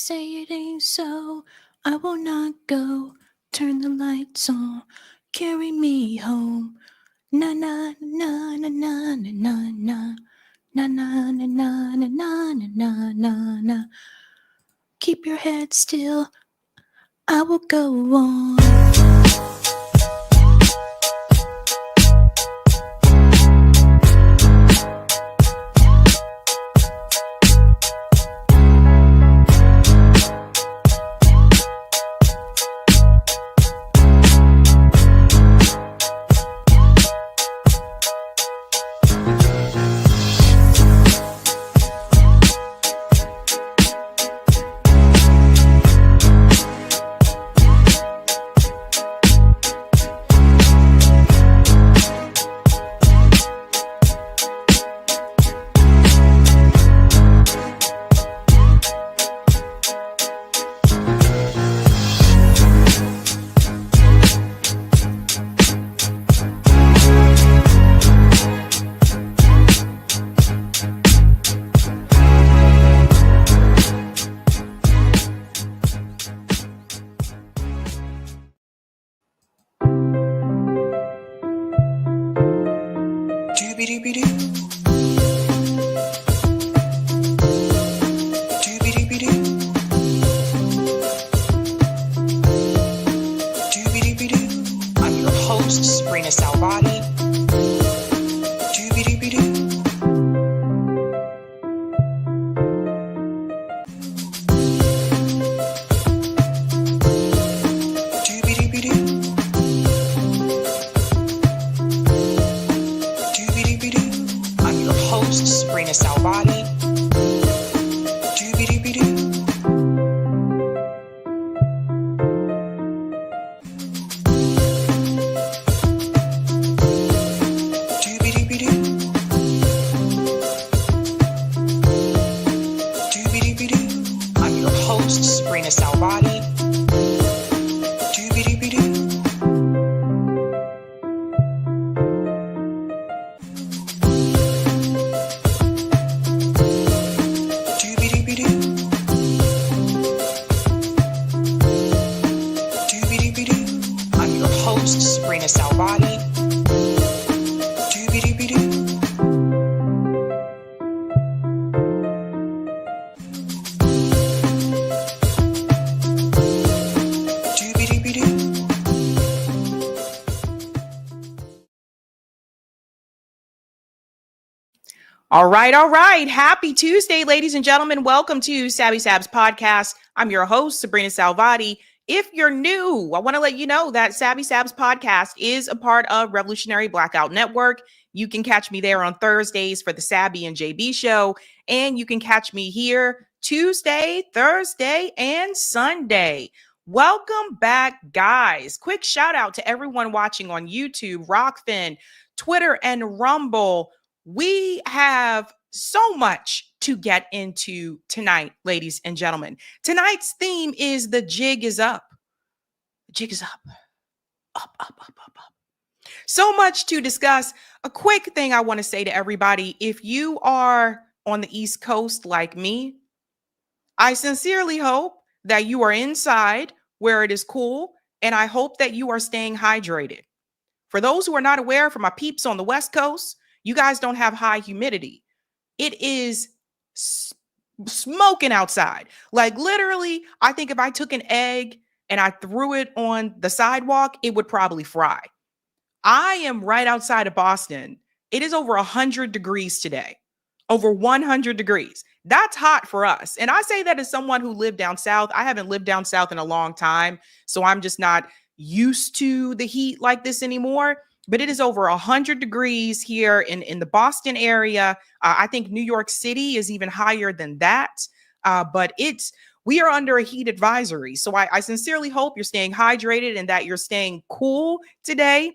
say it ain't so. I will not go. Turn the lights on. Carry me home. Na na na na na na na na na na na na na na na na na. Keep your head still. I will go on. I'm your host, sabrinasalvati. I'm your host, sabrinasalvati. I'm your host, sabrinasalvati. I'm your host, sabrinasalvati. All right. Happy Tuesday, ladies and gentlemen. Welcome to Sabs podcast. I'm your host, Sabrina Salvati. If you're new, I want to let you know that Sabs podcast is a part of Revolutionary Blackout Network. You can catch me there on Thursdays for the Sabby and JB show, and you can catch me here Tuesday, Thursday, and Sunday. Welcome back, guys. Quick shout out to everyone watching on YouTube, Rockfin, Twitter, and Rumble. We have so much to get into tonight, ladies and gentlemen. Tonight's theme is the jig is up. The jig is up. Up. So much to discuss. A quick thing I want to say to everybody. If you are on the East Coast like me, I sincerely hope that you are inside where it is cool, and I hope that you are staying hydrated. For those who are not aware, for my peeps on the West Coast, you guys don't have high humidity. It is smoking outside. Like literally, I think if I took an egg and I threw it on the sidewalk, it would probably fry. I am right outside of Boston. It is over 100 degrees today. Over 100 degrees. That's hot for us. And I say that as someone who lived down south. I haven't lived down south in a long time, so I'm just not used to the heat like this anymore. But it is over 100 degrees here in the Boston area. I think New York City is even higher than that. But we are under a heat advisory. So I sincerely hope you're staying hydrated and that you're staying cool today.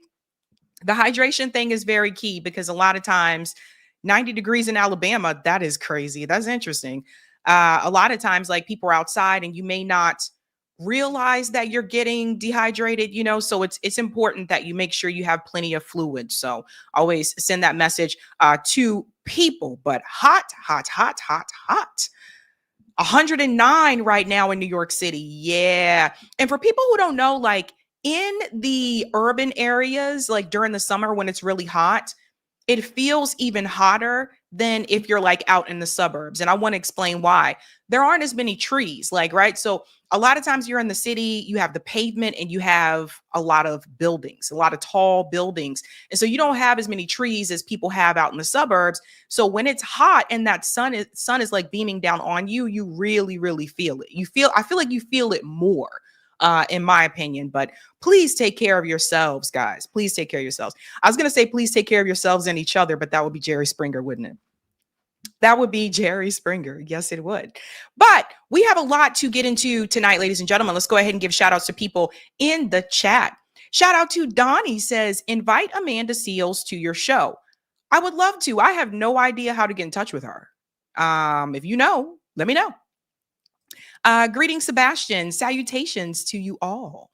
The hydration thing is very key because a lot of times 90 degrees in Alabama, that is crazy. That's interesting. A lot of times, like people are outside and you may not realize that you're getting dehydrated, so it's important that you make sure you have plenty of fluid. So always send that message to people. But hot. 109 right now in New York City. Yeah. And for people who don't know, like in the urban areas, like during the summer when it's really hot, it feels even hotter than if you're like out in the suburbs. And I want to explain why. There aren't as many trees, like, right? So a lot of times you're in the city, you have the pavement and you have a lot of buildings, a lot of tall buildings. And so you don't have as many trees as people have out in the suburbs. So when it's hot and that sun is like beaming down on you, you really, really feel it. I feel like you feel it more, in my opinion. But please take care of yourselves, guys. Please take care of yourselves. I was going to say, please take care of yourselves and each other, but that would be Jerry Springer, wouldn't it? That would be Jerry Springer. Yes, it would. But we have a lot to get into tonight, ladies and gentlemen. Let's go ahead and give shout outs to people in the chat. Shout out to Donnie says, invite Amanda Seales to your show. I would love to. I have no idea how to get in touch with her. If you know, let me know. Greetings, Sebastian. Salutations to you all.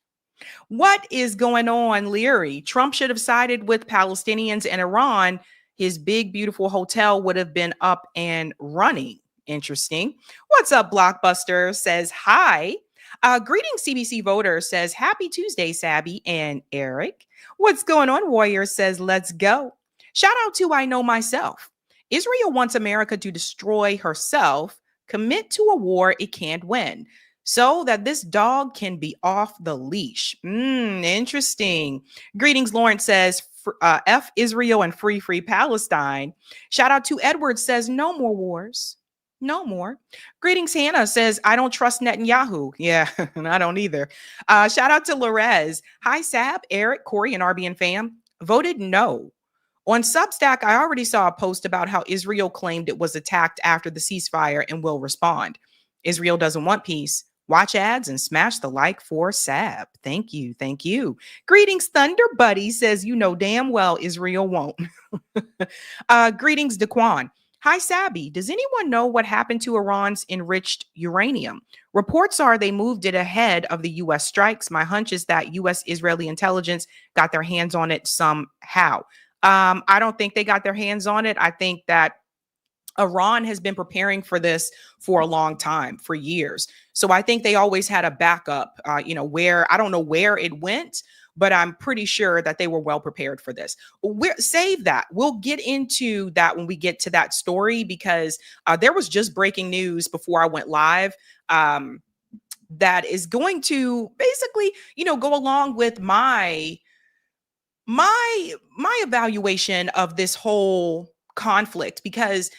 What is going on, Leary? Trump should have sided with Palestinians and Iran. His big, beautiful hotel would have been up and running. Interesting. What's up, Blockbuster? Says hi. Greetings, CBC voter. Says happy Tuesday, Sabby and Eric. What's going on, Warrior? Says let's go. Shout out to I Know Myself. Israel wants America to destroy herself, commit to a war it can't win, so that this dog can be off the leash. Interesting. Greetings, Lawrence says, F Israel and free Palestine. Shout out to Edward says, no more wars. No more. Greetings, Hannah says, I don't trust Netanyahu. Yeah, I don't either. Shout out to Lorez. Hi, Sab, Eric, Corey, and RBN fam. Voted no. On Substack, I already saw a post about how Israel claimed it was attacked after the ceasefire and will respond. Israel doesn't want peace. Watch ads and smash the like for Sab. Thank you. Thank you. Greetings, Thunder Buddy says, you know damn well Israel won't. Greetings, Daquan. Hi, Sabby. Does anyone know what happened to Iran's enriched uranium? Reports are they moved it ahead of the U.S. strikes. My hunch is that U.S. Israeli intelligence got their hands on it somehow. I don't think they got their hands on it. I think that Iran has been preparing for this for a long time, for years. So I think they always had a backup, where I don't know where it went, but I'm pretty sure that they were well prepared for this. Save that. We'll get into that when we get to that story, because there was just breaking news before I went live that is going to basically, go along with my evaluation of this whole conflict, because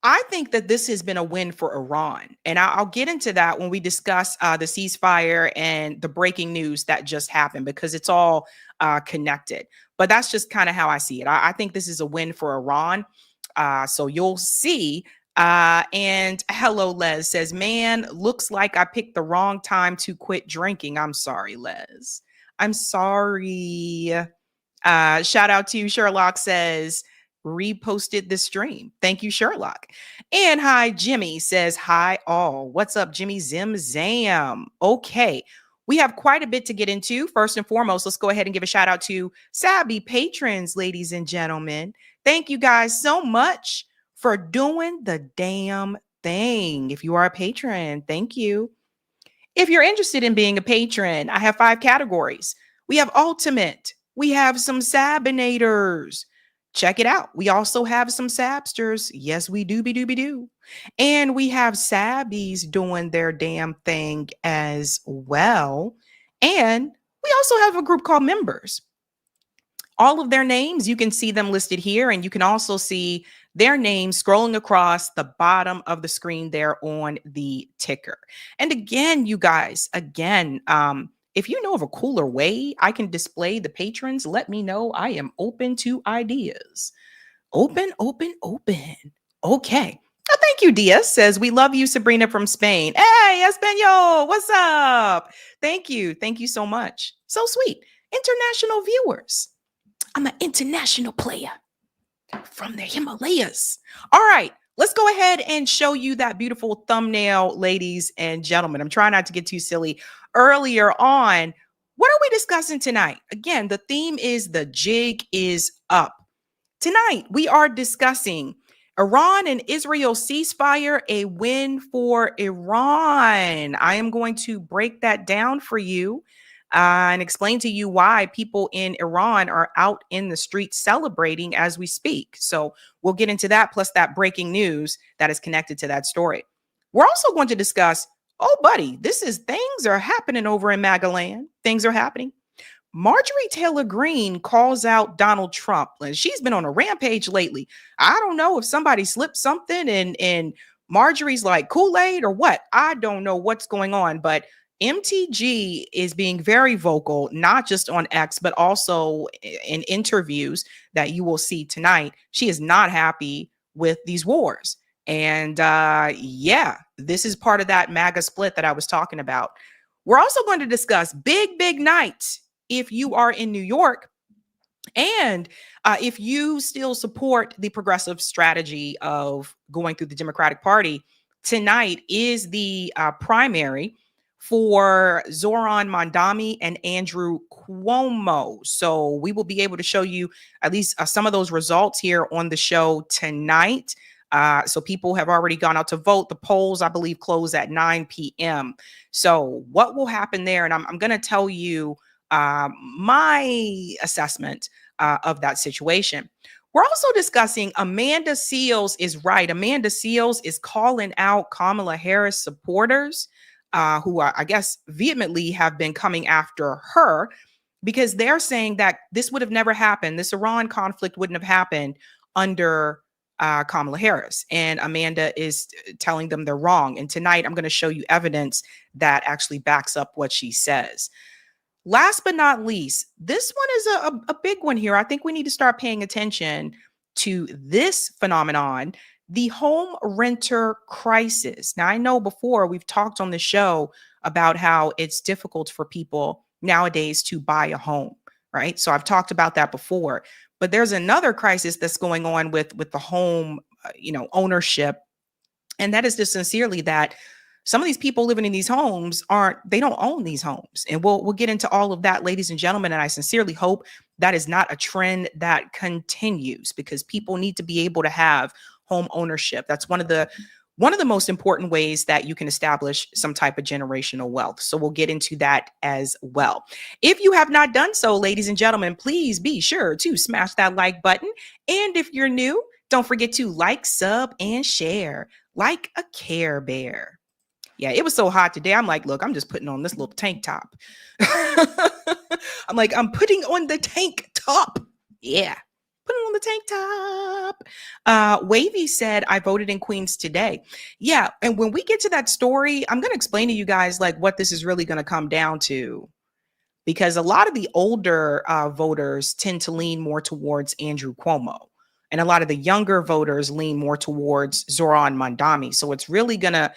I think that this has been a win for Iran. And I'll get into that when we discuss the ceasefire and the breaking news that just happened, because it's all connected. But that's just kind of how I see it. I think this is a win for Iran. So you'll see. And hello, Les says, man, looks like I picked the wrong time to quit drinking. I'm sorry, Les. I'm sorry. Shout out to you. Sherlock says, reposted the stream. Thank you, Sherlock. And hi, Jimmy says, hi all. What's up, Jimmy Zim Zam? Okay. We have quite a bit to get into. First and foremost, let's go ahead and give a shout out to Sabby patrons, ladies and gentlemen. Thank you guys so much for doing the damn thing. If you are a patron, thank you. If you're interested in being a patron, I have 5 categories. We have ultimate. We have some sabinators. Check it out. We also have some Sabsters. Yes, we do. And we have Sabbies doing their damn thing as well. And we also have a group called members. All of their names, you can see them listed here. And you can also see their names scrolling across the bottom of the screen there on the ticker. And again, you guys, if you know of a cooler way I can display the patrons, let me know. I am open to ideas. Open. Okay. Oh, thank you, Diaz. Says, we love you, Sabrina from Spain. Hey, Espanol, what's up? Thank you. Thank you so much. So sweet. International viewers. I'm an international player from the Himalayas. All right. Let's go ahead and show you that beautiful thumbnail, ladies and gentlemen. I'm trying not to get too silly. Earlier on, what are we discussing tonight? Again, the theme is the jig is up. Tonight, we are discussing Iran and Israel ceasefire, a win for Iran. I am going to break that down for you and explain to you why people in Iran are out in the streets celebrating as we speak. So we'll get into that, plus that breaking news that is connected to that story. We're also going to discuss, oh, buddy, things are happening over in Magaland. Things are happening. Marjorie Taylor Greene calls out Donald Trump. And she's been on a rampage lately. I don't know if somebody slipped something and Marjorie's like Kool-Aid or what. I don't know what's going on, but MTG is being very vocal, not just on X, but also in interviews that you will see tonight. She is not happy with these wars. And yeah, this is part of that MAGA split that I was talking about. We're also going to discuss big night if you are in New York and if you still support the progressive strategy of going through the Democratic Party. Tonight is the primary for Zoran Mondani and Andrew Cuomo. So we will be able to show you at least some of those results here on the show tonight. So people have already gone out to vote. The polls, I believe, close at 9 p.m. So what will happen there? And I'm going to tell you my assessment of that situation. We're also discussing Amanda Seales is right. Amanda Seales is calling out Kamala Harris supporters who I guess vehemently have been coming after her because they're saying that this would have never happened. This Iran conflict wouldn't have happened under Kamala Harris. And Amanda is telling them they're wrong. And tonight I'm going to show you evidence that actually backs up what she says. Last but not least, this one is a big one here. I think we need to start paying attention to this phenomenon, the home renter crisis. Now, I know before we've talked on the show about how it's difficult for people nowadays to buy a home, right? So I've talked about that before, but there's another crisis that's going on with the home, ownership. And that is just sincerely that some of these people living in these homes they don't own these homes. And we'll get into all of that, ladies and gentlemen. And I sincerely hope that is not a trend that continues because people need to be able to have home ownership. That's one of the most important ways that you can establish some type of generational wealth. So we'll get into that as well. If you have not done so, ladies and gentlemen, please be sure to smash that like button. And if you're new, don't forget to like, sub, and share like a Care Bear. Yeah, it was so hot today. I'm like, look, I'm just putting on this little tank top. I'm putting on the tank top. Yeah, putting on the tank top. Wavy said, I voted in Queens today. Yeah, and when we get to that story, I'm going to explain to you guys like what this is really going to come down to. Because a lot of the older voters tend to lean more towards Andrew Cuomo. And a lot of the younger voters lean more towards Zoran Mondani. So it's really going to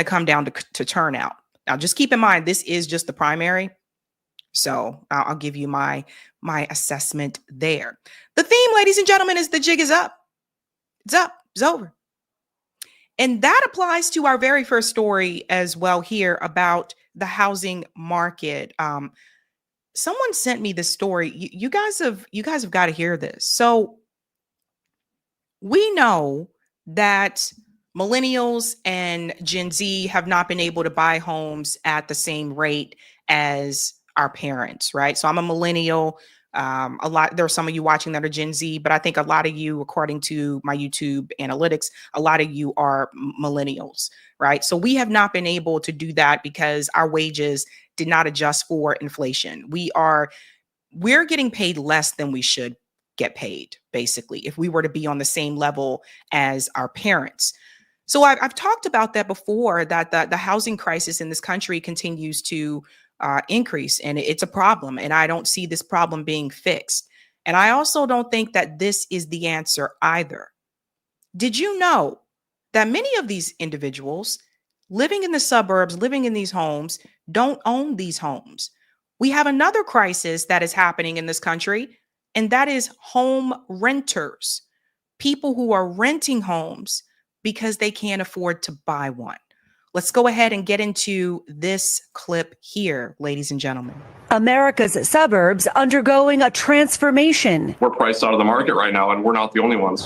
come down to turnout. Now, just keep in mind, this is just the primary. So I'll give you my assessment there. The theme, ladies and gentlemen, is the jig is up. It's up. It's over. And that applies to our very first story as well here about the housing market. Someone sent me this story. You guys have got to hear this. So we know that millennials and Gen Z have not been able to buy homes at the same rate as our parents, right? So I'm a millennial. There are some of you watching that are Gen Z, but I think a lot of you, according to my YouTube analytics, a lot of you are millennials, right? So we have not been able to do that because our wages did not adjust for inflation. We're getting paid less than we should get paid, basically, if we were to be on the same level as our parents. So I've talked about that before, that the housing crisis in this country continues to increase, and it's a problem. And I don't see this problem being fixed. And I also don't think that this is the answer either. Did you know that many of these individuals living in the suburbs, living in these homes, don't own these homes? We have another crisis that is happening in this country, and that is home renters, people who are renting homes because they can't afford to buy one. Let's go ahead and get into this clip here, ladies and gentlemen. America's suburbs undergoing a transformation. We're priced out of the market right now, and we're not the only ones.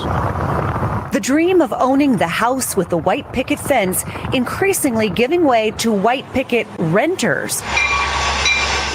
The dream of owning the house with the white picket fence increasingly giving way to white picket renters.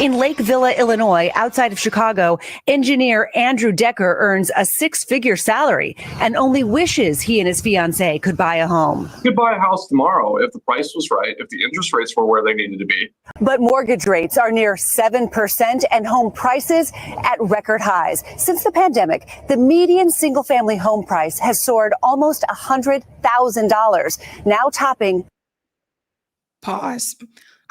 In Lake Villa, Illinois, outside of Chicago, engineer Andrew Decker earns a six-figure salary and only wishes he and his fiancée could buy a home. You could buy a house tomorrow if the price was right, if the interest rates were where they needed to be. But mortgage rates are near 7% and home prices at record highs. Since the pandemic, the median single-family home price has soared almost $100,000, now topping. Pause.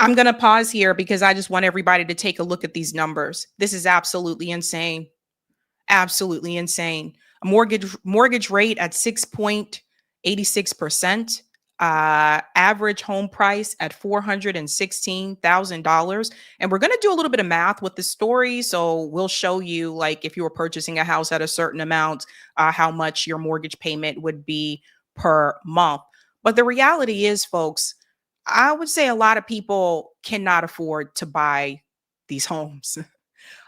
I'm going to pause here because I just want everybody to take a look at these numbers. This is absolutely insane. Absolutely insane. A mortgage rate at 6.86%. Average home price at $416,000. And we're going to do a little bit of math with the story. So we'll show you, like, if you were purchasing a house at a certain amount, how much your mortgage payment would be per month. But the reality is, folks, I would say a lot of people cannot afford to buy these homes.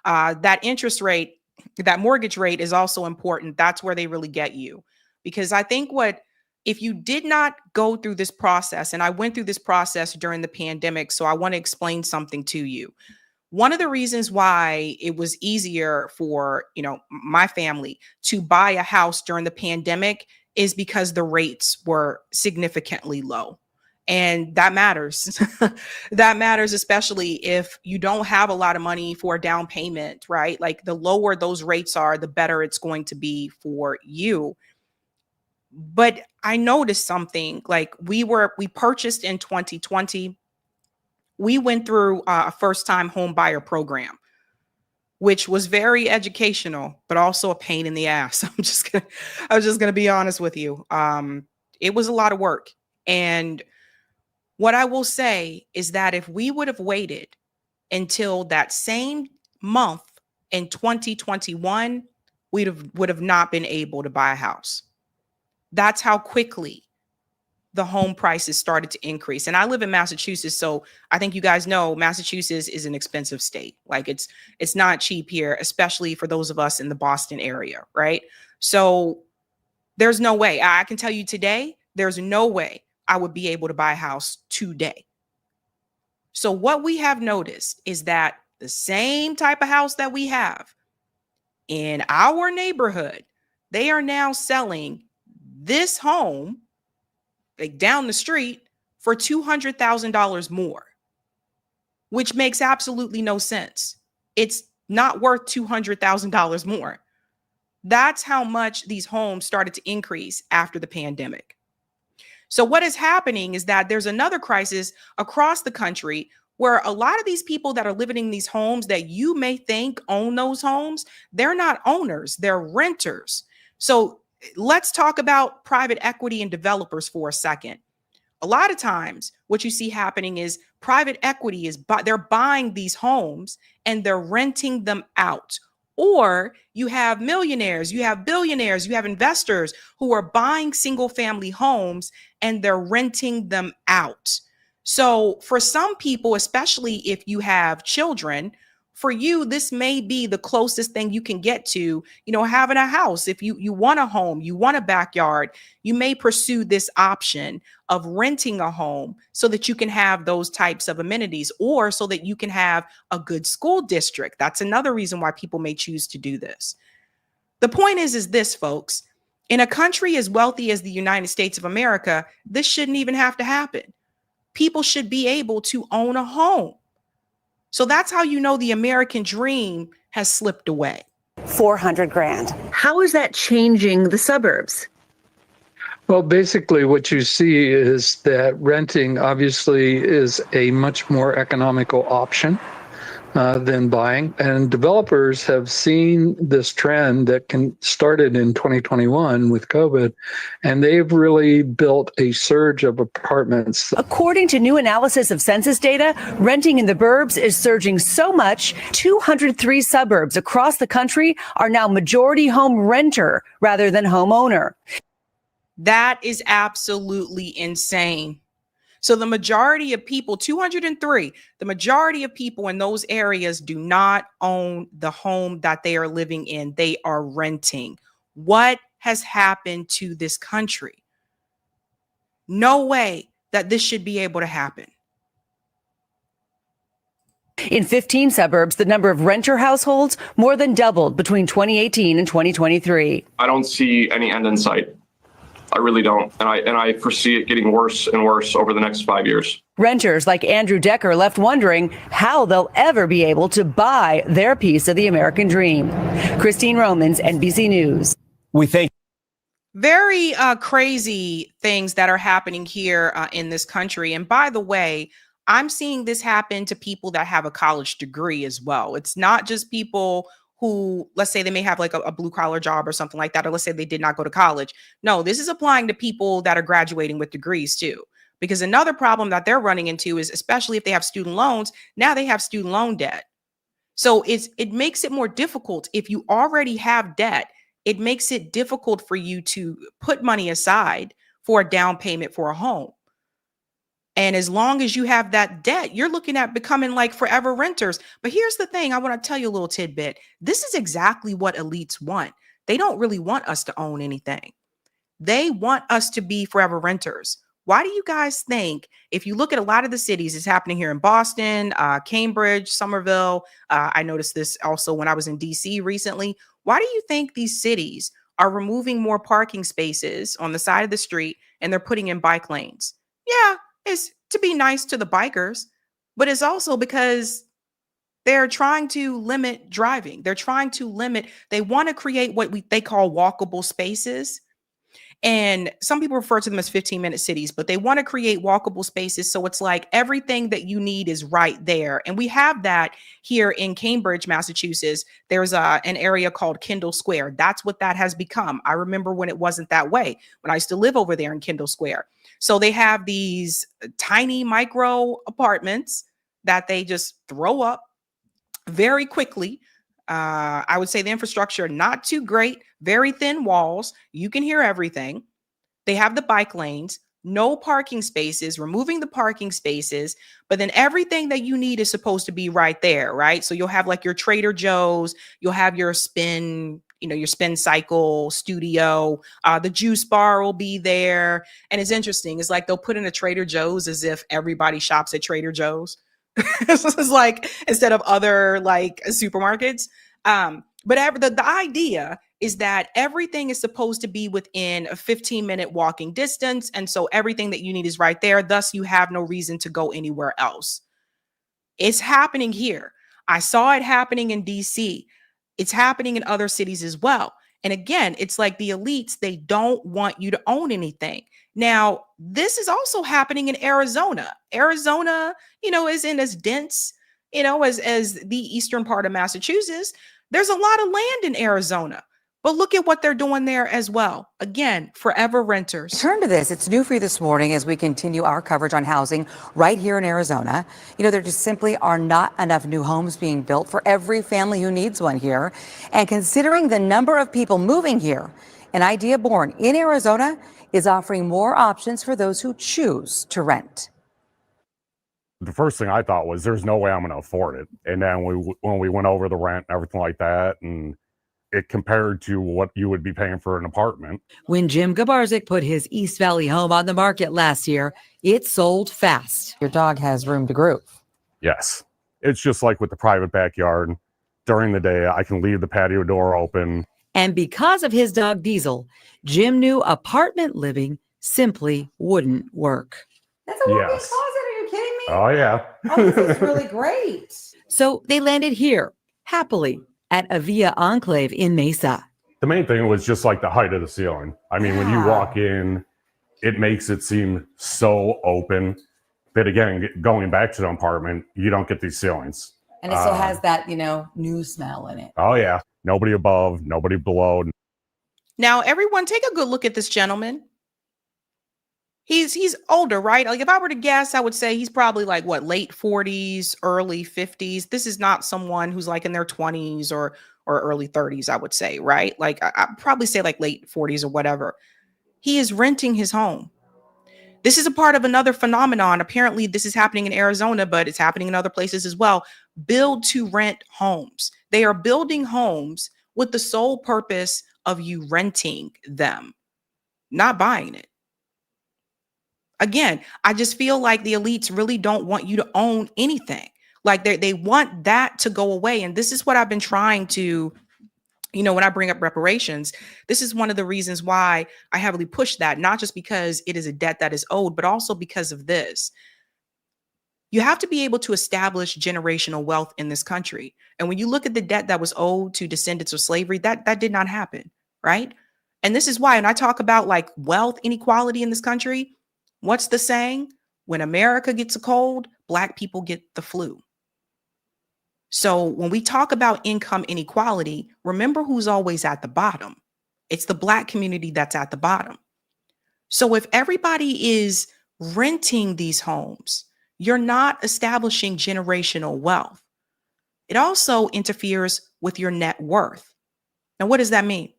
That interest rate, that mortgage rate is also important. That's where they really get you. Because I think if you did not go through this process, and I went through this process during the pandemic, so I want to explain something to you. One of the reasons why it was easier for, my family to buy a house during the pandemic is because the rates were significantly low. And that matters. That matters, especially if you don't have a lot of money for a down payment, right? Like, the lower those rates are, the better it's going to be for you. But I noticed something. Like, we purchased in 2020. We went through a first-time home buyer program, which was very educational, but also a pain in the ass. I was just gonna be honest with you. It was a lot of work. And what I will say is that if we would have waited until that same month in 2021, would have not been able to buy a house. That's how quickly the home prices started to increase. And I live in Massachusetts, so I think you guys know Massachusetts is an expensive state. Like, it's not cheap here, especially for those of us in the Boston area, right? So there's no way. I can tell you today, there's no way I would be able to buy a house today. So what we have noticed is that the same type of house that we have in our neighborhood, they are now selling this home, like, down the street for $200,000 more, which makes absolutely no sense. It's not worth $200,000 more. That's how much these homes started to increase after the pandemic. So what is happening is that there's another crisis across the country where a lot of these people that are living in these homes that you may think own those homes, they're not owners, they're renters. So let's talk about private equity and developers for a second. A lot of times what you see happening is private equity they're buying these homes and they're renting them out. Or you have millionaires, you have billionaires, you have investors who are buying single family homes and they're renting them out. So for some people, especially if you have children, for you, this may be the closest thing you can get to, having a house. If you want a home, you want a backyard, you may pursue this option of renting a home so that you can have those types of amenities, or so that you can have a good school district. That's another reason why people may choose to do this. The point is this, folks, in a country as wealthy as the United States of America, this shouldn't even have to happen. People should be able to own a home. So that's how you know the American dream has slipped away. $400,000. How is that changing the suburbs? Well, basically what you see is that renting obviously is a much more economical option than buying. And developers have seen this trend that started in 2021 with COVID, and they've really built a surge of apartments. According to new analysis of census data, renting in the burbs is surging so much, 203 suburbs across the country are now majority home renter rather than homeowner. That is absolutely insane. So the majority of people, 203, the majority of people in those areas do not own the home that they are living in. They are renting. What has happened to this country? No way that this should be able to happen. In 15 suburbs, the number of renter households more than doubled between 2018 and 2023. I don't see any end in sight. I really don't. And I foresee it getting worse and worse over the next 5 years. Renters like Andrew Decker left wondering how they'll ever be able to buy their piece of the American dream. Christine Romans, NBC News. We thank Very crazy things that are happening here in this country. And by the way, I'm seeing this happen to people that have a college degree as well. It's not just people who, let's say they may have like a blue collar job or something like that, or let's say they did not go to college. No, this is applying to people that are graduating with degrees too. Because another problem that they're running into is, especially if they have student loans, now they have student loan debt. So it makes it more difficult. If you already have debt, it makes it difficult for you to put money aside for a down payment for a home. And as long as you have that debt, you're looking at becoming like forever renters. But here's the thing. I want to tell you a little tidbit. This is exactly what elites want. They don't really want us to own anything. They want us to be forever renters. Why do you guys think, if you look at a lot of the cities, it's happening here in Boston, Cambridge, Somerville. I noticed this also when I was in DC recently. Why do you think these cities are removing more parking spaces on the side of the street and they're putting in bike lanes? Yeah, it's to be nice to the bikers, but it's also because they're trying to limit driving. They're trying to limit, they want to create what they call walkable spaces. And some people refer to them as 15-minute cities, but they want to create walkable spaces. So it's like everything that you need is right there. And we have that here in Cambridge, Massachusetts. There's an area called Kendall Square. That's what that has become. I remember when it wasn't that way, when I used to live over there in Kendall Square. So they have these tiny micro apartments that they just throw up very quickly. I would say the infrastructure, not too great, very thin walls. You can hear everything. They have the bike lanes, no parking spaces, removing the parking spaces, but then everything that you need is supposed to be right there, right? So you'll have like your Trader Joe's, you'll have your spin, your spin cycle studio, the juice bar will be there. And it's interesting. It's like they'll put in a Trader Joe's as if everybody shops at Trader Joe's. This is like, instead of other like supermarkets. But the idea is that everything is supposed to be within a 15-minute walking distance. And so everything that you need is right there. Thus, you have no reason to go anywhere else. It's happening here. I saw it happening in DC. It's happening in other cities as well. And again, it's like the elites, they don't want you to own anything. Now, this is also happening in Arizona. Arizona, isn't as dense, as the eastern part of Massachusetts. There's a lot of land in Arizona, but look at what they're doing there as well. Again, forever renters. Turn to this. It's new for you this morning as we continue our coverage on housing right here in Arizona. There just simply are not enough new homes being built for every family who needs one here. And considering the number of people moving here, an idea born in Arizona is offering more options for those who choose to rent. The first thing I thought was there's no way I'm going to afford it. And then when we went over the rent and everything like that, and it compared to what you would be paying for an apartment. When Jim Gabarzik put his East Valley home on the market last year, it sold fast. Your dog has room to groove. Yes. It's just like with the private backyard. During the day, I can leave the patio door open. And because of his dog Diesel, Jim knew apartment living simply wouldn't work. That's a walk-in Yes. closet. Are you kidding me? Oh, yeah. Oh, this is really great. So they landed here, happily, at Avia Enclave in Mesa. The main thing was just like the height of the ceiling. I mean, when you walk in, it makes it seem so open. But again, going back to the apartment, you don't get these ceilings. And it still has that, new smell in it. Oh, yeah. Nobody above, nobody below. Now, everyone, take a good look at this gentleman. He's older, right? Like if I were to guess, I would say he's probably like what, late 40s, early 50s. This is not someone who's like in their 20s or early 30s, I would say, right? Like I'd probably say like late 40s or whatever. He is renting his home. This is a part of another phenomenon. Apparently, this is happening in Arizona, but it's happening in other places as well. Build to rent homes. They are building homes with the sole purpose of you renting them, not buying it. Again, I just feel like the elites really don't want you to own anything. Like they want that to go away. And this is what I've been trying to, when I bring up reparations, this is one of the reasons why I heavily push that, not just because it is a debt that is owed, but also because of this. You have to be able to establish generational wealth in this country. And when you look at the debt that was owed to descendants of slavery, that did not happen, right? And this is why, when I talk about like wealth inequality in this country, what's the saying? When America gets a cold, Black people get the flu. So when we talk about income inequality, remember who's always at the bottom. It's the Black community that's at the bottom. So if everybody is renting these homes, you're not establishing generational wealth. It also interferes with your net worth. Now, what does that mean?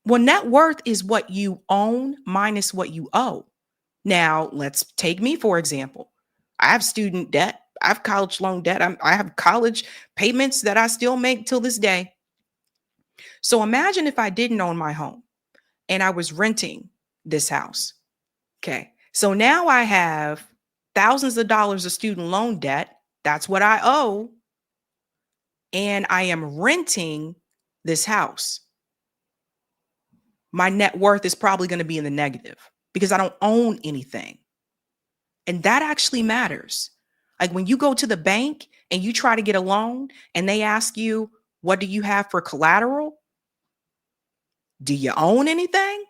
Well, net worth is what you own minus what you owe. Now, let's take me, for example. I have student debt. I have college loan debt. I have college payments that I still make till this day. So imagine if I didn't own my home and I was renting this house. Okay. So now I have thousands of dollars of student loan debt. That's what I owe. And I am renting this house. My net worth is probably going to be in the negative because I don't own anything. And that actually matters. Like when you go to the bank and you try to get a loan and they ask you, what do you have for collateral? Do you own anything?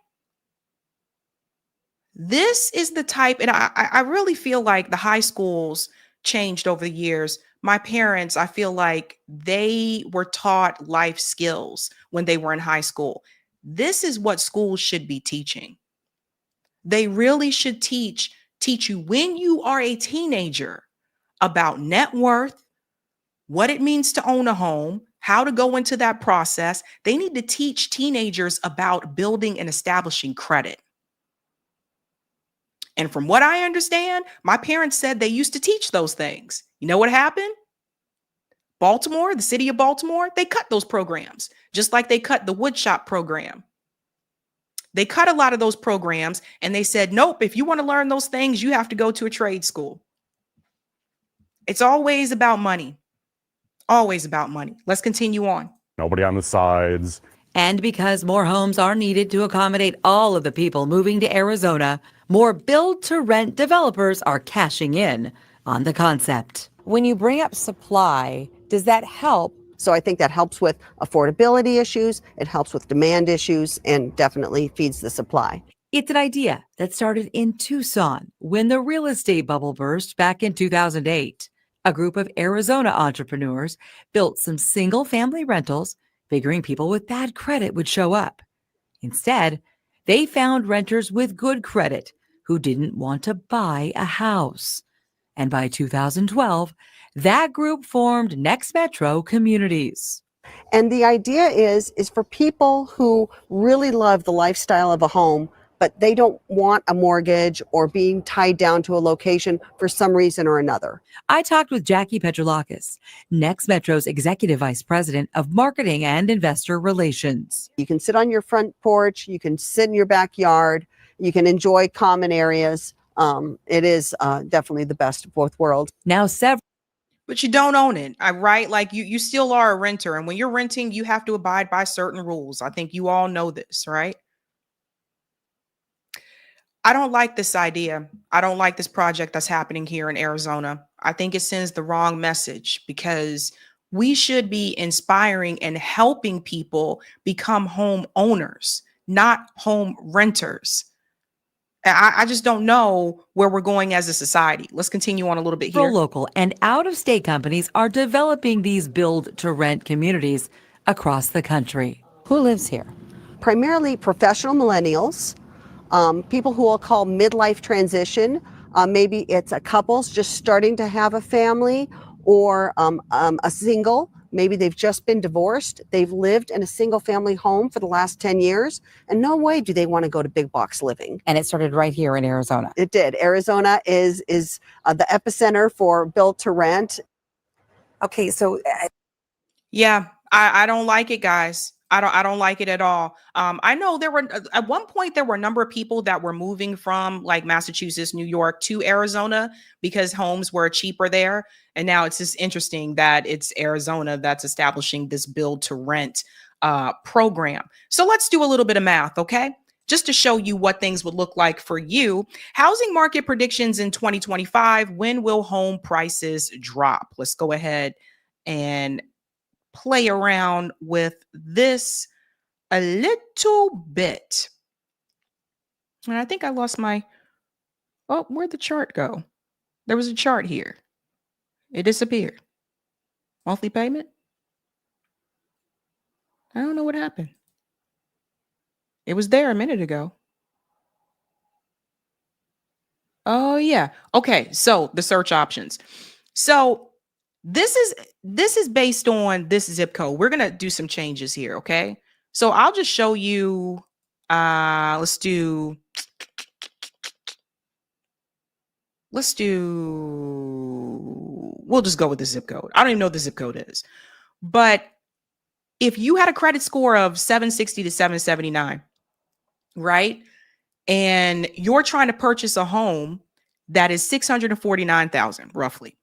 This is the type, and I really feel like the high schools changed over the years. My parents, I feel like they were taught life skills when they were in high school. This is what schools should be teaching. They really should teach you when you are a teenager about net worth, what it means to own a home, how to go into that process. They need to teach teenagers about building and establishing credit. And from what I understand, my parents said they used to teach those things. You know what happened? Baltimore, the city of Baltimore, they cut those programs, just like they cut the woodshop program. They cut a lot of those programs and they said, nope, if you want to learn those things, you have to go to a trade school. It's always about money. Always about money. Let's continue on. Nobody on the sides. And because more homes are needed to accommodate all of the people moving to Arizona, more build-to-rent developers are cashing in on the concept. When you bring up supply, does that help? So I think that helps with affordability issues, it helps with demand issues, and definitely feeds the supply. It's an idea that started in Tucson when the real estate bubble burst back in 2008. A group of Arizona entrepreneurs built some single-family rentals, figuring people with bad credit would show up. Instead, they found renters with good credit who didn't want to buy a house. And by 2012, that group formed Next Metro Communities. And the idea is for people who really love the lifestyle of a home, but they don't want a mortgage or being tied down to a location for some reason or another. I talked with Jackie Petrolakis, Next Metro's Executive Vice President of Marketing and Investor Relations. You can sit on your front porch, you can sit in your backyard, you can enjoy common areas. It is definitely the best of both worlds. Now several. But you don't own it, right? Like you still are a renter. And when you're renting, you have to abide by certain rules. I think you all know this, right? I don't like this idea. I don't like this project that's happening here in Arizona. I think it sends the wrong message because we should be inspiring and helping people become home owners, not home renters. I just don't know where we're going as a society. Let's continue on a little bit here. Local and out-of-state companies are developing these build-to-rent communities across the country. Who lives here? Primarily professional millennials, people who will call midlife transition. Maybe it's a couple's just starting to have a family or a single Maybe they've just been divorced. They've lived in a single family home for the last 10 years. And no way do they want to go to big box living. And it started right here in Arizona. It did. Arizona is the epicenter for build to rent. Okay, so Yeah, I don't like it, guys. I don't like it at all. I know there were at one point there were a number of people that were moving from like Massachusetts, New York to Arizona because homes were cheaper there. And now it's just interesting that it's Arizona that's establishing this build to rent program. So let's do a little bit of math, okay? Just to show you what things would look like for you. Housing market predictions in 2025. When will home prices drop? Let's go ahead and play around with this a little bit. And I think I lost my, oh, where'd the chart go? There was a chart here. It disappeared. Monthly payment? I don't know what happened. It was there a minute ago. Oh yeah. Okay, so the search options. So this is based on this zip code. We're going to do some changes here, okay? So I'll just show you we'll just go with the zip code. I don't even know what the zip code is. But if you had a credit score of 760 to 779, right? And you're trying to purchase a home that is 649,000 roughly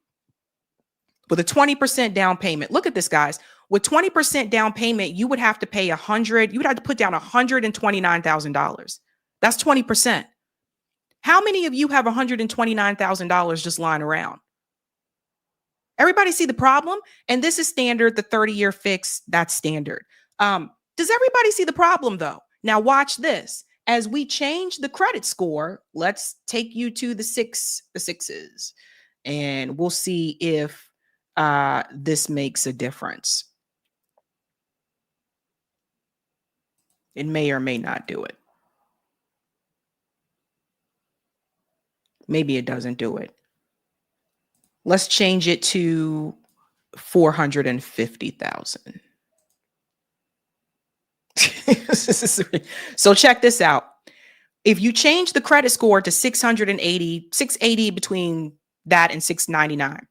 with a 20% down payment. Look at this, guys. With 20% down payment, you would have to pay you would have to put down $129,000. That's 20%. How many of you have $129,000 just lying around? Everybody see the problem? And this is standard, the 30-year fix, that's standard. Does everybody see the problem though? Now watch this. As we change the credit score, let's take you to the sixes, and we'll see if this makes a difference. It may or may not do it. Maybe it doesn't do it. Let's change it to 450,000. So check this out. If you change the credit score to 680 between that and 699,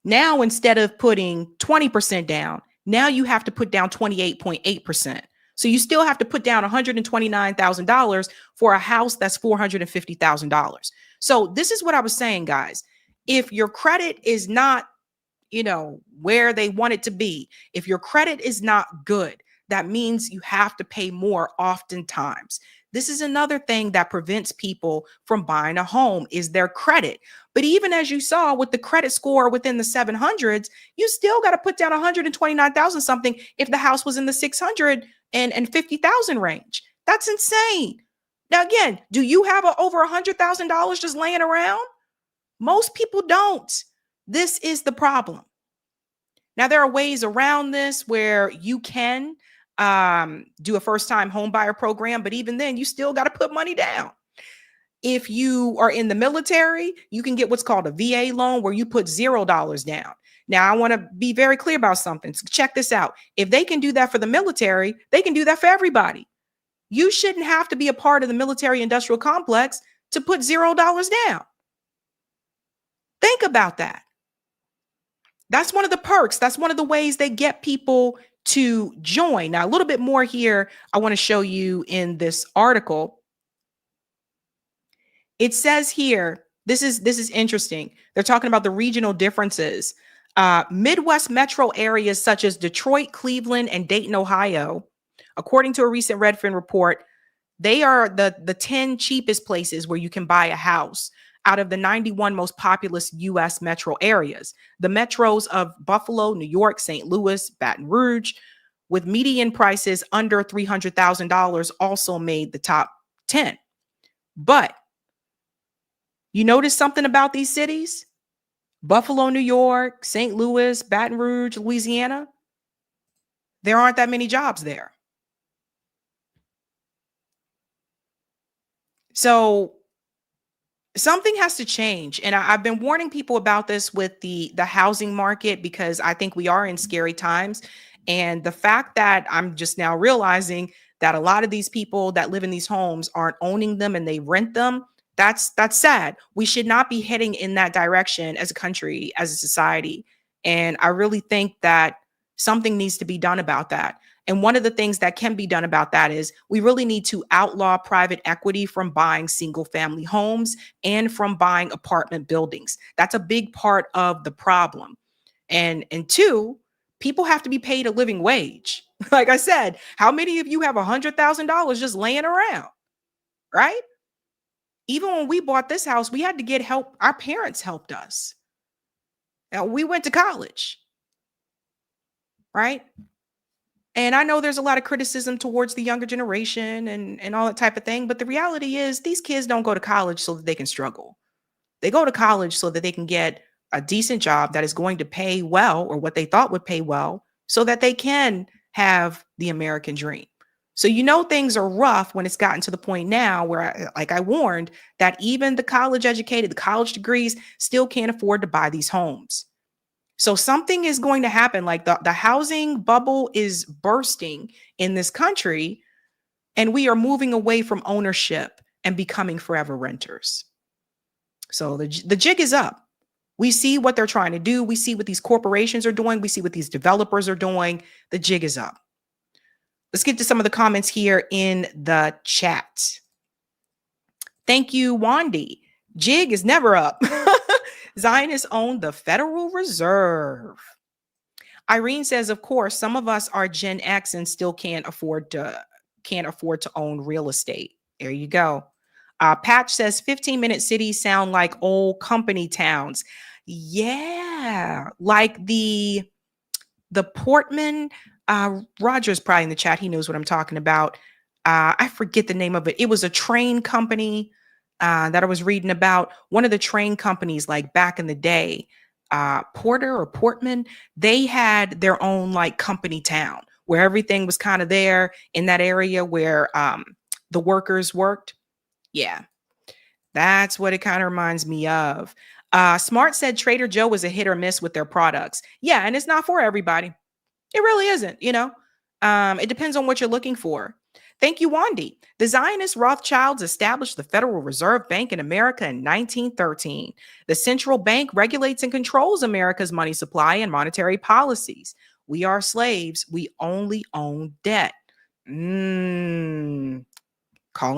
now instead of putting 20% down, now you have to put down 28.8%. So you still have to put down $129,000 for a house that's $450,000. So this is what I was saying, guys. If your credit is not, where they want it to be, if your credit is not good, that means you have to pay more oftentimes. This is another thing that prevents people from buying a home is their credit. But even as you saw with the credit score within the 700s, you still got to put down 129,000 something if the house was in the 650,000 range. That's insane. Now, again, do you have over $100,000 just laying around? Most people don't. This is the problem. Now, there are ways around this where you can do a first-time home buyer program, but even then, you still got to put money down. If you are in the military, you can get what's called a VA loan where you put $0 down. Now, I want to be very clear about something. So check this out. If they can do that for the military, they can do that for everybody. You shouldn't have to be a part of the military industrial complex to put $0 down. Think about that. That's one of the perks. That's one of the ways they get people to join. Now, a little bit more here I want to show you in this article. It says here, this is interesting. They're talking about the regional differences. Midwest metro areas such as Detroit, Cleveland, and Dayton, Ohio, according to a recent Redfin report, they are the 10 cheapest places where you can buy a house out of the 91 most populous U.S. metro areas. The metros of Buffalo, New York, St. Louis, Baton Rouge, with median prices under $300,000 also made the top 10. But you notice something about these cities? Buffalo, New York, St. Louis, Baton Rouge, Louisiana, there aren't that many jobs there. So something has to change. And I've been warning people about this with the housing market, because I think we are in scary times. And the fact that I'm just now realizing that a lot of these people that live in these homes aren't owning them and they rent them, that's sad. We should not be heading in that direction as a country, as a society. And I really think that something needs to be done about that. And one of the things that can be done about that is we really need to outlaw private equity from buying single family homes and from buying apartment buildings. That's a big part of the problem. And two, people have to be paid a living wage. Like I said, how many of you have $100,000 just laying around, right? Even when we bought this house, we had to get help. Our parents helped us. Now, we went to college, right? And I know there's a lot of criticism towards the younger generation and all that type of thing. But the reality is these kids don't go to college so that they can struggle. They go to college so that they can get a decent job that is going to pay well, or what they thought would pay well, so that they can have the American dream. So, things are rough when it's gotten to the point now where, like I warned, that even the college educated, the college degrees still can't afford to buy these homes. So something is going to happen. Like the housing bubble is bursting in this country, and we are moving away from ownership and becoming forever renters. So the jig is up. We see what they're trying to do. We see what these corporations are doing. We see what these developers are doing. The jig is up. Let's get to some of the comments here in the chat. Thank you, Wandy. Jig is never up. Zionists own the Federal Reserve. Irene says, of course, some of us are Gen X and still can't afford to own real estate. There you go. Patch says 15-minute cities sound like old company towns. Yeah, like the Portman. Roger's probably in the chat. He knows what I'm talking about. I forget the name of it. It was a train company that I was reading about. One of the train companies, like back in the day, Porter or Portman, they had their own like company town where everything was kind of there in that area where the workers worked. Yeah, that's what it kind of reminds me of. Smart said Trader Joe was a hit or miss with their products. Yeah, and it's not for everybody. It really isn't, it depends on what you're looking for. Thank you, Wandy. The Zionist Rothschilds established the Federal Reserve Bank in America in 1913. The central bank regulates and controls America's money supply and monetary policies. We are slaves. We only own debt. Calling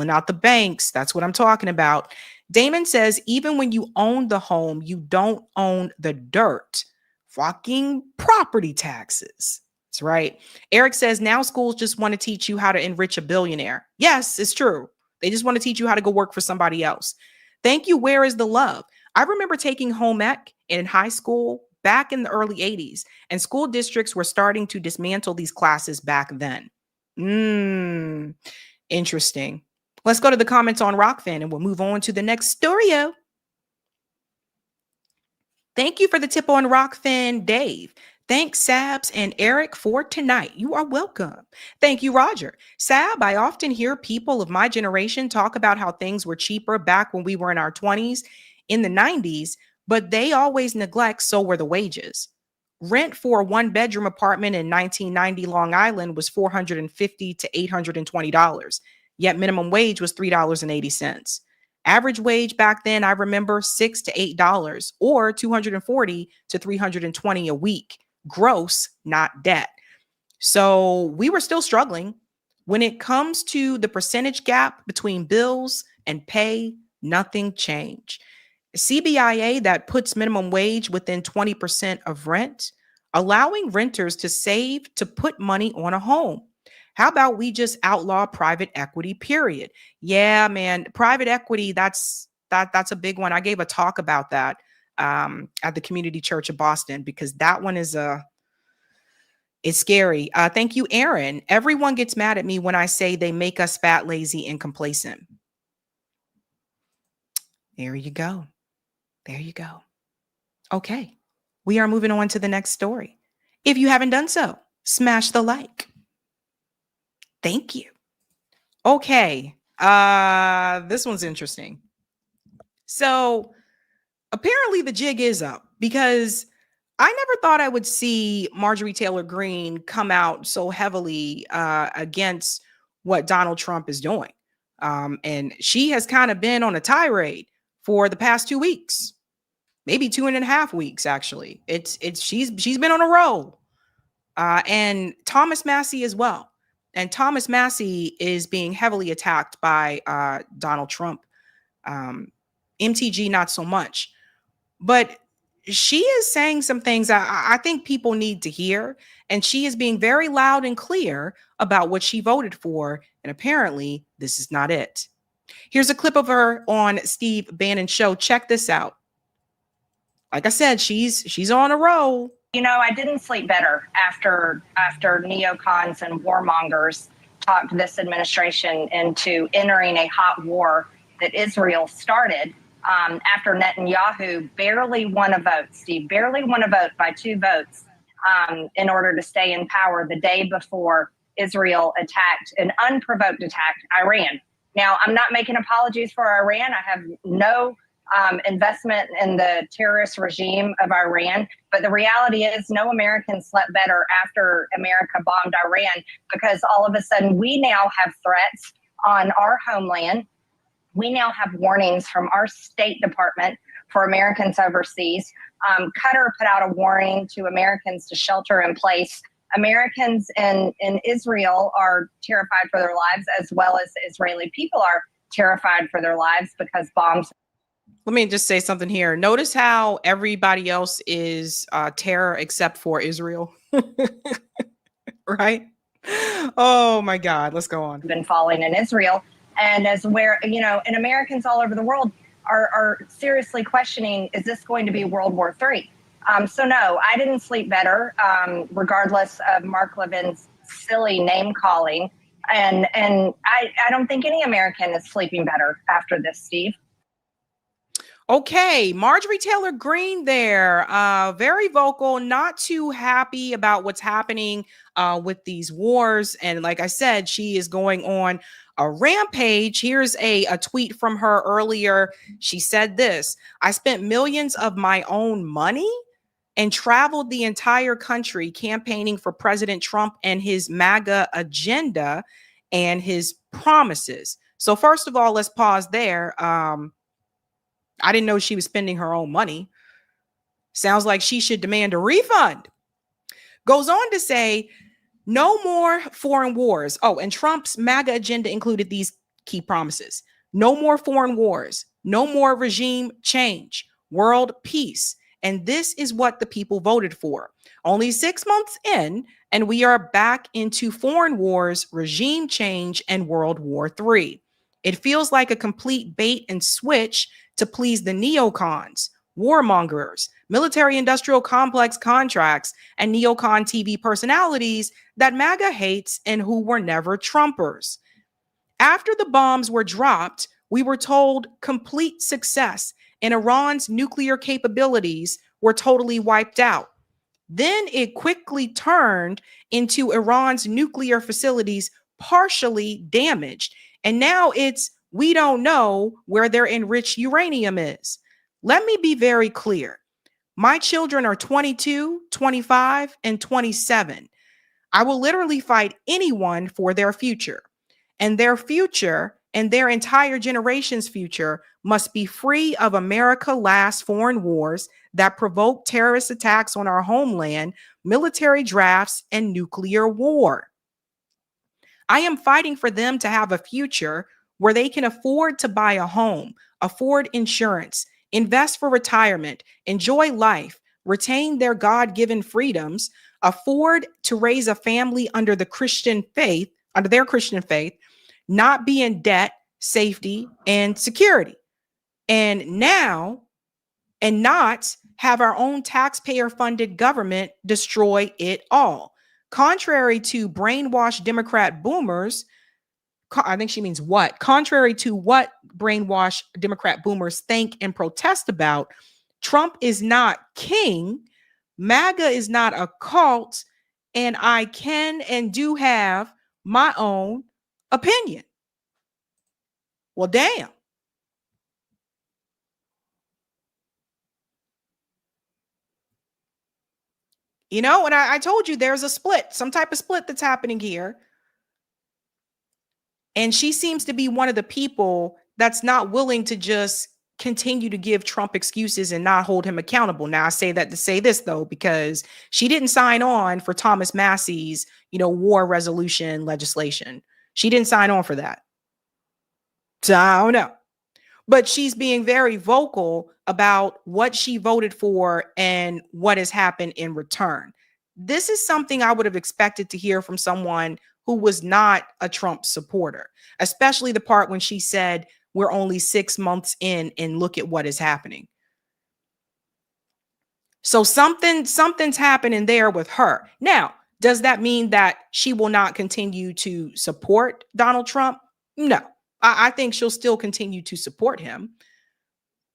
out the banks. That's what I'm talking about. Damon says, even when you own the home, you don't own the dirt. Fucking property taxes. That's right. Eric says, now schools just want to teach you how to enrich a billionaire. Yes, it's true. They just want to teach you how to go work for somebody else. Thank you. Where is the love? I remember taking home ec in high school back in the early 80s, and school districts were starting to dismantle these classes back then. Interesting. Let's go to the comments on Rockfin and we'll move on to the next story. Thank you for the tip on Rockfin, Dave. Thanks, Sabs and Eric, for tonight. You are welcome. Thank you, Roger. Sab, I often hear people of my generation talk about how things were cheaper back when we were in our 20s, in the 90s, but they always neglect so were the wages. Rent for a one-bedroom apartment in 1990 Long Island was $450 to $820, yet minimum wage was $3.80. Average wage back then, I remember, $6 to $8 or $240 to $320 a week. Gross, not debt. So we were still struggling. When it comes to the percentage gap between bills and pay, nothing changed. CBIA that puts minimum wage within 20% of rent, allowing renters to save to put money on a home. How about we just outlaw private equity, period? Yeah, man, private equity, that's a big one. I gave a talk about that at the Community Church of Boston, because that one is it's scary. Thank you, Aaron. Everyone gets mad at me when I say they make us fat, lazy, and complacent. There you go. There you go. Okay, we are moving on to the next story. If you haven't done so, smash the like. Thank you. Okay, this one's interesting. So apparently the jig is up, because I never thought I would see Marjorie Taylor Greene come out so heavily against what Donald Trump is doing. And she has kind of been on a tirade for the past 2 weeks, maybe 2.5 weeks, actually. She's been on a roll. And Thomas Massey as well. And Thomas Massey is being heavily attacked by Donald Trump. MTG, not so much. But she is saying some things I think people need to hear. And she is being very loud and clear about what she voted for. And apparently, this is not it. Here's a clip of her on Steve Bannon's show. Check this out. Like I said, she's on a roll. You know, I didn't sleep better after neocons and warmongers talked this administration into entering a hot war that Israel started. After Netanyahu barely won a vote, Steve, barely won a vote by 2 votes in order to stay in power the day before Israel attacked, an unprovoked attack, Iran. Now, I'm not making apologies for Iran. I have no investment in the terrorist regime of Iran. But the reality is no American slept better after America bombed Iran, because all of a sudden we now have threats on our homeland. We now have warnings from our State Department for Americans overseas. Qatar put out a warning to Americans to shelter in place. Americans in Israel are terrified for their lives, as well as Israeli people are terrified for their lives because bombs. Let me just say something here. Notice how everybody else is terror except for Israel. Right? Oh my God. Let's go on. Been falling in Israel. And as where, you know, and Americans all over the world are seriously questioning, is this going to be World War III? So no, I didn't sleep better, regardless of Mark Levin's silly name calling. And I don't think any American is sleeping better after this, Steve. Okay, Marjorie Taylor Greene there, very vocal, not too happy about what's happening with these wars. And like I said, she is going on a rampage. Here's a tweet from her earlier. She said this: I spent millions of my own money and traveled the entire country campaigning for President Trump and his MAGA agenda and his promises. So first of all, let's pause there. I didn't know she was spending her own money. Sounds like she should demand a refund. Goes on to say, no more foreign wars. Oh, and Trump's MAGA agenda included these key promises: no more foreign wars, no more regime change, world peace. And this is what the people voted for. Only 6 months in, and we are back into foreign wars, regime change, and World War III. It feels like a complete bait and switch to please the neocons, warmongers, military-industrial complex contracts, and neocon TV personalities that MAGA hates and who were never Trumpers. After the bombs were dropped, we were told complete success and Iran's nuclear capabilities were totally wiped out. Then it quickly turned into Iran's nuclear facilities partially damaged. And now it's, we don't know where their enriched uranium is. Let me be very clear. My children are 22, 25, and 27. I will literally fight anyone for their future. And their future and their entire generation's future must be free of America-last foreign wars that provoke terrorist attacks on our homeland, military drafts, and nuclear war. I am fighting for them to have a future where they can afford to buy a home, afford insurance, invest for retirement, enjoy life, retain their God-given freedoms, afford to raise a family under their Christian faith, not be in debt, safety, and security. And not have our own taxpayer-funded government destroy it all. Contrary to brainwashed Democrat boomers, I think she means what? Contrary to what brainwashed Democrat boomers think and protest about, Trump is not king, MAGA is not a cult, and I can and do have my own opinion. Well, damn. You know, and I told you there's a split, some type of split that's happening here. And she seems to be one of the people that's not willing to just continue to give Trump excuses and not hold him accountable. Now, I say that to say this, though, because she didn't sign on for Thomas Massey's, war resolution legislation. She didn't sign on for that. So I don't know. But she's being very vocal about what she voted for and what has happened in return. This is something I would have expected to hear from someone who was not a Trump supporter, especially the part when she said, we're only 6 months in and look at what is happening. So something's happening there with her. Now, does that mean that she will not continue to support Donald Trump? No. I think she'll still continue to support him.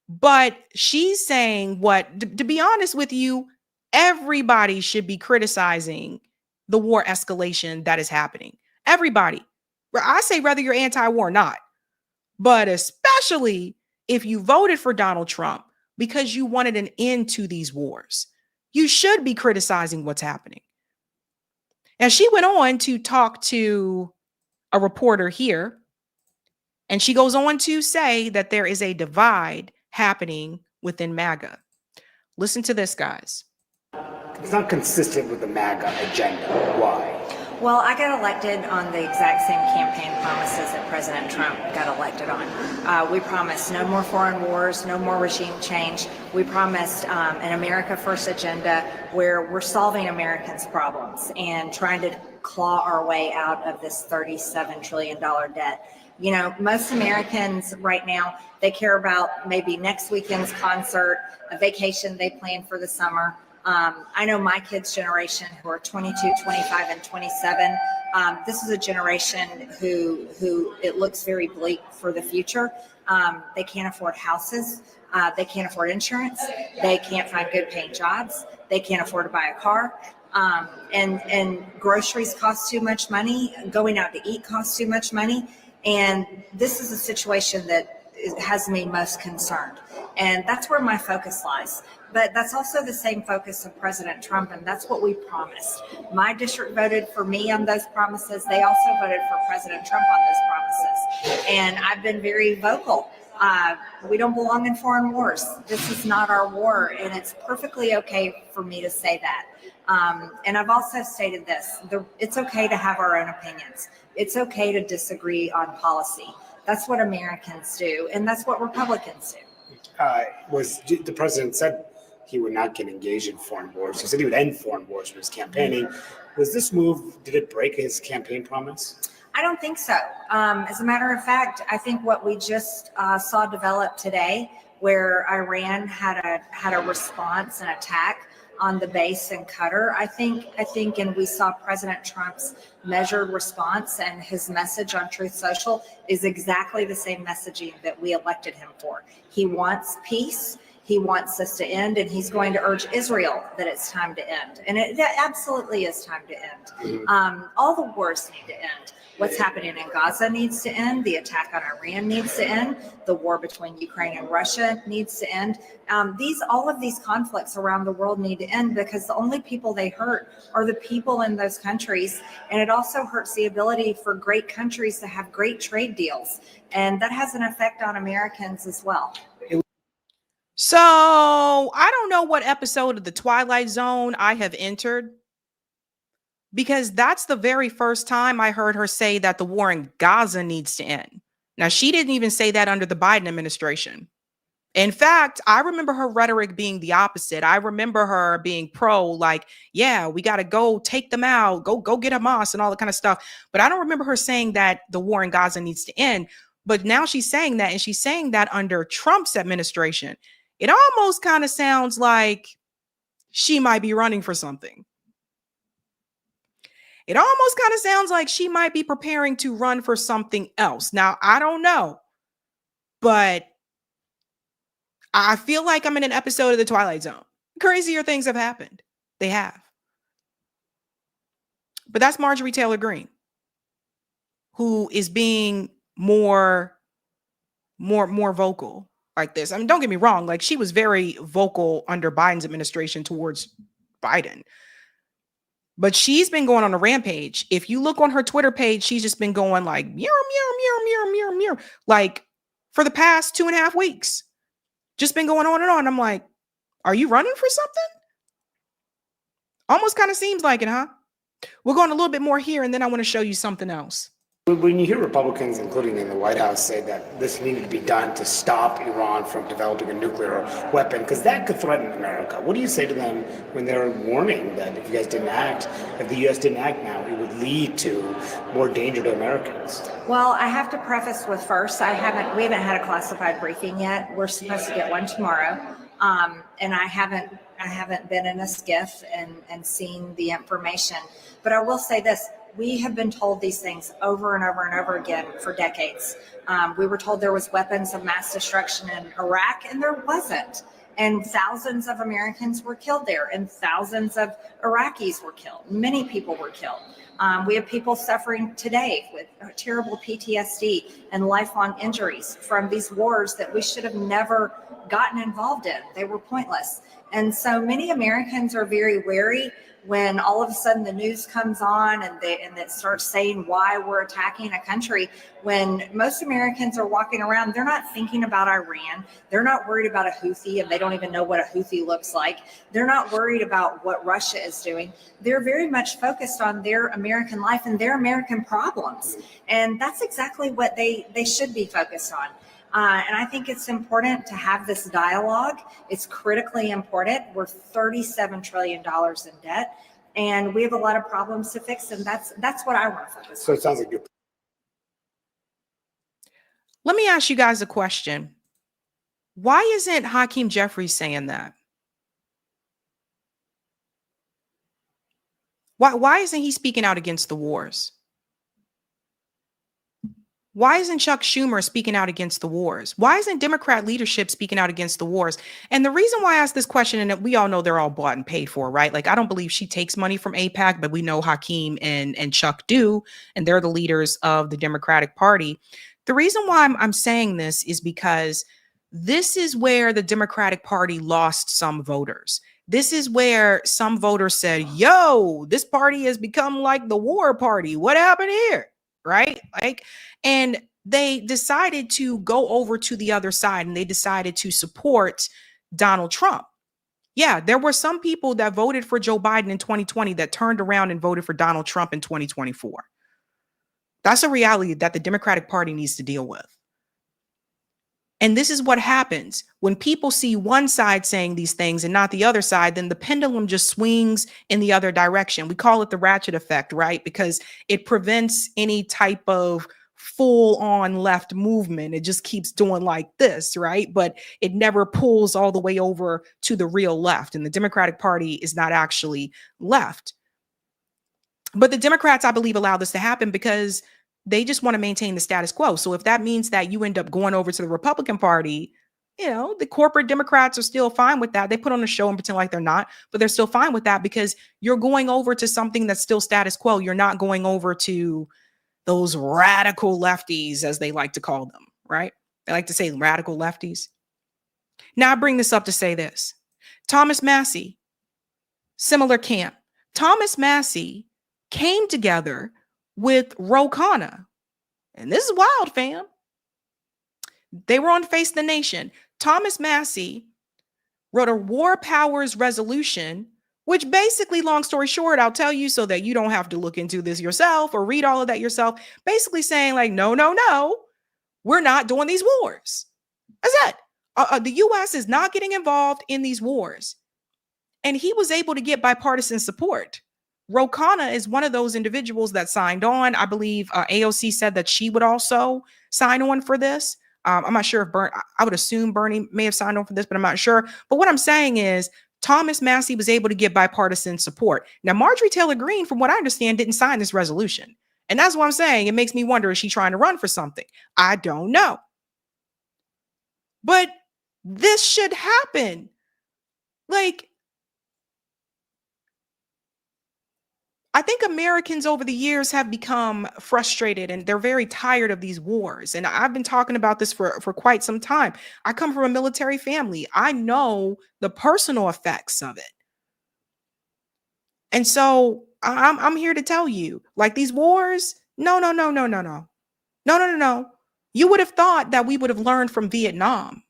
But she's saying to be honest with you, everybody should be criticizing the war escalation that is happening. Everybody. I say whether you're anti-war or not, but especially if you voted for Donald Trump because you wanted an end to these wars, you should be criticizing what's happening. And she went on to talk to a reporter here. And she goes on to say that there is a divide happening within MAGA. Listen to this, guys. It's not consistent with the MAGA agenda. Why? Well, I got elected on the exact same campaign promises that President Trump got elected on. We promised no more foreign wars, no more regime change. We promised an America First agenda where we're solving Americans' problems and trying to claw our way out of this $37 trillion debt. You know, most Americans right now, they care about maybe next weekend's concert, a vacation they plan for the summer. I know my kids' generation who are 22, 25, and 27. This is a generation who it looks very bleak for the future. They can't afford houses. They can't afford insurance. They can't find good paying jobs. They can't afford to buy a car. And groceries cost too much money. Going out to eat costs too much money. And this is a situation that has me most concerned. And that's where my focus lies. But that's also the same focus of President Trump, and that's what we promised. My district voted for me on those promises. They also voted for President Trump on those promises. And I've been very vocal. We don't belong in foreign wars. This is not our war, and it's perfectly okay for me to say that. And I've also stated this, it's okay to have our own opinions. It's okay to disagree on policy. That's what Americans do, and that's what Republicans do. The president said he would not get engaged in foreign wars. He said he would end foreign wars for his campaigning. Was this move, did it break his campaign promise? I don't think so. As a matter of fact, I think what we just saw develop today, where Iran had a response, an attack on the base in Qatar, I think, and we saw President Trump's measured response, and his message on Truth Social is exactly the same messaging that we elected him for. He wants peace. He wants this to end, and he's going to urge Israel that it's time to end. And it absolutely is time to end. All the wars need to end. What's happening in Gaza needs to end. The attack on Iran needs to end. The war between Ukraine and Russia needs to end. All of these conflicts around the world need to end, because the only people they hurt are the people in those countries. And it also hurts the ability for great countries to have great trade deals. And that has an effect on Americans as well. So I don't know what episode of the Twilight Zone I have entered, because that's the very first time I heard her say that the war in Gaza needs to end. Now, she didn't even say that under the Biden administration. In fact, I remember her rhetoric being the opposite. I remember her being pro, like, yeah, we got to go take them out, go get Hamas and all that kind of stuff. But I don't remember her saying that the war in Gaza needs to end. But now she's saying that, and she's saying that under Trump's administration. It almost kind of sounds like she might be running for something. It almost kind of sounds like she might be preparing to run for something else. Now, I don't know, but I feel like I'm in an episode of the Twilight Zone. Crazier things have happened. They have. But that's Marjorie Taylor Greene, who is being more vocal like this. I mean, don't get me wrong. Like, she was very vocal under Biden's administration towards Biden. But she's been going on a rampage. If you look on her Twitter page, she's just been going like, meow, meow, meow, meow, meow, meow, like for the past 2.5 weeks. Just been going on and on. I'm like, are you running for something? Almost kind of seems like it, huh? We're going a little bit more here, and then I want to show you something else. When you hear Republicans, including in the White House, say that this needed to be done to stop Iran from developing a nuclear weapon, because that could threaten America, what do you say to them when they're warning that if you guys didn't act, if the U.S. didn't act now, it would lead to more danger to Americans? Well, I have to preface with first, we haven't had a classified briefing yet. We're supposed to get one tomorrow, and I haven't been in a skiff and seen the information. But I will say this. We have been told these things over and over and over again for decades. We were told there was weapons of mass destruction in Iraq, and there wasn't. And thousands of Americans were killed there, and thousands of Iraqis were killed. Many people were killed. We have people suffering today with terrible PTSD and lifelong injuries from these wars that we should have never gotten involved in. They were pointless. And so many Americans are very wary when all of a sudden the news comes on and it starts saying why we're attacking a country, when most Americans are walking around, they're not thinking about Iran. They're not worried about a Houthi, and they don't even know what a Houthi looks like. They're not worried about what Russia is doing. They're very much focused on their American life and their American problems. And that's exactly what they should be focused on. And I think it's important to have this dialogue. It's critically important. We're $37 trillion in debt, and we have a lot of problems to fix, and that's what I want to focus on. So it sounds like you're... Let me ask you guys a question. Why isn't Hakeem Jeffries saying that? Why isn't he speaking out against the wars? Why isn't Chuck Schumer speaking out against the wars? Why isn't Democrat leadership speaking out against the wars? And the reason why I ask this question, and we all know they're all bought and paid for, right? Like, I don't believe she takes money from AIPAC, but we know Hakeem and Chuck do, and they're the leaders of the Democratic Party. The reason why I'm saying this is because this is where the Democratic Party lost some voters. This is where some voters said, yo, this party has become like the war party. What happened here? Right? And they decided to go over to the other side, and they decided to support Donald Trump. Yeah, there were some people that voted for Joe Biden in 2020 that turned around and voted for Donald Trump in 2024. That's a reality that the Democratic Party needs to deal with. And this is what happens when people see one side saying these things and not the other side, then the pendulum just swings in the other direction. We call it the ratchet effect, right? Because it prevents any type of full on left movement. It just keeps doing like this, right? But it never pulls all the way over to the real left. And the Democratic Party is not actually left. But the Democrats, I believe, allow this to happen because they just want to maintain the status quo. So if that means that you end up going over to the Republican Party, you know, the corporate Democrats are still fine with that. They put on a show and pretend like they're not, but they're still fine with that because you're going over to something that's still status quo. You're not going over to those radical lefties, as they like to call them, right? They like to say radical lefties. Now I bring this up to say this. Thomas Massie, similar camp. Thomas Massie came together with Ro Khanna. And this is wild, fam. They were on Face the Nation. Thomas Massie wrote a war powers resolution, which basically, long story short, I'll tell you so that you don't have to look into this yourself or read all of that yourself, basically saying like, no, we're not doing these wars. That's it. The U.S. is not getting involved in these wars. And he was able to get bipartisan support. Ro Khanna is one of those individuals that signed on. I believe AOC said that she would also sign on for this. I'm not sure if I would assume Bernie may have signed on for this, but I'm not sure. But what I'm saying is Thomas Massie was able to get bipartisan support. Now, Marjorie Taylor Greene, from what I understand, didn't sign this resolution. And that's what I'm saying. It makes me wonder, is she trying to run for something? I don't know. But this should happen. Like, I think Americans over the years have become frustrated and they're very tired of these wars. And I've been talking about this for quite some time. I come from a military family. I know the personal effects of it. And so I'm here to tell you, like these wars, no. You would have thought that we would have learned from Vietnam.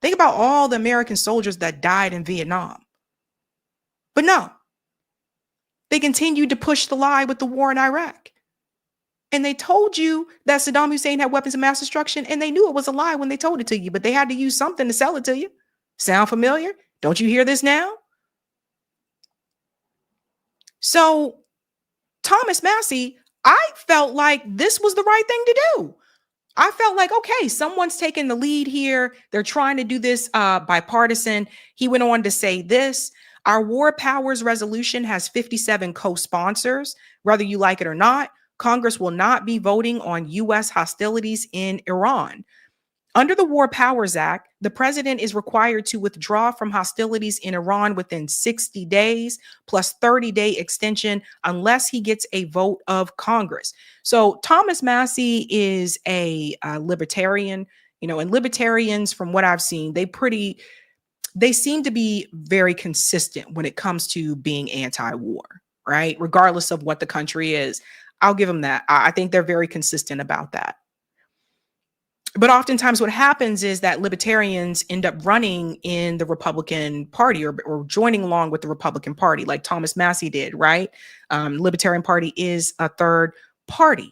Think about all the American soldiers that died in Vietnam. But no, they continued to push the lie with the war in Iraq. And they told you that Saddam Hussein had weapons of mass destruction, and they knew it was a lie when they told it to you, but they had to use something to sell it to you. Sound familiar? Don't you hear this now? So, Thomas Massie, I felt like this was the right thing to do. I felt like, okay, someone's taking the lead here. They're trying to do this bipartisan. He went on to say this: our war powers resolution has 57 co-sponsors. Whether you like it or not, Congress will not be voting on U.S. hostilities in Iran. Under the War Powers Act, the president is required to withdraw from hostilities in Iran within 60 days plus 30-day extension unless he gets a vote of Congress. So Thomas Massie is a libertarian, and libertarians, from what I've seen, they seem to be very consistent when it comes to being anti-war, right? Regardless of what the country is. I'll give them that. I think they're very consistent about that. But oftentimes what happens is that libertarians end up running in the Republican Party or joining along with the Republican Party, like Thomas Massie did, right? Libertarian Party is a third party.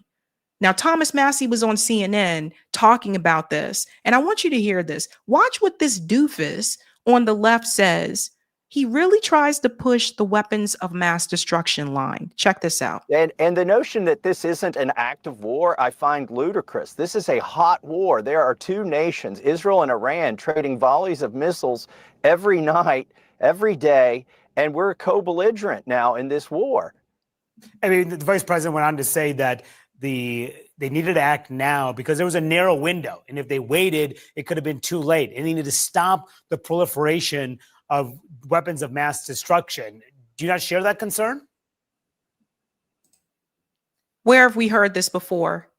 Now, Thomas Massie was on CNN talking about this, and I want you to hear this. Watch what this doofus on the left says. He really tries to push the weapons of mass destruction line. Check this out. And the notion that this isn't an act of war, I find ludicrous. This is a hot war. There are two nations, Israel and Iran, trading volleys of missiles every night, every day, and we're co-belligerent now in this war. I mean, the vice president went on to say that they needed to act now because there was a narrow window. And if they waited, it could have been too late. And they needed to stop the proliferation of weapons of mass destruction. Do you not share that concern? Where have we heard this before?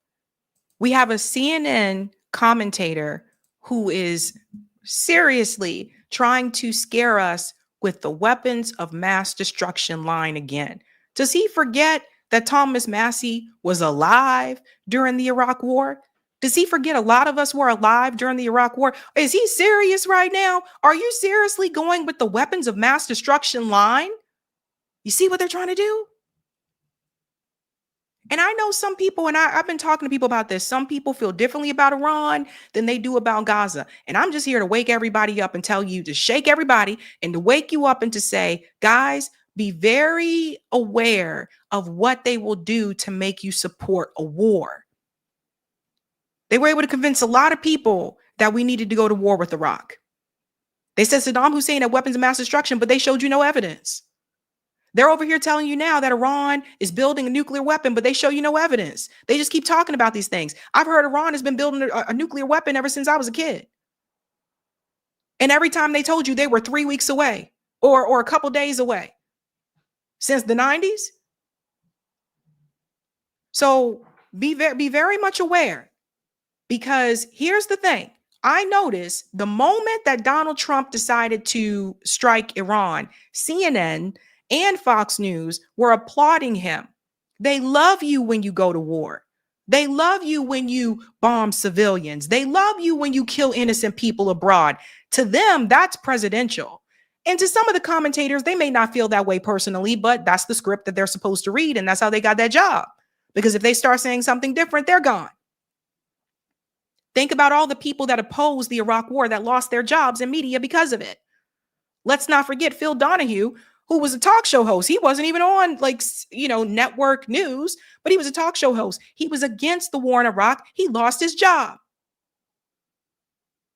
We have a CNN commentator who is seriously trying to scare us with the weapons of mass destruction line again. Does he forget that Thomas Massie was alive during the Iraq War? Does he forget a lot of us were alive during the Iraq War? Is he serious right now? Are you seriously going with the weapons of mass destruction line? You see what they're trying to do? And I know some people, and I've been talking to people about this, some people feel differently about Iran than they do about Gaza. And I'm just here to wake everybody up and tell you to shake everybody and to wake you up and to say, guys, be very aware of what they will do to make you support a war. They were able to convince a lot of people that we needed to go to war with Iraq. They said Saddam Hussein had weapons of mass destruction, but they showed you no evidence. They're over here telling you now that Iran is building a nuclear weapon, but they show you no evidence. They just keep talking about these things. I've heard Iran has been building a nuclear weapon ever since I was a kid. And every time they told you they were 3 weeks away or a couple days away since the 90s. So be very much aware. Because here's the thing. I noticed the moment that Donald Trump decided to strike Iran, CNN and Fox News were applauding him. They love you when you go to war. They love you when you bomb civilians. They love you when you kill innocent people abroad. To them, that's presidential. And to some of the commentators, they may not feel that way personally, but that's the script that they're supposed to read. And that's how they got that job. Because if they start saying something different, they're gone. Think about all the people that opposed the Iraq War that lost their jobs in media because of it. Let's not forget Phil Donahue, who was a talk show host. He wasn't even on network news, but he was a talk show host. He was against the war in Iraq. He lost his job.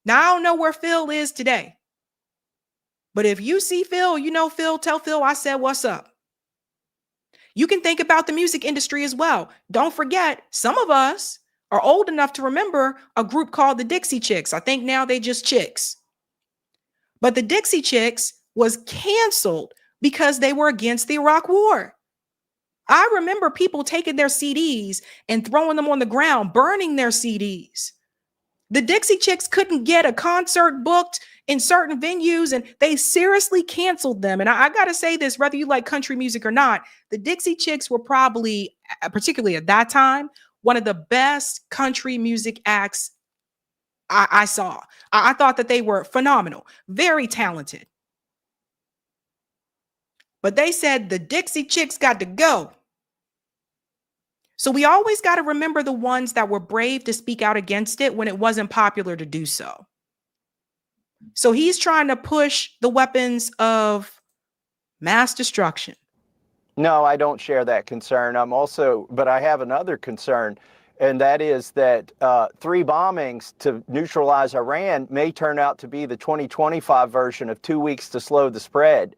Now, I don't know where Phil is today. But if you see Phil, Phil, tell Phil I said what's up. You can think about the music industry as well. Don't forget, some of us are old enough to remember a group called the Dixie Chicks. I think now they just Chicks. But the Dixie Chicks was canceled because they were against the Iraq War. I remember people taking their CDs and throwing them on the ground, burning their CDs. The Dixie Chicks couldn't get a concert booked in certain venues, and they seriously canceled them. And I got to say this, whether you like country music or not, the Dixie Chicks were probably, particularly at that time, one of the best country music acts I saw. I thought that they were phenomenal, very talented. But they said the Dixie Chicks got to go. So we always got to remember the ones that were brave to speak out against it when it wasn't popular to do so. So he's trying to push the weapons of mass destruction. No, I don't share that concern. But I have another concern, and that is that 3 bombings to neutralize Iran may turn out to be the 2025 version of 2 weeks to slow the spread.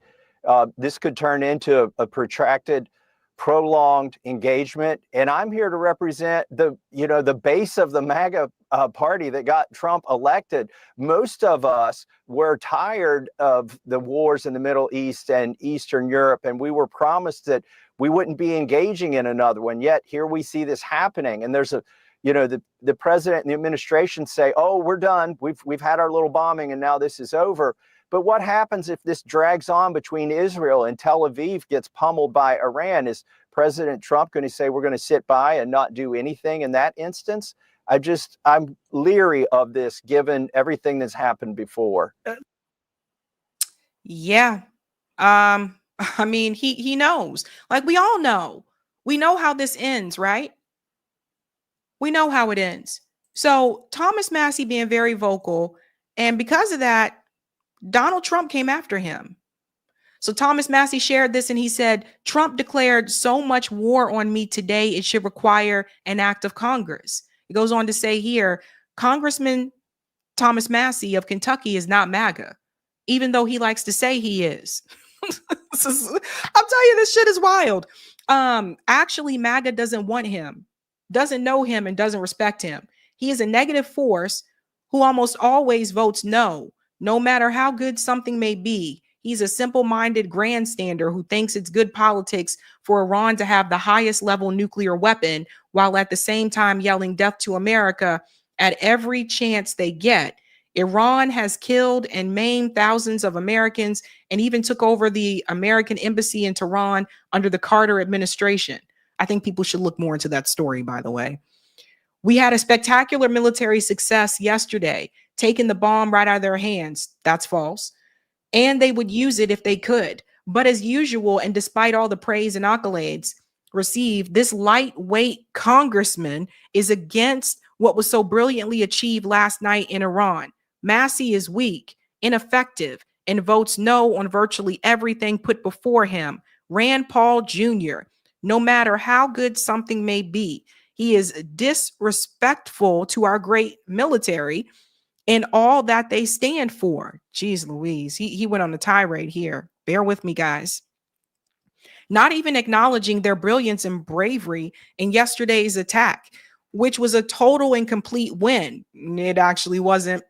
This could turn into a protracted, prolonged engagement. And I'm here to represent the base of the MAGA party that got Trump elected. Most of us were tired of the wars in the Middle East and Eastern Europe, and we were promised that we wouldn't be engaging in another one. Yet here we see this happening, and there's the president and the administration say, "Oh, we're done. We've had our little bombing, and now this is over." But what happens if this drags on between Israel and Tel Aviv gets pummeled by Iran? Is President Trump going to say we're going to sit by and not do anything in that instance? I'm leery of this given everything that's happened before. Yeah. I mean, he knows. Like we all know. We know how this ends, right? We know how it ends. So Thomas Massie being very vocal, and because of that, Donald Trump came after him. So Thomas Massie shared this and he said, Trump declared so much war on me today, it should require an act of Congress. He goes on to say here, Congressman Thomas Massie of Kentucky is not MAGA, even though he likes to say he is. I'll tell you, this shit is wild. Actually, MAGA doesn't want him, doesn't know him, and doesn't respect him. He is a negative force who almost always votes no matter how good something may be. He's a simple-minded grandstander who thinks it's good politics for Iran to have the highest level nuclear weapon while at the same time yelling death to America at every chance they get. Iran has killed and maimed thousands of Americans and even took over the American embassy in Tehran under the Carter administration. I think people should look more into that story, by the way. We had a spectacular military success yesterday, taking the bomb right out of their hands. That's false. And they would use it if they could. But as usual, and despite all the praise and accolades received, this lightweight congressman is against what was so brilliantly achieved last night in Iran. Massie is weak, ineffective, and votes no on virtually everything put before him. Rand Paul Jr., no matter how good something may be, he is disrespectful to our great military and all that they stand for. Jeez Louise, he went on a tirade here. Bear with me, guys. Not even acknowledging their brilliance and bravery in yesterday's attack, which was a total and complete win. It actually wasn't,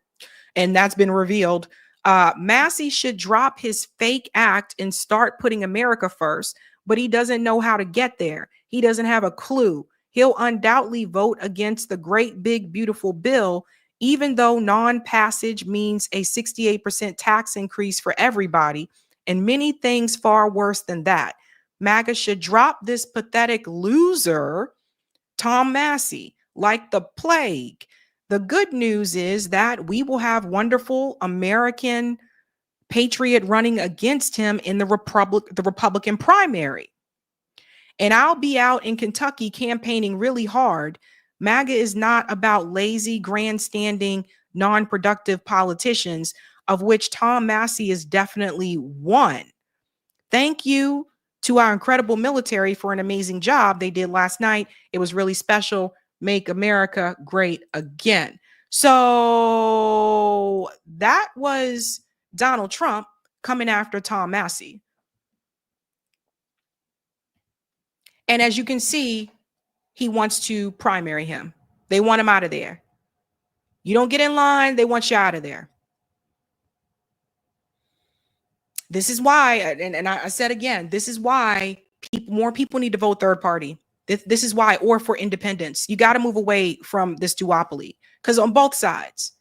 and that's been revealed. Massie should drop his fake act and start putting America first, but he doesn't know how to get there. He doesn't have a clue. He'll undoubtedly vote against the great, big, beautiful bill, even though non-passage means a 68% tax increase for everybody and many things far worse than that. MAGA should drop this pathetic loser, Tom Massie, like the plague. The good news is that we will have wonderful American patriot running against him in the Republican primary. And I'll be out in Kentucky campaigning really hard. MAGA is not about lazy, grandstanding, non-productive politicians, of which Tom Massie is definitely one. Thank you to our incredible military for an amazing job they did last night. It was really special. Make America great again. So that was Donald Trump coming after Tom Massie. And as you can see, he wants to primary him. They want him out of there. You don't get in line, they want you out of there. This is why, and I said again, this is why more people need to vote third party. This is why, or for independence. You got to move away from this duopoly, because on both sides.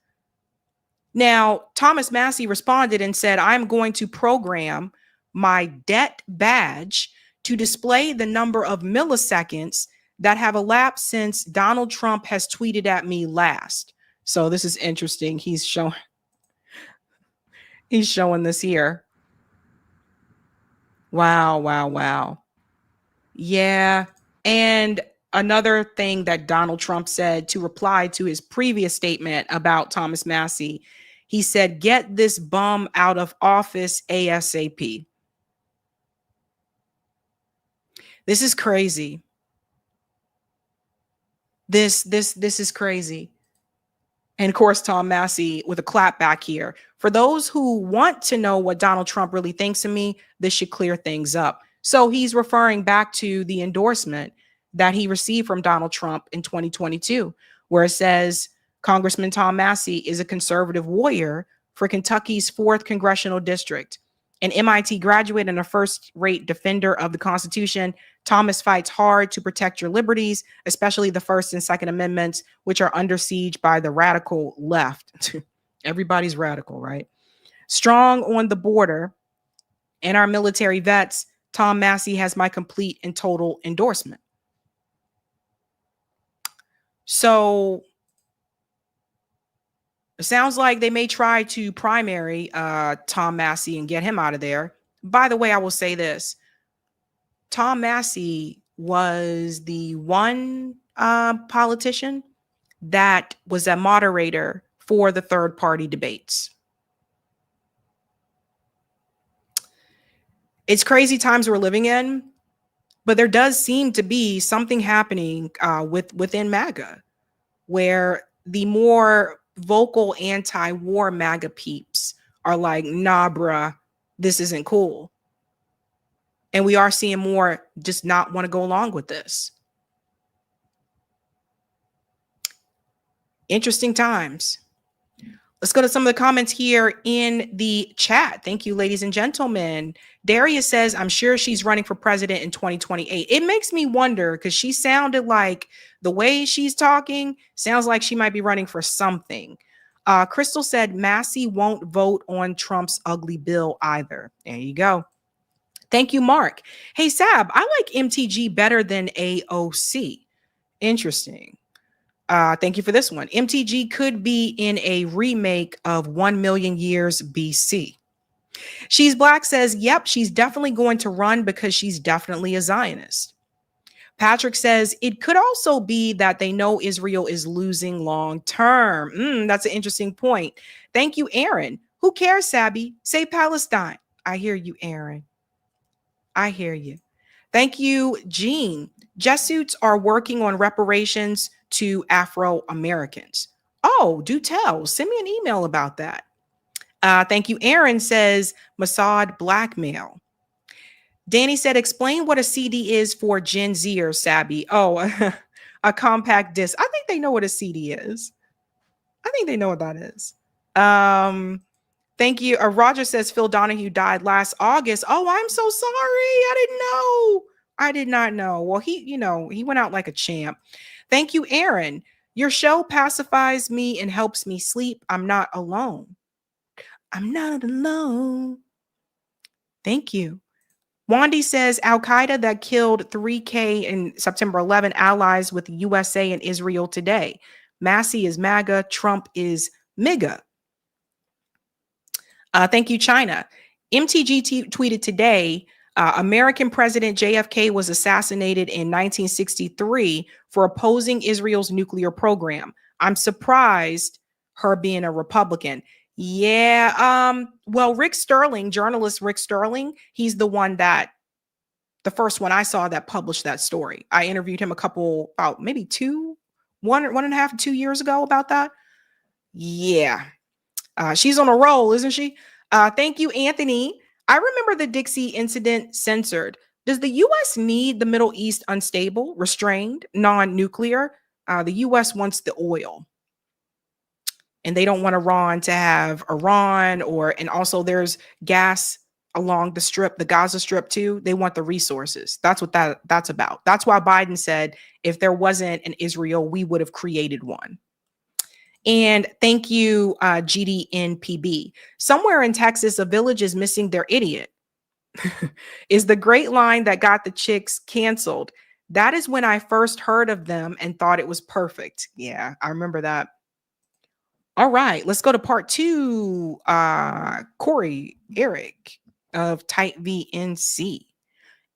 Now, Thomas Massie responded and said, I'm going to program my debt badge to display the number of milliseconds that have elapsed since Donald Trump has tweeted at me last. So this is interesting. He's showing this here. Wow. Yeah. And another thing that Donald Trump said to reply to his previous statement about Thomas Massie, he said, get this bum out of office ASAP. This is crazy. This is crazy. And of course, Tom Massie with a clap back here. For those who want to know what Donald Trump really thinks of me, this should clear things up. So he's referring back to the endorsement that he received from Donald Trump in 2022, where it says Congressman Tom Massie is a conservative warrior for Kentucky's 4th congressional district. An MIT graduate and a first-rate defender of the Constitution, Thomas fights hard to protect your liberties, especially the First and Second Amendments, which are under siege by the radical left. Everybody's radical, right? Strong on the border and our military vets, Tom Massie has my complete and total endorsement. So it sounds like they may try to primary Tom Massie and get him out of there. By the way, I will say this. Tom Massie was the one politician that was a moderator for the third party debates. It's crazy times we're living in, but there does seem to be something happening within MAGA, where the more vocal anti-war MAGA peeps are like, nah, bruh, this isn't cool. And we are seeing more just not want to go along with this. Interesting times. Let's go to some of the comments here in the chat. Thank you, ladies and gentlemen. Darius says, I'm sure she's running for president in 2028. It makes me wonder because she sounded like the way she's talking sounds like she might be running for something. Crystal said, Massie won't vote on Trump's ugly bill either. There you go. Thank you, Mark. Hey, Sab, I like MTG better than AOC. Interesting. Thank you for this one. MTG could be in a remake of 1 Million Years BC. She's Black says, yep, she's definitely going to run because she's definitely a Zionist. Patrick says, it could also be that they know Israel is losing long term. That's an interesting point. Thank you, Aaron. Who cares, Sabby? Say Palestine. I hear you, Aaron. I hear you. Thank you, Jean. Jesuits are working on reparations to Afro-Americans. Oh, do tell. Send me an email about that. Thank you. Aaron says Mossad blackmail. Danny said, explain what a CD is for Gen Zers, Sabby. Oh, a compact disc. I think they know what a CD is. I think they know what that is. Thank you. Roger says Phil Donahue died last August. Oh, I'm so sorry. I didn't know. I did not know. Well, he went out like a champ. Thank you, Aaron. Your show pacifies me and helps me sleep. I'm not alone. I'm not alone. Thank you. Wandy says Al-Qaeda that killed 3K in September 11 allies with the USA and Israel today. Massie is MAGA. Trump is MIGA. Thank you, China. MTG tweeted today, American President JFK was assassinated in 1963 for opposing Israel's nuclear program. I'm surprised her being a Republican. Yeah. Well, Rick Sterling, journalist Rick Sterling, he's the first one I saw that published that story. I interviewed him about maybe 1.5, 2 years ago about that. Yeah. She's on a roll, isn't she? Thank you, Anthony. I remember the Dixie incident censored. Does the U.S. need the Middle East unstable, restrained, non-nuclear? The U.S. wants the oil. And they don't want Iran to have Iran and also there's along the strip, the Gaza Strip too. They want the resources. That's what that's about. That's why Biden said, if there wasn't an Israel, we would have created one. And thank you, GDNPB. Somewhere in Texas, a village is missing their idiot. Is the great line that got the chicks canceled. That is when I first heard of them and thought it was perfect. Yeah, I remember that. All right, let's go to part 2. Corey Eric of Type VNC.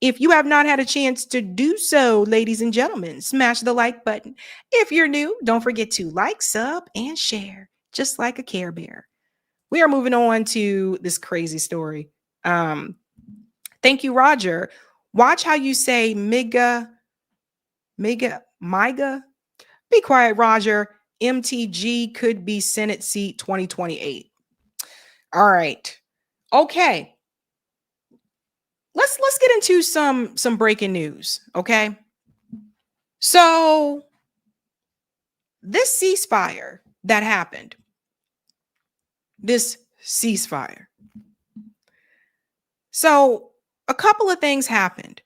If you have not had a chance to do so, ladies and gentlemen, smash the like button. If you're new, don't forget to like, sub, and share, just like a Care Bear. We are moving on to this crazy story. Thank you, Roger. Watch how you say MIGA. Be quiet, Roger. MTG could be Senate seat 2028. All right. Okay. Let's get into some breaking news, okay? So this ceasefire that happened, this ceasefire. So a couple of things happened.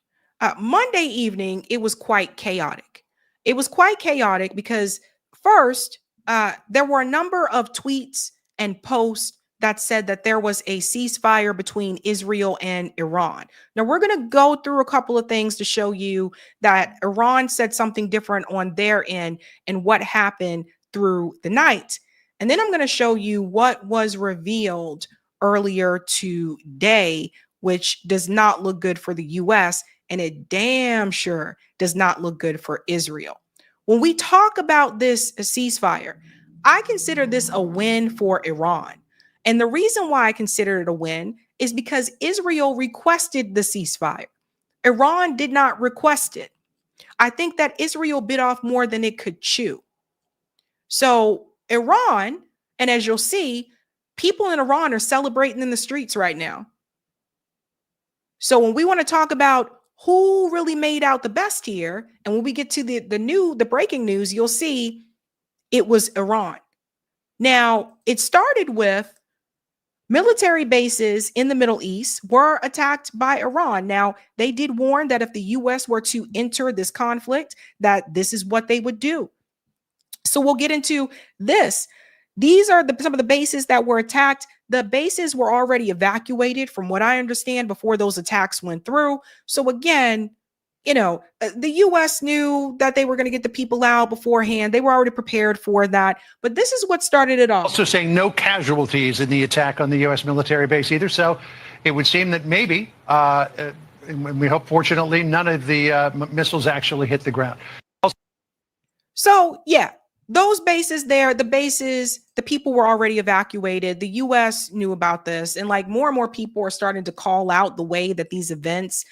Monday evening, it was quite chaotic. It was quite chaotic because first, there were a number of tweets and posts that said that there was a ceasefire between Israel and Iran. Now, we're going to go through a couple of things to show you that Iran said something different on their end and what happened through the night. And then I'm going to show you what was revealed earlier today, which does not look good for the U.S., and it damn sure does not look good for Israel. When we talk about this ceasefire, I consider this a win for Iran. And the reason why I consider it a win is because Israel requested the ceasefire. Iran did not request it. I think that Israel bit off more than it could chew. So Iran, and as you'll see, people in Iran are celebrating in the streets right now. So when we want to talk about who really made out the best here, and when we get to the breaking news, you'll see it was Iran. Now, it started with military bases in the Middle East were attacked by Iran. Now, they did warn that if the U.S. were to enter this conflict, that this is what they would do. So we'll get into this. These are some of the bases that were attacked. The bases were already evacuated, from what I understand, before those attacks went through. So again, you know, the U.S. knew that they were going to get the people out beforehand. They were already prepared for that. But this is what started it off. Also saying no casualties in the attack on the U.S. military base either. So it would seem that maybe, and we hope fortunately, none of the missiles actually hit the ground. So, yeah, those bases there, the people were already evacuated. The U.S. knew about this. And like more and more people are starting to call out the way that these events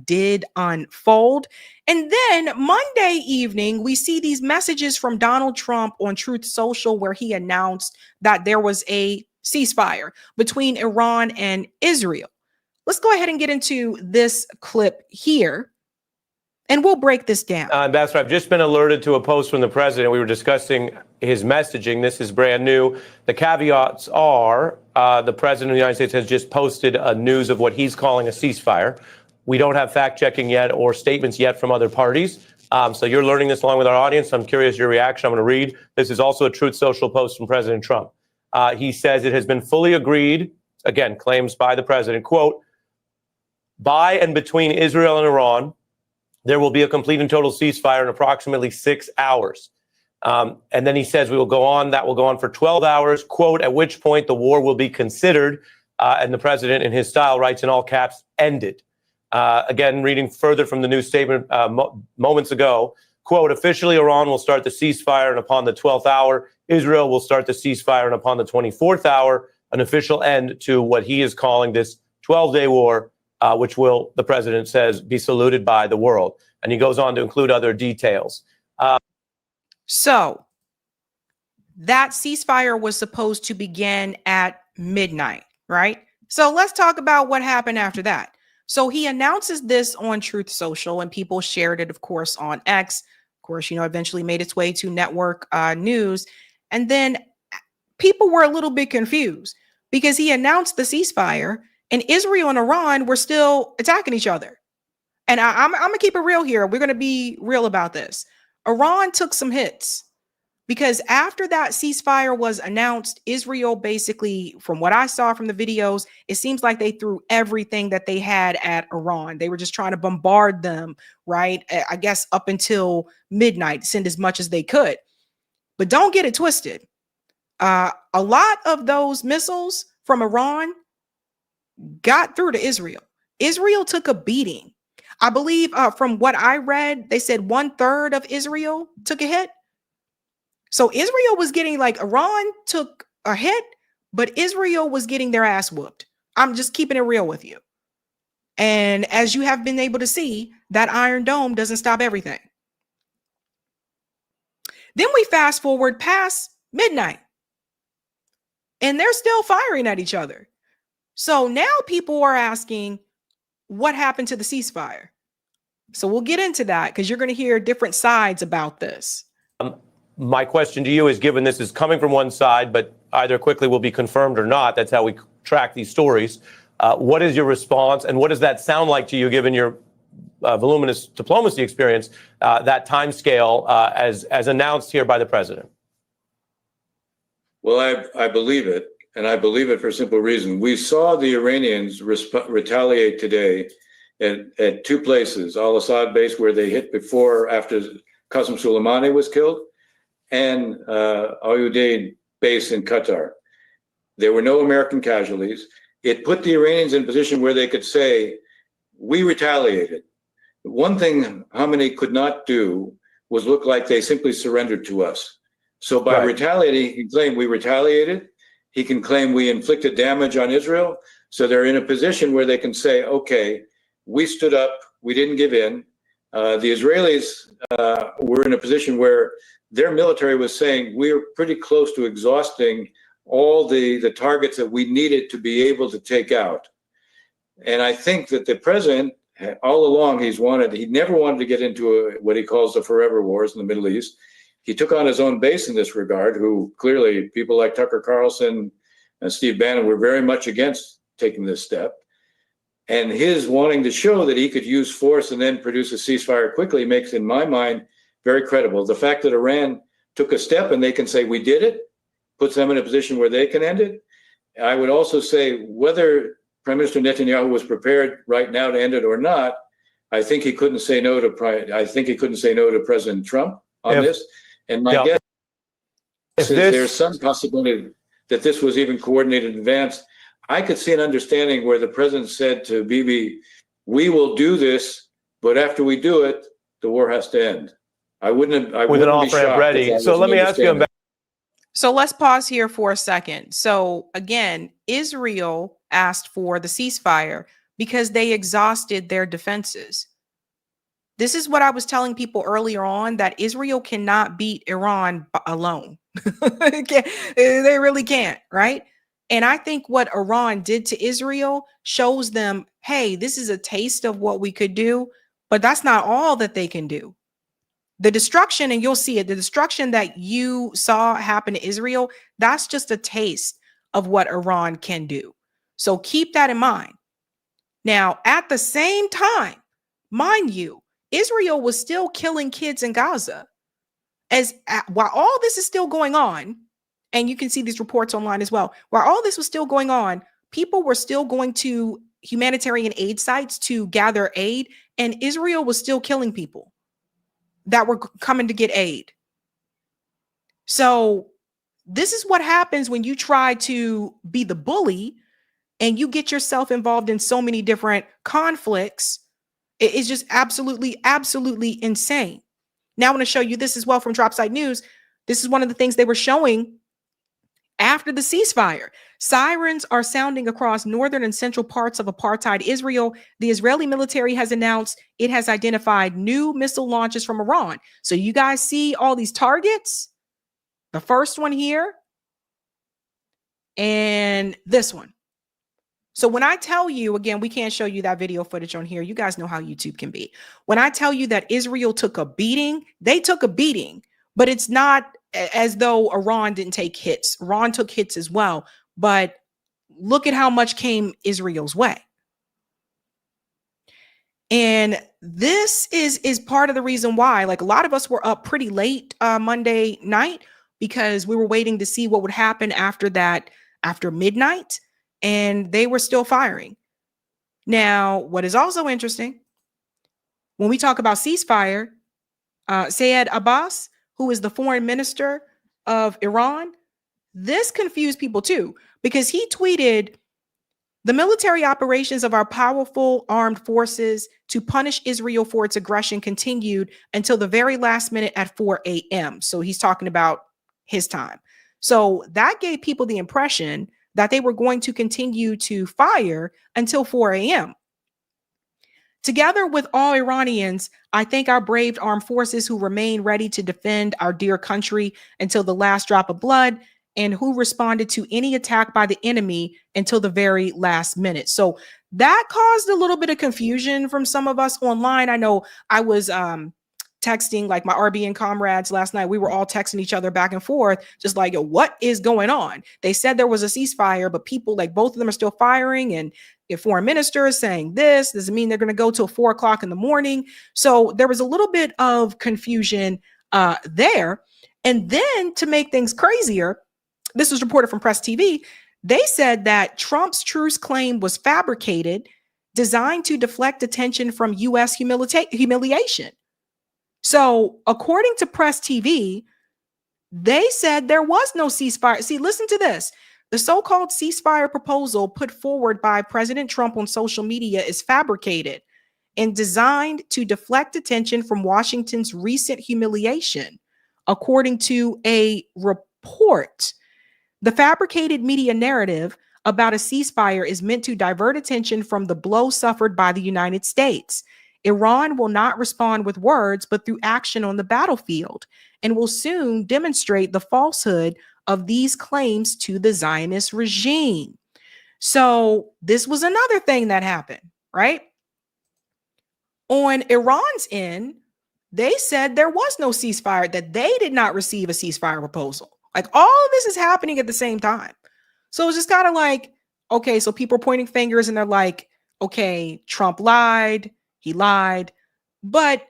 did unfold. And then Monday evening, we see these messages from Donald Trump on Truth Social, where he announced that there was a ceasefire between Iran and Israel. Let's go ahead and get into this clip here, and we'll break this down. Ambassador, I've just been alerted to a post from the president. We were discussing his messaging. This is brand new. The caveats are the president of the United States has just posted a news of what he's calling a ceasefire. We don't have fact checking yet or statements yet from other parties. So you're learning this along with our audience. I'm curious your reaction. I'm going to read. This is also a Truth Social post from President Trump. He says it has been fully agreed, again, claims by the president, quote, by and between Israel and Iran, there will be a complete and total ceasefire in approximately 6 hours. And then he says that will go on for 12 hours, quote, at which point the war will be considered. And the president, in his style, writes in all caps, ended. Again, reading further from the news statement moments ago, quote, officially Iran will start the ceasefire, and upon the 12th hour, Israel will start the ceasefire, and upon the 24th hour, an official end to what he is calling this 12-day war, which will, the president says, be saluted by the world. And he goes on to include other details. So that ceasefire was supposed to begin at midnight, right? So let's talk about what happened after that. So he announces this on Truth Social, and people shared it, of course, on X. Of course, eventually made its way to network news. And then people were a little bit confused because he announced the ceasefire, And Israel and Iran were still attacking each other. And I'm going to keep it real here. We're going to be real about this. Iran took some hits because after that ceasefire was announced, Israel basically, from what I saw from the videos, it seems like they threw everything that they had at Iran. They were just trying to bombard them, right? I guess up until midnight, send as much as they could. But don't get it twisted. A lot of those missiles from Iran got through to Israel. Israel took a beating. I believe from what I read, they said 1/3 of Israel took a hit. So Israel was getting, like, Iran took a hit, but Israel was getting their ass whooped. I'm just keeping it real with you. And as you have been able to see, that Iron Dome doesn't stop everything. Then we fast forward past midnight, and they're still firing at each other. So now people are asking, what happened to the ceasefire? So we'll get into that because you're going to hear different sides about this. My question to you is, given this is coming from one side, but either quickly will be confirmed or not, that's how we track these stories. What is your response, and what does that sound like to you, given your voluminous diplomacy experience, that time scale as announced here by the president? Well, I believe it, and I believe it for a simple reason. We saw the Iranians retaliate today at two places, al-Assad base, where they hit before, after Qasem Soleimani was killed, and Al-Udeid base in Qatar. There were no American casualties. It put the Iranians in a position where they could say, we retaliated. One thing Khamenei could not do was look like they simply surrendered to us. So by retaliating, he can claim we retaliated. He can claim we inflicted damage on Israel. So they're in a position where they can say, okay, we stood up, we didn't give in. The Israelis were in a position where their military was saying, we're pretty close to exhausting all the targets that we needed to be able to take out. And I think that the president, all along, he never wanted to get into what he calls the forever wars in the Middle East. He took on his own base in this regard, who clearly people like Tucker Carlson and Steve Bannon were very much against taking this step. And his wanting to show that he could use force and then produce a ceasefire quickly makes, in my mind, very credible. The fact that Iran took a step and they can say, we did it, puts them in a position where they can end it. I would also say whether Prime Minister Netanyahu was prepared right now to end it or not, I think he couldn't say no to President Trump on this. And my guess is there's some possibility that this was even coordinated in advance. I could see an understanding where the president said to Bibi, we will do this, but after we do it, the war has to end. I wouldn't with an off-ramp ready. So let me ask you about. So let's pause here for a second. So again, Israel asked for the ceasefire because they exhausted their defenses. This is what I was telling people earlier on, that Israel cannot beat Iran alone. They really can't, right? And I think what Iran did to Israel shows them, hey, this is a taste of what we could do, but that's not all that they can do. The destruction, and you'll see it, the destruction that you saw happen to Israel, that's just a taste of what Iran can do. So keep that in mind. Now, at the same time, mind you, Israel was still killing kids in Gaza. While all this is still going on, and you can see these reports online as well, while all this was still going on, people were still going to humanitarian aid sites to gather aid, and Israel was still killing people that were coming to get aid. So this is what happens when you try to be the bully and you get yourself involved in so many different conflicts. It's just absolutely, absolutely insane. Now I want to show you this as well from Dropside News. This is one of the things they were showing after the ceasefire. Sirens are sounding across northern and central parts of apartheid Israel. The Israeli military has announced it has identified new missile launches from Iran. So you guys see all these targets? The first one here and this one. So when I tell you, again, we can't show you that video footage on here. You guys know how YouTube can be. When I tell you that Israel took a beating, they took a beating, but it's not as though Iran didn't take hits. Iran took hits as well, but look at how much came Israel's way. And this is part of the reason why, like, a lot of us were up pretty late Monday night because we were waiting to see what would happen after that, after midnight, and they were still firing. Now, what is also interesting, when we talk about ceasefire, Sayed Abbas, who is the foreign minister of Iran, this confused people too, because he tweeted, the military operations of our powerful armed forces to punish Israel for its aggression continued until the very last minute at 4 a.m. So he's talking about his time. So that gave people the impression that they were going to continue to fire until 4 a.m. Together with all Iranians, I thank our brave armed forces who remain ready to defend our dear country until the last drop of blood, and who responded to any attack by the enemy until the very last minute. So that caused a little bit of confusion from some of us online. I know I was texting like my RBN comrades last night. We were all texting each other back and forth, just like, yo, what is going on? They said there was a ceasefire, but people, like, both of them are still firing. And if foreign minister is saying this, doesn't mean they're going to go till 4 o'clock in the morning. So there was a little bit of confusion there. And then to make things crazier, this was reported from Press TV. They said that Trump's truce claim was fabricated, designed to deflect attention from U.S. humiliation. So according to Press TV, they said there was no ceasefire. See, listen to this. The so-called ceasefire proposal put forward by President Trump on social media is fabricated and designed to deflect attention from Washington's recent humiliation, according to a report. The fabricated media narrative about a ceasefire is meant to divert attention from the blow suffered by the United States. Iran will not respond with words, but through action on the battlefield, and will soon demonstrate the falsehood of these claims to the Zionist regime. So this was another thing that happened, right? On Iran's end, they said there was no ceasefire, that they did not receive a ceasefire proposal. Like, all of this is happening at the same time. So it's just kind of like, okay, so people are pointing fingers and they're like, okay, Trump lied, he lied. But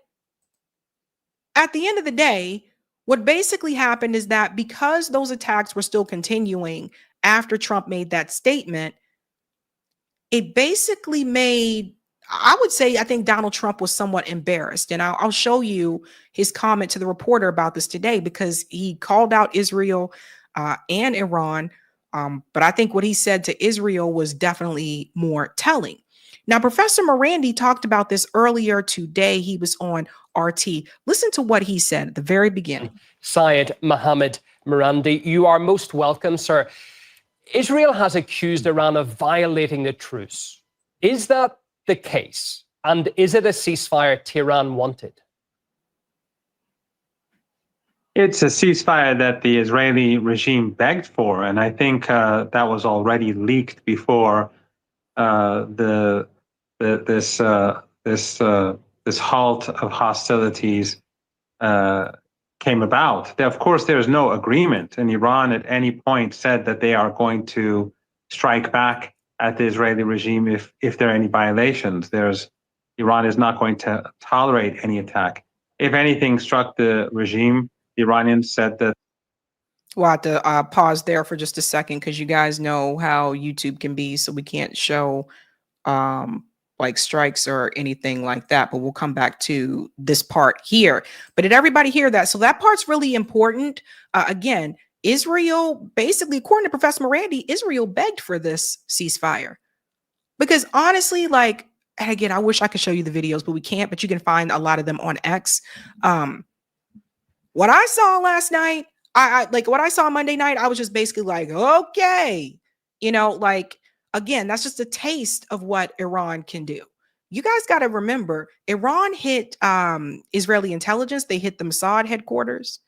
at the end of the day, what basically happened is that because those attacks were still continuing after Trump made that statement, it basically made, I would say, I think Donald Trump was somewhat embarrassed. And I'll show you his comment to the reporter about this today, because he called out Israel and Iran. But I think what he said to Israel was definitely more telling. Now, Professor Morandi talked about this earlier today. He was on RT. Listen to what he said at the very beginning. Syed Mohammed Morandi, you are most welcome, sir. Israel has accused Iran of violating the truce. Is that the case? And is it a ceasefire Tehran wanted? It's a ceasefire that the Israeli regime begged for, and I think that was already leaked before this halt of hostilities came about. Of course, there's no agreement, and Iran at any point said that they are going to strike back at the Israeli regime if there are any violations. Iran is not going to tolerate any attack. If anything struck the regime, the Iranians said that. We'll have to pause there for just a second, because you guys know how YouTube can be, so we can't show like strikes or anything like that, but we'll come back to this part here. But did everybody hear that? So that part's really important. Again, Israel, basically, according to Professor Morandi, Israel begged for this ceasefire. Because honestly, like, and again, I wish I could show you the videos, but we can't, but you can find a lot of them on X. What I saw last night, I like what I saw Monday night, I was just basically like, okay, like, again, that's just a taste of what Iran can do. You guys got to remember, Iran hit Israeli intelligence. They hit the Mossad headquarters,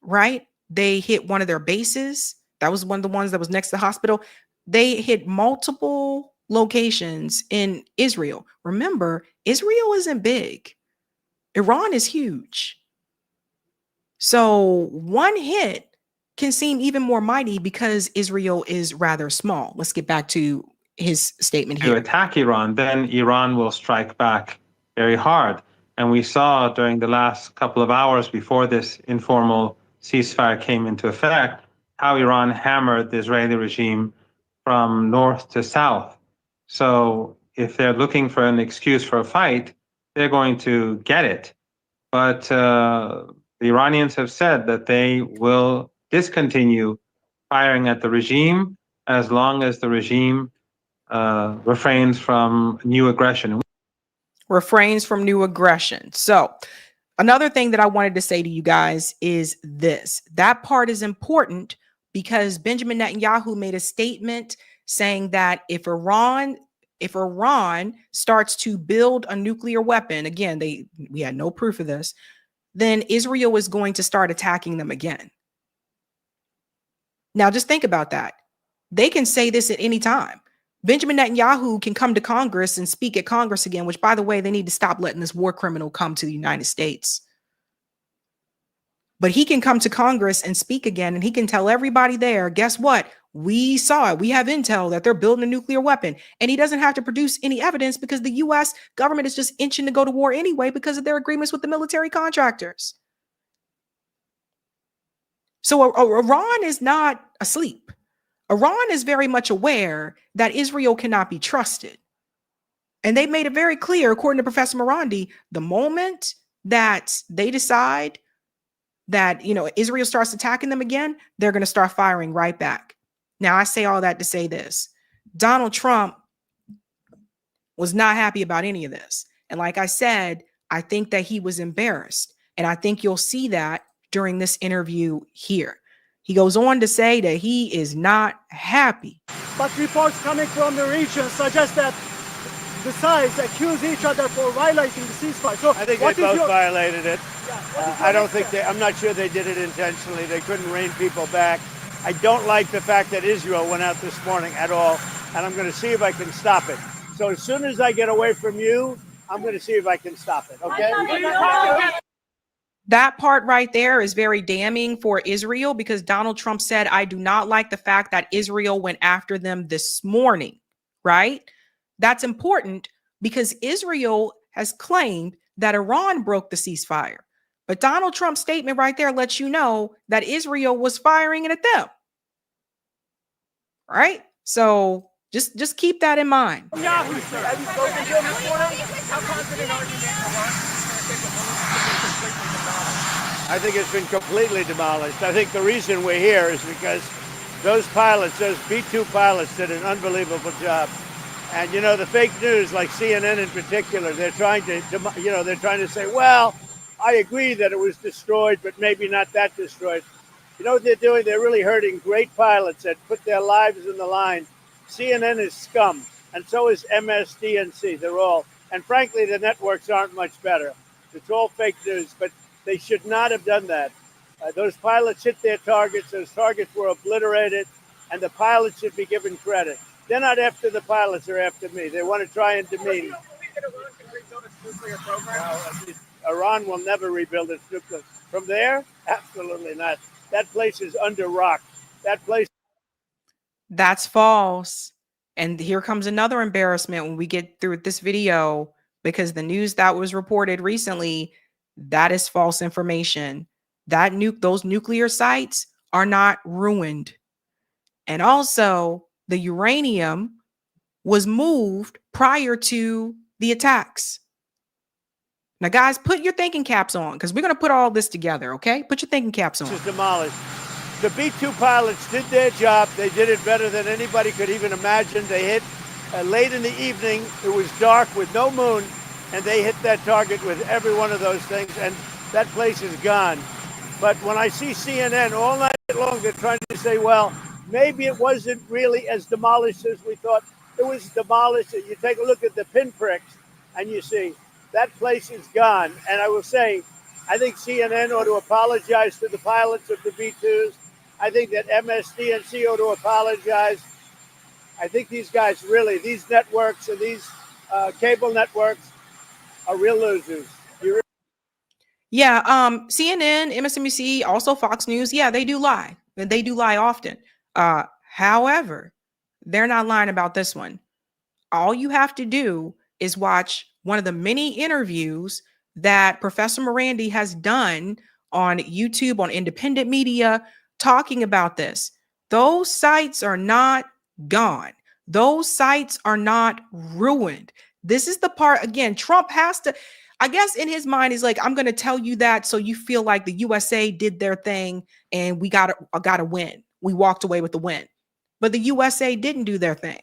right? They hit one of their bases. That was one of the ones that was next to the hospital. They hit multiple locations in Israel. Remember, Israel isn't big. Iran is huge. So one hit can seem even more mighty because Israel is rather small. Let's get back to his statement to here. attack Iran, then Iran will strike back very hard. And we saw during the last couple of hours before this informal ceasefire came into effect, how Iran hammered the Israeli regime from north to south. So if they're looking for an excuse for a fight, they're going to get it. But the Iranians have said that they will discontinue firing at the regime as long as the regime refrains from new aggression. Refrains from new aggression. So another thing that I wanted to say to you guys is this. That part is important because Benjamin Netanyahu made a statement saying that if Iran starts to build a nuclear weapon, again, we had no proof of this, then Israel is going to start attacking them again. Now, just think about that. They can say this at any time. Benjamin Netanyahu can come to Congress and speak at Congress again, which, by the way, they need to stop letting this war criminal come to the United States. But he can come to Congress and speak again, and he can tell everybody there, guess what? We saw it. We have intel that they're building a nuclear weapon. And he doesn't have to produce any evidence because the U.S. government is just inching to go to war anyway because of their agreements with the military contractors. So Iran is not asleep. Iran is very much aware that Israel cannot be trusted. And they made it very clear, according to Professor Morandi, the moment that they decide that, Israel starts attacking them again, they're going to start firing right back. Now, I say all that to say this. Donald Trump was not happy about any of this. And like I said, I think that he was embarrassed. And I think you'll see that during this interview here. He goes on to say that he is not happy. But reports coming from the region suggest that the sides accuse each other for violating the ceasefire. So I think they both violated it. I don't think I'm not sure they did it intentionally. They couldn't rein people back. I don't like the fact that Israel went out this morning at all, and I'm going to see if I can stop it. So as soon as I get away from you, I'm going to see if I can stop it, okay? That part right there is very damning for Israel because Donald Trump said, I do not like the fact that Israel went after them this morning, right? That's important because Israel has claimed that Iran broke the ceasefire. But Donald Trump's statement right there lets you know that Israel was firing it at them. Right? So just keep that in mind. I think it's been completely demolished. I think the reason we're here is because those pilots, those B-2 pilots, did an unbelievable job. And, the fake news, like CNN in particular, they're trying to say, well, I agree that it was destroyed, but maybe not that destroyed. You know what they're doing? They're really hurting great pilots that put their lives in the line. CNN is scum, and so is MSDNC. They're all, and frankly, the networks aren't much better. It's all fake news, but they should not have done that. Those pilots hit their targets. Those targets were obliterated, and the pilots should be given credit. They're not after the pilots, they're after me. They want to try and demean. Iran will never rebuild its nuclear. From there? Absolutely not. That place is under rock. That place. That's false. And here comes another embarrassment when we get through this video, because the news that was reported recently, that is false information. Those nuclear sites are not ruined. And also, the uranium was moved prior to the attacks. Now, guys, put your thinking caps on because we're going to put all this together, okay? Put your thinking caps on. This is demolished. The B-2 pilots did their job. They did it better than anybody could even imagine. They hit late in the evening. It was dark with no moon, and they hit that target with every one of those things, and that place is gone. But when I see CNN all night long, they're trying to say, well, maybe it wasn't really as demolished as we thought. It was demolished. You take a look at the pinpricks, and you see that place is gone. And I will say, I think CNN ought to apologize to the pilots of the B-2s. I think that MSDNC ought to apologize. I think these guys really, these networks and these cable networks are real losers. Yeah, CNN, MSNBC, also Fox News, yeah, they do lie. And they do lie often. However, they're not lying about this one. All you have to do is watch one of the many interviews that Professor Morandi has done on YouTube, on independent media, talking about this. Those sites are not gone. Those sites are not ruined. This is the part, again, Trump has to, I guess in his mind, he's like, I'm going to tell you that so you feel like the USA did their thing and we got to win. We walked away with the win. But the USA didn't do their thing.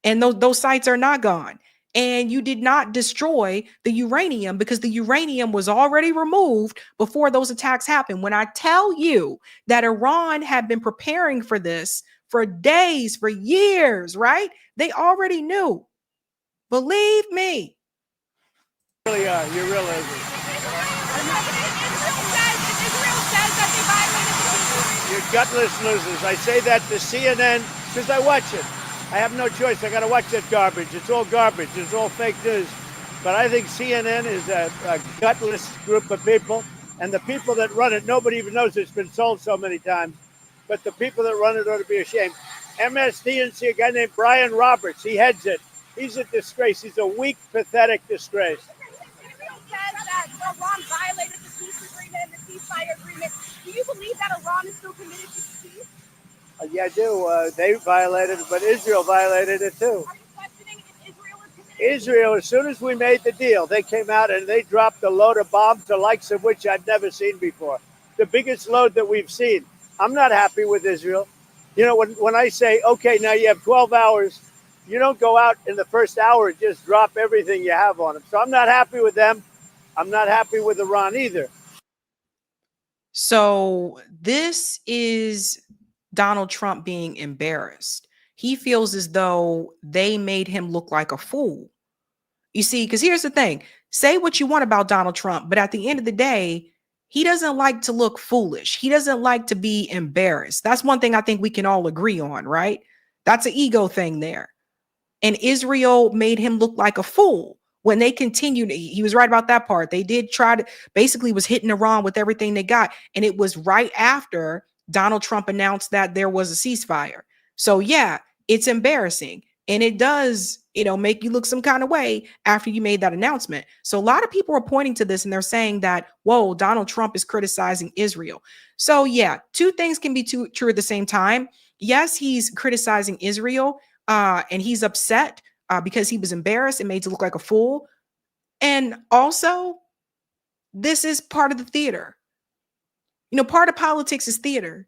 And those sites are not gone. And you did not destroy the uranium because the uranium was already removed before those attacks happened. When I tell you that Iran had been preparing for this for days, for years, right? They already knew. Believe me. You really are. You really are. You're gutless losers. I say that to CNN because I watch it. I have no choice. I got to watch that garbage. It's all garbage. It's all fake news. But I think CNN is a gutless group of people. And the people that run it, nobody even knows it's been sold so many times. But the people that run it ought to be ashamed. MSDNC, a guy named Brian Roberts, he heads it. He's a disgrace. He's a weak, pathetic disgrace. Israel says that Iran violated the peace agreement, the ceasefire agreement. Do you believe that Iran is still committed to peace? Yeah, I do. They violated it, but Israel violated it too. Are you questioning if Israel is committed? Israel, as soon as we made the deal, they came out and they dropped a load of bombs, the likes of which I'd never seen before. The biggest load that we've seen. I'm not happy with Israel. You know, when I say, okay, now you have 12 hours, you don't go out in the first hour and just drop everything you have on them. So I'm not happy with them. I'm not happy with Iran either. So this is Donald Trump being embarrassed. He feels as though they made him look like a fool. You see, because here's the thing. Say what you want about Donald Trump, but at the end of the day, he doesn't like to look foolish. He doesn't like to be embarrassed. That's one thing I think we can all agree on, right? That's an ego thing there. And Israel made him look like a fool when they continued. He was right about that part. They did try to, basically was hitting Iran with everything they got. And it was right after Donald Trump announced that there was a ceasefire. So yeah, it's embarrassing. And it does, make you look some kind of way after you made that announcement. So a lot of people are pointing to this and they're saying that, whoa, Donald Trump is criticizing Israel. So yeah, two things can be true at the same time. Yes, he's criticizing Israel and he's upset because he was embarrassed and made to look like a fool. And also, this is part of the theater. Part of politics is theater.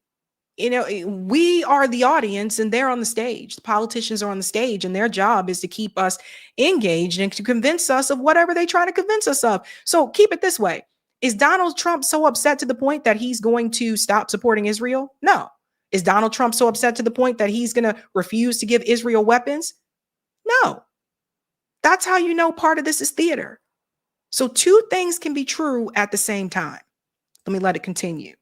We are the audience and they're on the stage. The politicians are on the stage and their job is to keep us engaged and to convince us of whatever they try to convince us of. So keep it this way. Is Donald Trump so upset to the point that he's going to stop supporting Israel? No. Is Donald Trump so upset to the point that he's going to refuse to give Israel weapons? No. That's how you know part of this is theater. So two things can be true at the same time. Let me let it continue.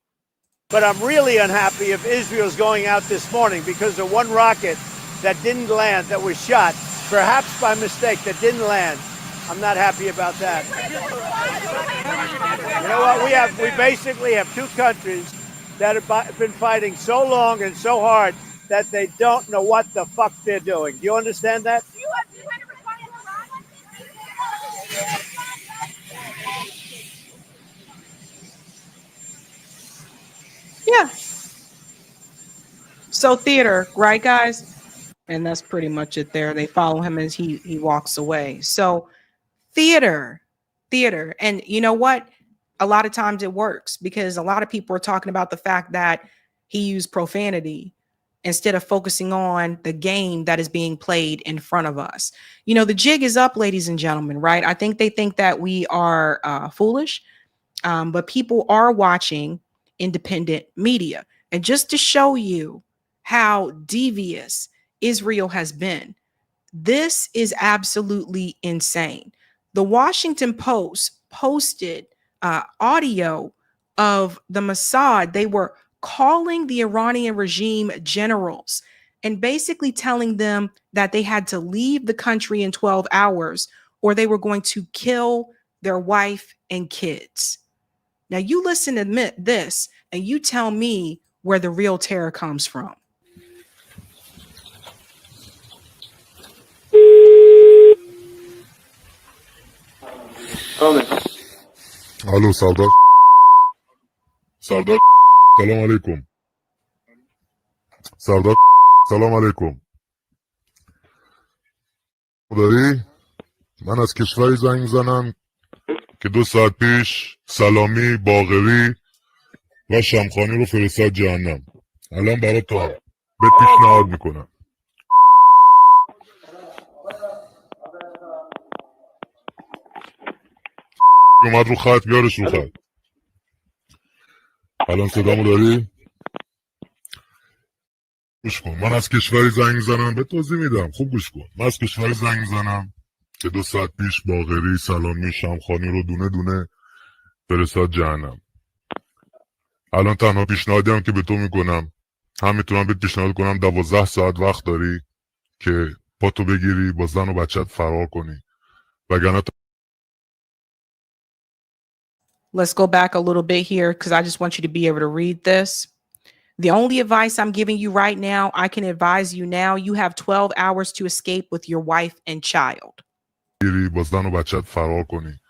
But I'm really unhappy if Israel's going out this morning because of one rocket that didn't land, that was shot, perhaps by mistake, that didn't land. I'm not happy about that. You know what? We basically have two countries that have been fighting so long and so hard that they don't know what the fuck they're doing. Do you understand that? Yeah. So theater, right, guys? And that's pretty much it there. They follow him as he walks away. So theater. And you know what? A lot of times it works because a lot of people are talking about the fact that he used profanity instead of focusing on the game that is being played in front of us. The jig is up, ladies and gentlemen, right? I think they think that we are foolish, but people are watching independent media. And just to show you how devious Israel has been, this is absolutely insane. The Washington Post posted audio of the Mossad. They were calling the Iranian regime generals and basically telling them that they had to leave the country in 12 hours or they were going to kill their wife and kids. Now you listen to this and you tell me where the real terror comes from. الو سردار سردار سلام علیکم سردار سلام علیکم داری؟ من از کشوری زنگ میزنم که 2 ساعت پیش سلامی باقری و شمخانی رو فرستاد جهنم. الان برای تو بهت پیشنهاد میکنم. اومد رو خط، بیارش رو خط. الان صدامو داری؟ گوش کن. من از کشوری زنگ میزنم، به توضیح میدم، خوب گوش کن. من از کشوری زنگ میزنم که 2 ساعت پیش باقری سلامی شمخانی رو دونه دونه فرستاد جهنم. الان تنها پیشنهادی هم که به تو میکنم، هم میتونم بهت پیشنهاد کنم 12 ساعت وقت داری که پاتو بگیری با زن و بچت فرار کنی، وگرنه Let's go back a little bit here because I just want you to be able to read this. The only advice I'm giving you right now, I can advise you now, you have 12 hours to escape with your wife and child. با زن و بچت فرار کنی،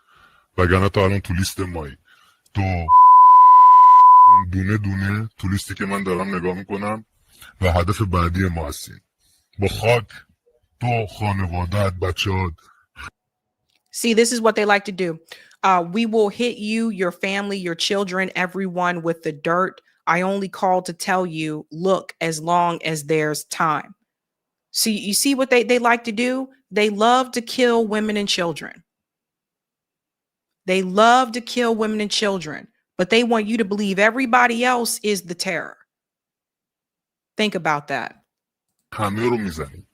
وگرنه تو الان تو لیست مایی. تو دونه دونه تو لیستی که من دارم نگاه میکنم و هدف بعدی ما هستیم. با خاک تو، خانوادت، بچه‌هات. See, this is what they like to do. We will hit you, your family, your children, everyone with the dirt. I only called to tell you, look, as long as there's time. See, you see what they like to do? They love to kill women and children. They love to kill women and children, but they want you to believe everybody else is the terror. Think about that. همه رو میزنی.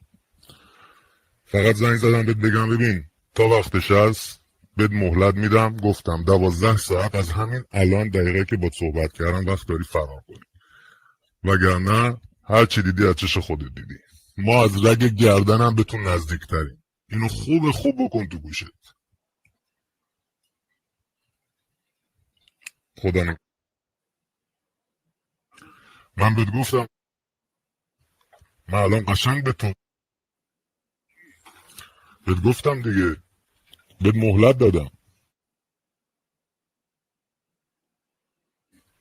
فقط زنگ زدم بهت بگم ببین تا وقتش هست بهت مهلت میدم. گفتم 12 ساعت از همین الان دقیقه که با صحبت کردم وقت داری فرار کنی، وگرنه هر چی دیدی از چش خودت دیدی. ما از رگ گردنم به تو نزدیکتریم. اینو خوب بکن تو گوشت. خدا نگهدار. من بهت گفتم، من الان قشنگ بهت گفتم دیگه، بهت مهلت دادم.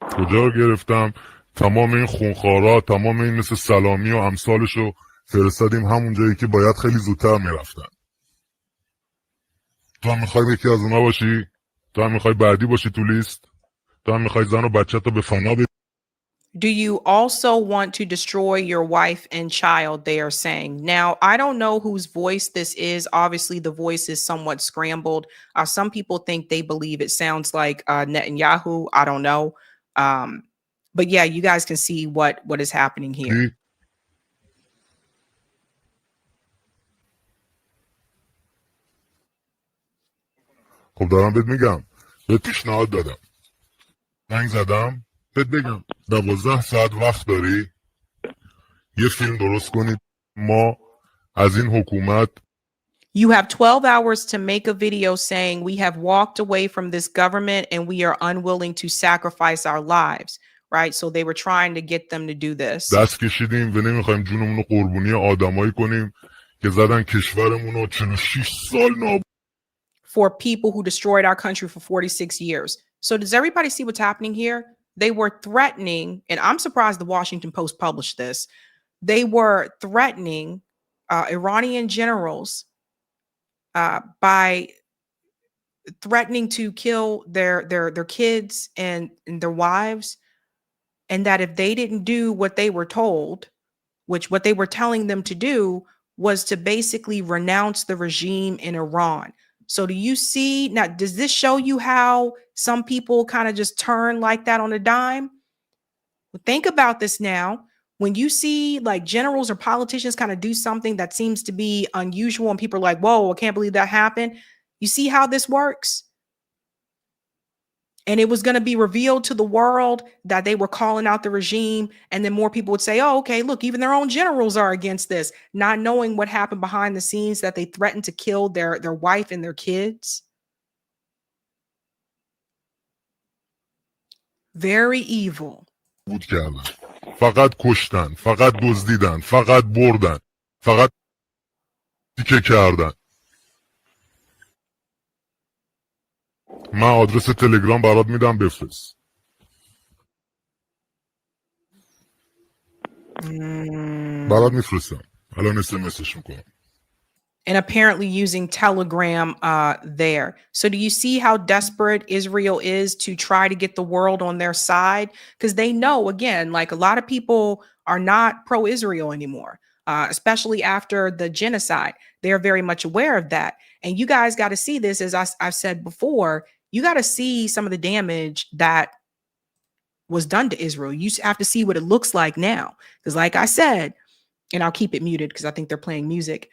کجا گرفتم؟ تمام این خونخوارا، تمام این مثل سلامی و امثالشو فرستادیم همون جایی که باید خیلی زودتر میرفتن. تو هم میخوای یکی از اونا باشی؟ تو هم میخوای بعدی باشی تو لیست؟ تو هم میخوای زن و بچه‌تو به فنا بدی؟ Do you also want to destroy your wife and child? They are saying. Now, I don't know whose voice this is. Obviously, the voice is somewhat scrambled. Some people think they believe it sounds like Netanyahu. I don't know. But yeah, you guys can see what is happening here. خب دارم بهت میگم، بهت پیشنهاد دادم، زنگ زدم بهت بگم 12 ساعت وقت داری یه فیلم درست کنید ما از این حکومت. You have 12 hours to make a video saying we have walked away from this government and we are unwilling to sacrifice our lives, right? So they were trying to get them to do this. دست کشیدیم و نمیخوایم جونمون رو قربونی آدمایی کنیم که زدن کشورمون رو 46 سال نابود. For people who destroyed our country for 46 years. So does everybody see what's happening here? They were threatening, and I'm surprised the Washington Post published this. They were threatening Iranian generals by threatening to kill their kids and their wives, and that if they didn't do what they were told, which what they were telling them to do was to basically renounce the regime in Iran. So do you see now, does this show you how some people kind of just turn like that on a dime? Well, think about this now. When you see like generals or politicians kind of do something that seems to be unusual and people are like, whoa, I can't believe that happened. You see how this works? And it was going to be revealed to the world that they were calling out the regime. And then more people would say, oh, okay, look, even their own generals are against this, not knowing what happened behind the scenes, that they threatened to kill their wife and their kids. Very evil. بود کردن فقط کشتن، فقط دزدیدن، فقط بردن، فقط تیکه کردن. من آدرس تلگرام برات میدم بفرست. برات میفرستم. الان SMS میکنم. And apparently using Telegram there. So do you see how desperate Israel is to try to get the world on their side? Because they know, again, like a lot of people are not pro-Israel anymore, especially after the genocide. They're very much aware of that. And you guys got to see this, as I've said before, you got to see some of the damage that was done to Israel. You have to see what it looks like now. Because like I said, and I'll keep it muted because I think they're playing music.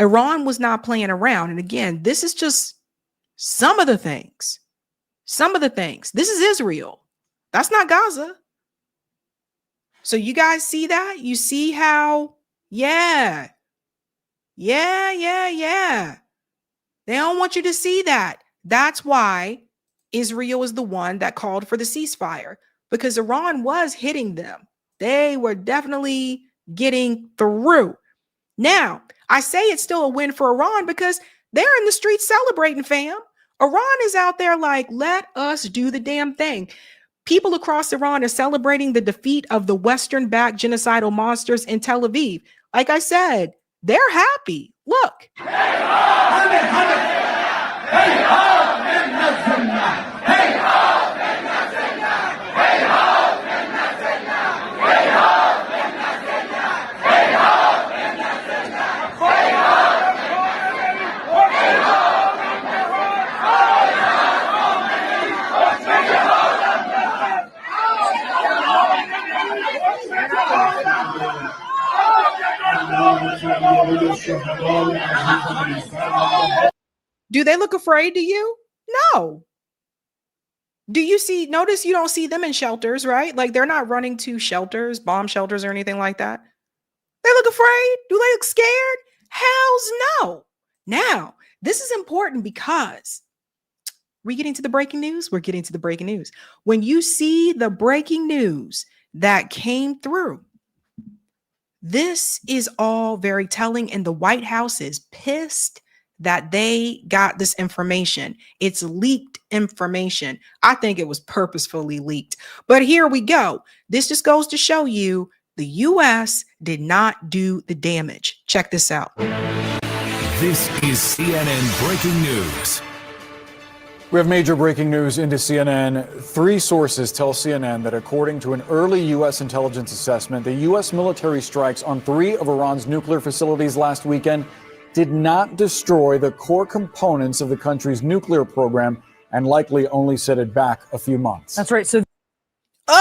Iran was not playing around. And again, this is just some of the things. Some of the things. This is Israel. That's not Gaza. So you guys see that? You see how, yeah. They don't want you to see that. That's why Israel is the one that called for the ceasefire, because Iran was hitting them. They were definitely getting through. Now, I say it's still a win for Iran because they're in the streets celebrating, fam. Iran is out there like, let us do the damn thing. People across Iran are celebrating the defeat of the Western-backed genocidal monsters in Tel Aviv. Like I said, they're happy. Look. Do they look afraid to you? No. Do you see, notice you don't see them in shelters, right? Like they're not running to shelters, bomb shelters or anything like that. They look afraid. Do they look scared? Hells no. Now, this is important because we're getting to the breaking news. We're getting to the breaking news. When you see the breaking news that came through, this is all very telling, and the White House is pissed that they got this information. It's leaked information. I think it was purposefully leaked. But here we go. This just goes to show you the U.S. did not do the damage. Check this out. This is CNN Breaking News. We have major breaking news into CNN. 3 sources tell CNN that according to an early U.S. intelligence assessment, the U.S. military strikes on 3 of Iran's nuclear facilities last weekend did not destroy the core components of the country's nuclear program and likely only set it back a few months. That's right. So, oh,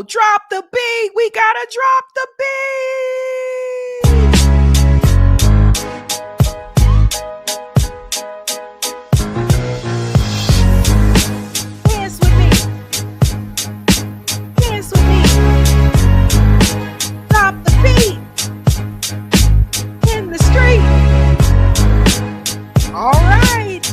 drop the beat. We gotta drop the beat. Dance with me. Dance with me. Drop the beat. In the street. All right.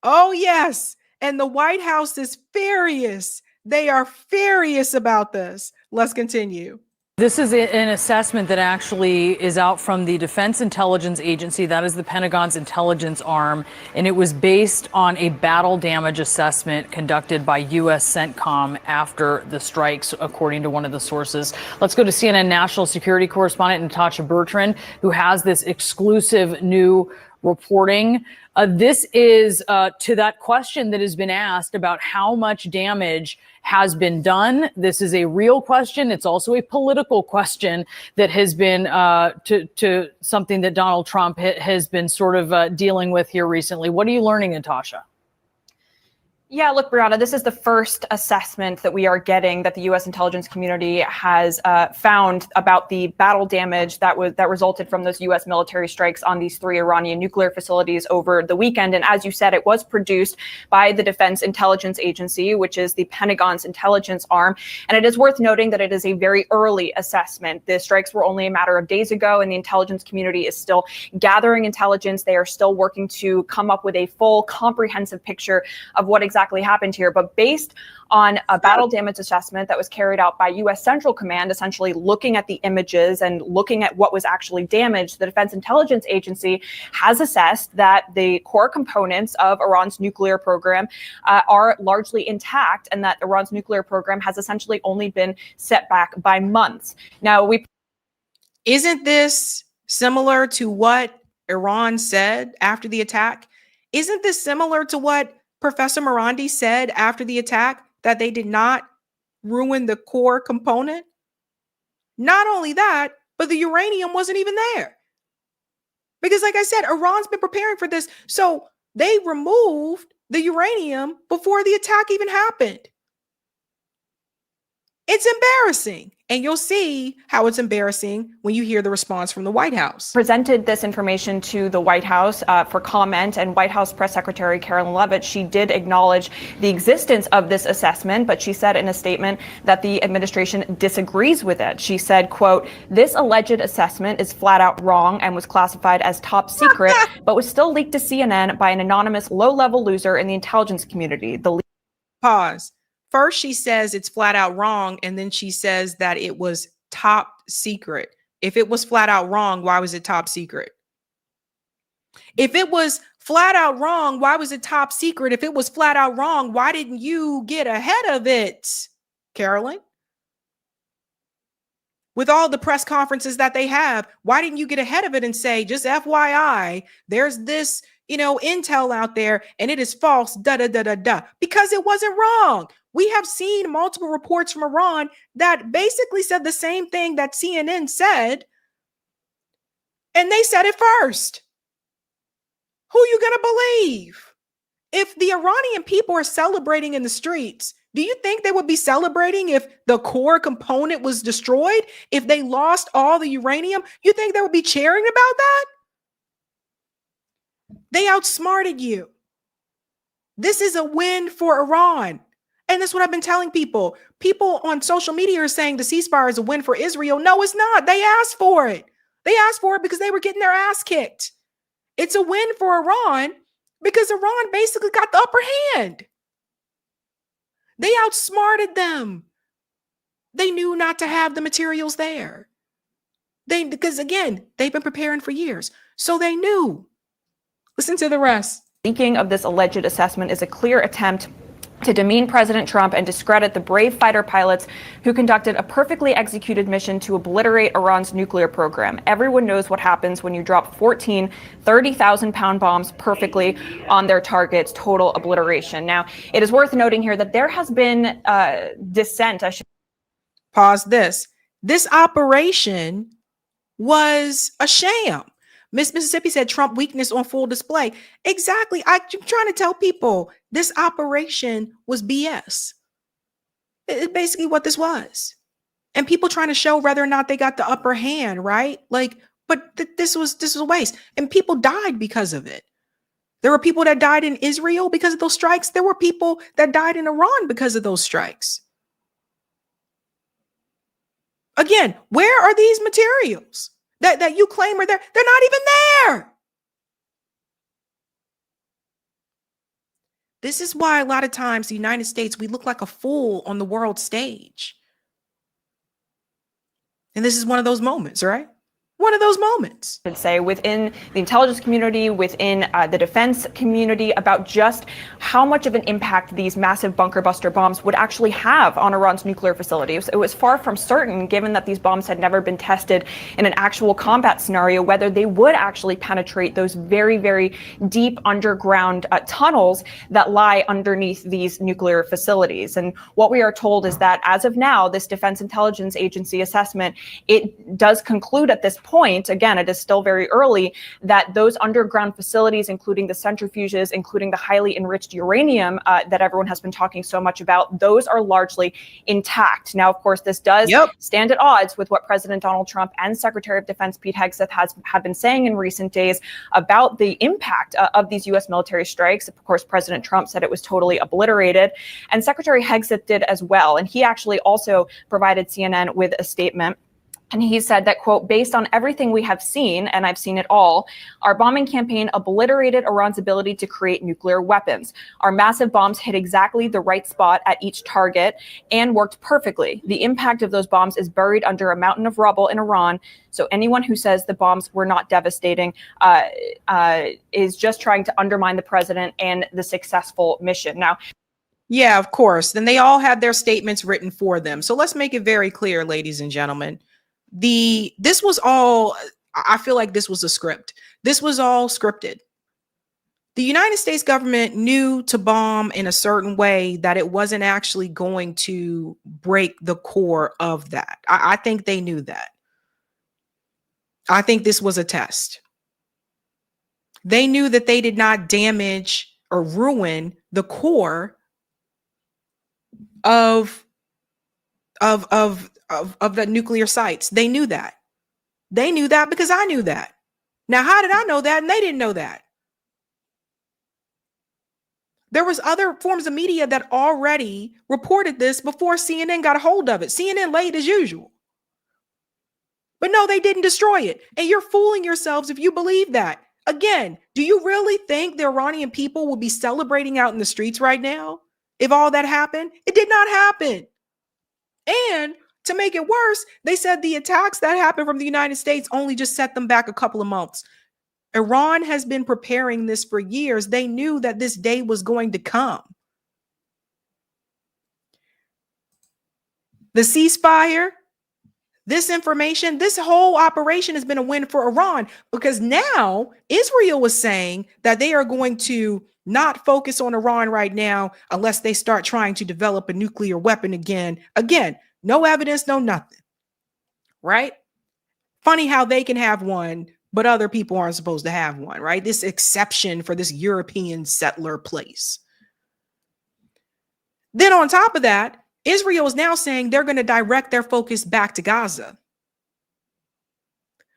Oh, yes. And the White House is furious. They are furious about this. Let's continue. this is an assessment that actually is out from the Defense Intelligence Agency. That is the Pentagon's intelligence arm. And it was based on a battle damage assessment conducted by U.S. CENTCOM after the strikes, according to one of the sources. Let's go to CNN national security correspondent Natasha Bertrand, who has this exclusive new reporting. This is to that question that has been asked about how much damage has been done. This is a real question. It's also a political question that has been to something that Donald Trump has been sort of dealing with here recently. What are you learning, Natasha? Yeah, look, Brianna, this is the first assessment that we are getting that the U.S. intelligence community has found about the battle damage that resulted from those U.S. military strikes on these 3 Iranian nuclear facilities over the weekend. And as you said, it was produced by the Defense Intelligence Agency, which is the Pentagon's intelligence arm. And it is worth noting that it is a very early assessment. The strikes were only a matter of days ago, and the intelligence community is still gathering intelligence. They are still working to come up with a full, comprehensive picture of what exactly exactly happened here, but based on a battle damage assessment that was carried out by U.S. Central Command, essentially looking at the images and looking at what was actually damaged, the Defense Intelligence Agency has assessed that the core components of Iran's nuclear program are largely intact, and that Iran's nuclear program has essentially only been set back by months. Now, Isn't this similar to what Iran said after the attack? Isn't this similar to what Professor Morandi said after the attack, that they did not ruin the core component? Not only that, but the uranium wasn't even there. Because like I said, Iran's been preparing for this. So they removed the uranium before the attack even happened. It's embarrassing. And you'll see how it's embarrassing when you hear the response from the White House. Presented this information to the White House for comment, and White House Press Secretary Carolyn Leavitt, she did acknowledge the existence of this assessment, but she said in a statement that the administration disagrees with it. She said, quote, "This alleged assessment is flat out wrong and was classified as top secret, but was still leaked to CNN by an anonymous low-level loser in the intelligence community." Pause. First, she says it's flat out wrong, and then she says that it was top secret. If it was flat out wrong, why was it top secret? If it was flat out wrong, why was it top secret? If it was flat out wrong, why didn't you get ahead of it, Carolyn? With all the press conferences that they have, why didn't you get ahead of it and say, just FYI, there's this, intel out there and it is false, because it wasn't wrong. We have seen multiple reports from Iran that basically said the same thing that CNN said, and they said it first. Who are you going to believe? If the Iranian people are celebrating in the streets, do you think they would be celebrating if the core component was destroyed? If they lost all the uranium, you think they would be cheering about that? They outsmarted you. This is a win for Iran. And that's what I've been telling people. People on social media are saying the ceasefire is a win for Israel. No, it's not. They asked for it. They asked for it because they were getting their ass kicked. It's a win for Iran because Iran basically got the upper hand. They outsmarted them. They knew not to have the materials there. Because again, they've been preparing for years. So they knew. Listen to the rest. Leaking of this alleged assessment is a clear attempt to demean President Trump and discredit the brave fighter pilots who conducted a perfectly executed mission to obliterate Iran's nuclear program. Everyone knows what happens when you drop 14 30,000-pound bombs perfectly on their targets, total obliteration. Now, it is worth noting here that there has been dissent. Pause this. This operation was a sham. Miss Mississippi said Trump weakness on full display. Exactly. I'm trying to tell people this operation was BS. It's basically what this was. And people trying to show whether or not they got the upper hand, right? But this was a waste. And people died because of it. There were people that died in Israel because of those strikes. There were people that died in Iran because of those strikes. Again, where are these materials that you claim are there? They're not even there. This is why a lot of times the United States, we look like a fool on the world stage. And this is one of those moments, right? One of those moments. I'd say within the intelligence community, within the defense community, about just how much of an impact these massive bunker buster bombs would actually have on Iran's nuclear facilities. It was far from certain, given that these bombs had never been tested in an actual combat scenario, whether they would actually penetrate those very, very deep underground tunnels that lie underneath these nuclear facilities. And what we are told is that as of now, this Defense Intelligence Agency assessment, it does conclude at this point, again, it is still very early, that those underground facilities, including the centrifuges, including the highly enriched uranium that everyone has been talking so much about, those are largely intact. Now, of course, this does stand at odds with what President Donald Trump and Secretary of Defense Pete Hegseth have been saying in recent days about the impact of these U.S. military strikes. Of course, President Trump said it was totally obliterated, and Secretary Hegseth did as well. And he actually also provided CNN with a statement And he said that, quote, based on everything we have seen, and I've seen it all, our bombing campaign obliterated Iran's ability to create nuclear weapons. Our massive bombs hit exactly the right spot at each target and worked perfectly. The impact of those bombs is buried under a mountain of rubble in Iran. So anyone who says the bombs were not devastating is just trying to undermine the president and the successful mission. Now, yeah, of course. Then they all had their statements written for them. So let's make it very clear, ladies and gentlemen. This was all, I feel like this was a script. This was all scripted. The United States government knew to bomb in a certain way that it wasn't actually going to break the core of that. I think they knew that. I think this was a test. They knew that they did not damage or ruin the core of the nuclear sites. They knew that. They knew that because I knew that. Now, how did I know that? And they didn't know that. There was other forms of media that already reported this before CNN got a hold of it. CNN late as usual. But no, they didn't destroy it. And you're fooling yourselves if you believe that. Again, do you really think the Iranian people will be celebrating out in the streets right now if all that happened? It did not happen. And to make it worse, they said the attacks that happened from the United States only just set them back a couple of months. Iran has been preparing this for years. They knew that this day was going to come. The ceasefire, this information, this whole operation has been a win for Iran because now Israel was saying that they are going to not focus on Iran right now unless they start trying to develop a nuclear weapon again. Again, no evidence, no nothing. Right? Funny how they can have one, but other people aren't supposed to have one, right? This exception for this European settler place. Then on top of that, Israel is now saying they're going to direct their focus back to Gaza.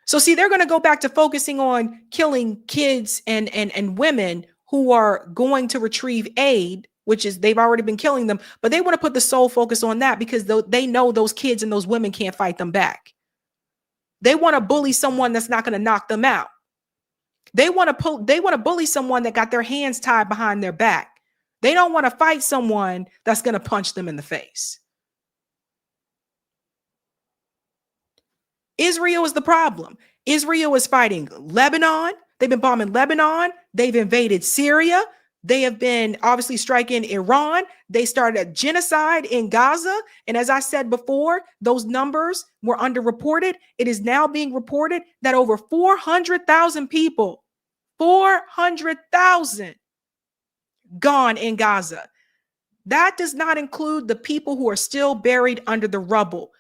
So see, they're going to go back to focusing on killing kids and women who are going to retrieve aid, which is they've already been killing them, but they want to put the sole focus on that because they know those kids and those women can't fight them back. They want to bully someone that's not going to knock them out. They want to bully someone that got their hands tied behind their back. They don't want to fight someone that's going to punch them in the face. Israel is the problem. Israel is fighting Lebanon. They've been bombing Lebanon. They've invaded Syria. They have been obviously striking Iran. They started a genocide in Gaza. And as I said before, those numbers were underreported. It is now being reported that over 400,000 people, 400,000 gone in Gaza. That does not include the people who are still buried under the rubble.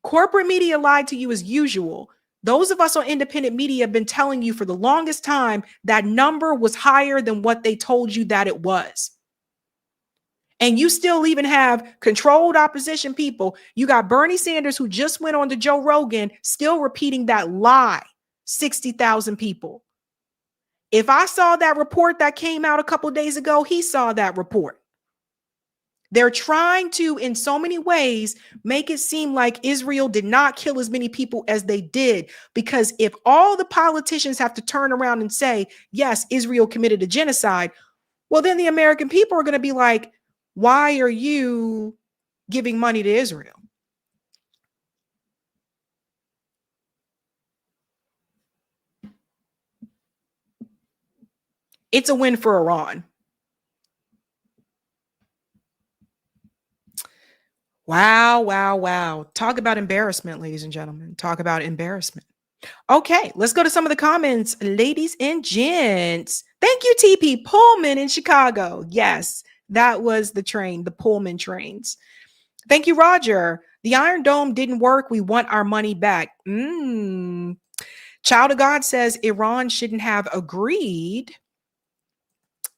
Corporate media lied to you as usual. Those of us on independent media have been telling you for the longest time that number was higher than what they told you that it was. And you still even have controlled opposition people. You got Bernie Sanders, who just went on to Joe Rogan, still repeating that lie. 60,000 people. If I saw that report that came out a couple of days ago, he saw that report. They're trying to, in so many ways, make it seem like Israel did not kill as many people as they did. Because if all the politicians have to turn around and say, yes, Israel committed a genocide, well, then the American people are going to be like, why are you giving money to Israel? It's a win for Iran. Wow, wow, wow. Talk about embarrassment, ladies and gentlemen. Talk about embarrassment. Okay, let's go to some of the comments, ladies and gents. Thank you, TP Pullman in Chicago. Yes, that was the train, the Pullman trains. Thank you, Roger. The Iron Dome didn't work. We want our money back. Child of God says Iran shouldn't have agreed.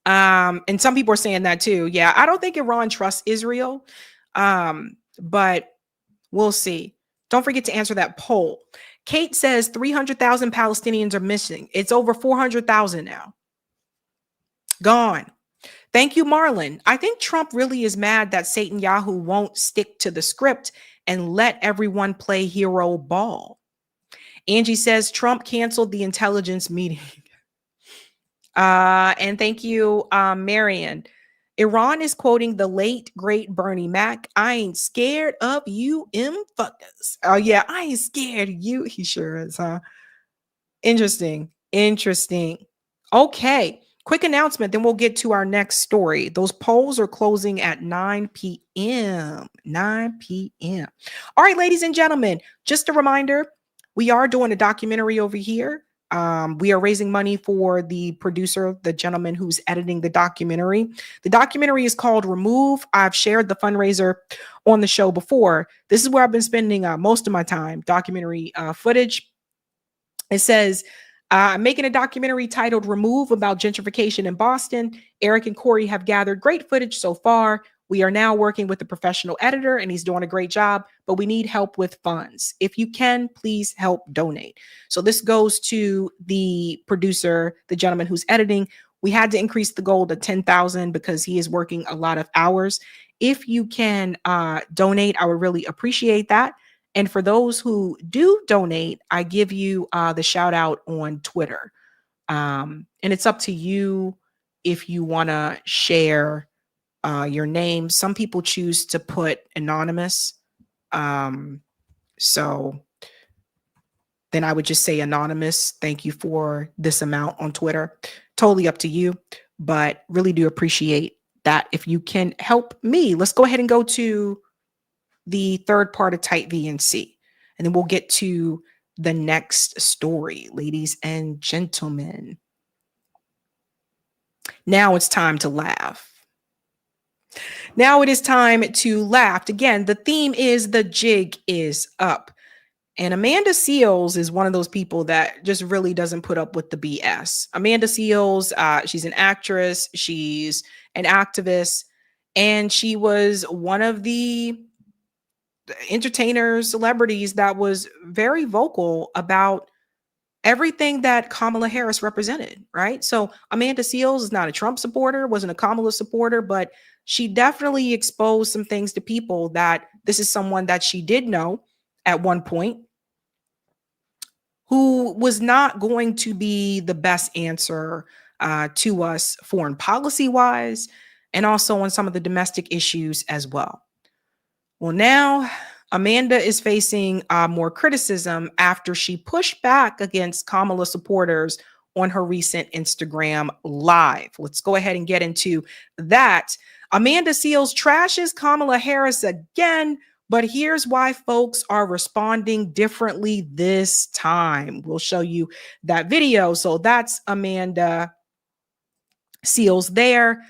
And some people are saying that too. Yeah, I don't think Iran trusts Israel. But we'll see. Don't forget to answer that poll. Kate says 300,000 Palestinians are missing. It's over 400,000 now. Gone. Thank you, Marlon. I think Trump really is mad that Satan Yahoo won't stick to the script and let everyone play hero ball. Angie says Trump canceled the intelligence meeting. And thank you, Marion. Iran is quoting the late, great Bernie Mac. I ain't scared of you, fuckers. Oh, yeah, I ain't scared of you. He sure is, huh? Interesting. Okay. Quick announcement, then we'll get to our next story. Those polls are closing at 9 p.m. 9 p.m. All right, ladies and gentlemen, just a reminder, we are doing a documentary over here. We are raising money for the producer, the gentleman who's editing the documentary. The documentary is called Remove. I've shared the fundraiser on the show before. This is where I've been spending most of my time, documentary footage. It says, I'm making a documentary titled Remove about gentrification in Boston. Eric and Corey have gathered great footage so far. We are now working with a professional editor and he's doing a great job, but we need help with funds. If you can, please help donate. So this goes to the producer, the gentleman who's editing. We had to increase the goal to 10,000 because he is working a lot of hours. If you can donate, I would really appreciate that. And for those who do donate, I give you the shout out on Twitter. And it's up to you if you want to share your name. Some people choose to put anonymous. So then I would just say anonymous. Thank you for this amount on Twitter. Totally up to you, but really do appreciate that. If you can help me, let's go ahead and go to the third part of Type VNC. And then we'll get to the next story, ladies and gentlemen. Now it's time to laugh. Now it is time to laugh. Again, the theme is the jig is up. And Amanda Seales is one of those people that just really doesn't put up with the BS. Amanda Seales, she's an actress, she's an activist, and she was one of the entertainers, celebrities that was very vocal about everything that Kamala Harris represented, right? So Amanda Seales is not a Trump supporter, wasn't a Kamala supporter, but she definitely exposed some things to people that this is someone that she did know at one point who was not going to be the best answer to us foreign policy wise, and also on some of the domestic issues as well. Well, now Amanda is facing more criticism after she pushed back against Kamala supporters on her recent Instagram live. Let's go ahead and get into that. Amanda Seales trashes Kamala Harris again, but here's why folks are responding differently this time. We'll show you that video. So that's Amanda Seales there.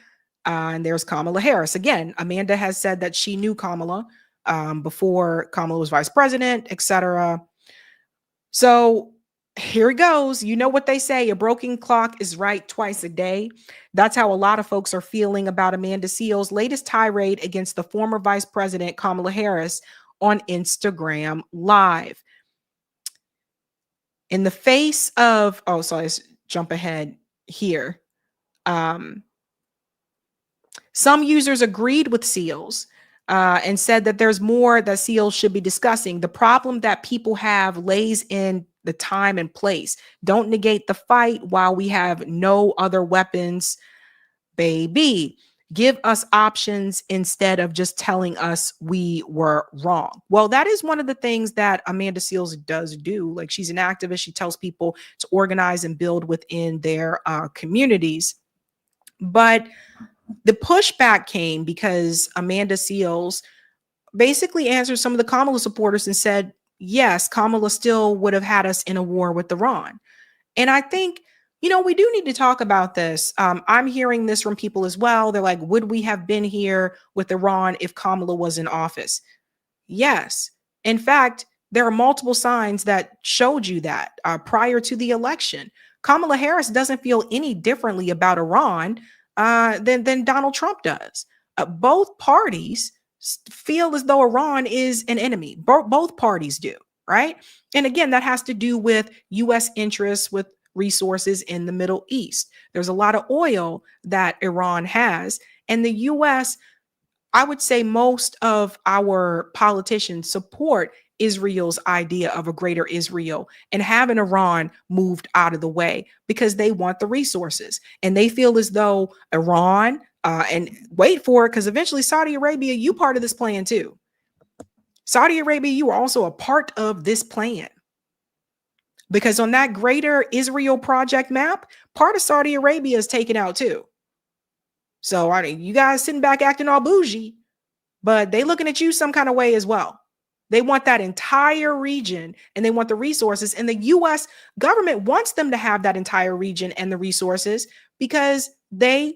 And there's Kamala Harris. Again, Amanda has said that she knew Kamala before Kamala was vice president, etc. So here it goes. You know what they say, a broken clock is right twice a day. That's how a lot of folks are feeling about Amanda Seales' latest tirade against the former vice president, Kamala Harris, on Instagram Live. In the face of, let's jump ahead here. Some users agreed with Seales and said that there's more that Seales should be discussing. The problem that people have lays in the time and place. Don't negate the fight while we have no other weapons, baby. Give us options instead of just telling us we were wrong. Well, that is one of the things that Amanda Seales does do. Like, she's an activist. She tells people to organize and build within their communities. But the pushback came because Amanda Seales basically answered some of the Kamala supporters and said, yes, Kamala still would have had us in a war with Iran. And I think, we do need to talk about this. I'm hearing this from people as well. They're like, would we have been here with Iran if Kamala was in office? Yes. In fact, there are multiple signs that showed you that prior to the election. Kamala Harris doesn't feel any differently about Iran than Donald Trump does. Both parties feel as though Iran is an enemy. Both parties do, right? And again, that has to do with U.S. interests with resources in the Middle East. There's a lot of oil that Iran has, and the U.S., I would say most of our politicians support Israel's idea of a greater Israel and having Iran moved out of the way because they want the resources. And they feel as though Iran, and wait for it, because eventually Saudi Arabia, you part of this plan too. Saudi Arabia, you are also a part of this plan. Because on that greater Israel project map, part of Saudi Arabia is taken out too. So you guys sitting back acting all bougie, but they looking at you some kind of way as well. They want that entire region and they want the resources. And the US government wants them to have that entire region and the resources because they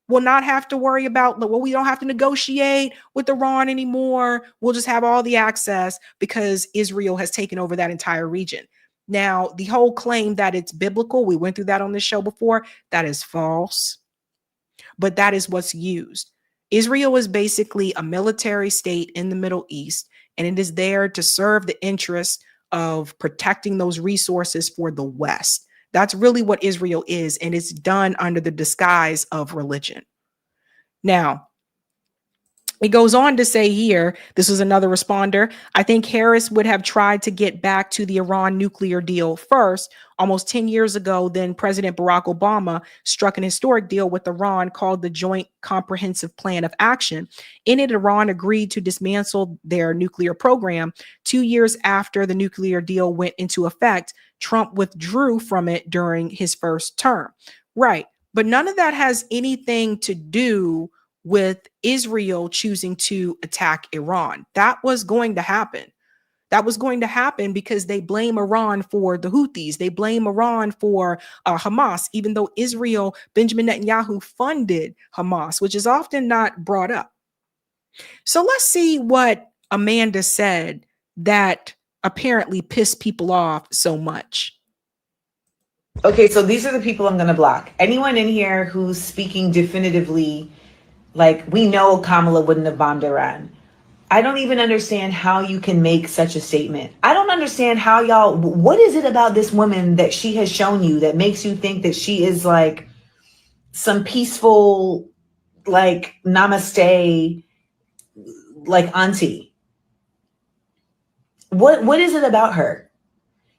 will not have to worry about, well, we don't have to negotiate with Iran anymore. We'll just have all the access because Israel has taken over that entire region. Now, the whole claim that it's biblical, we went through that on this show before, that is false. But that is what's used. Israel is basically a military state in the Middle East, and it is there to serve the interests of protecting those resources for the West. That's really what Israel is, and it's done under the disguise of religion. Now, it goes on to say here, this is another responder. I think Harris would have tried to get back to the Iran nuclear deal first. Almost 10 years ago, then President Barack Obama struck an historic deal with Iran called the Joint Comprehensive Plan of Action. In it, Iran agreed to dismantle their nuclear program. 2 years after the nuclear deal went into effect, Trump withdrew from it during his first term. Right. But none of that has anything to do with Israel choosing to attack Iran. That was going to happen. That was going to happen because they blame Iran for the Houthis. They blame Iran for Hamas, even though Israel, Benjamin Netanyahu funded Hamas, which is often not brought up. So let's see what Amanda said that apparently pissed people off so much. Okay, so these are the people I'm going to block. Anyone in here who's speaking definitively, like, we know Kamala wouldn't have bombed Iran. I don't even understand how you can make such a statement. I don't understand how what is it about this woman that she has shown you that makes you think that she is like some peaceful, like, namaste, like, auntie? What is it about her?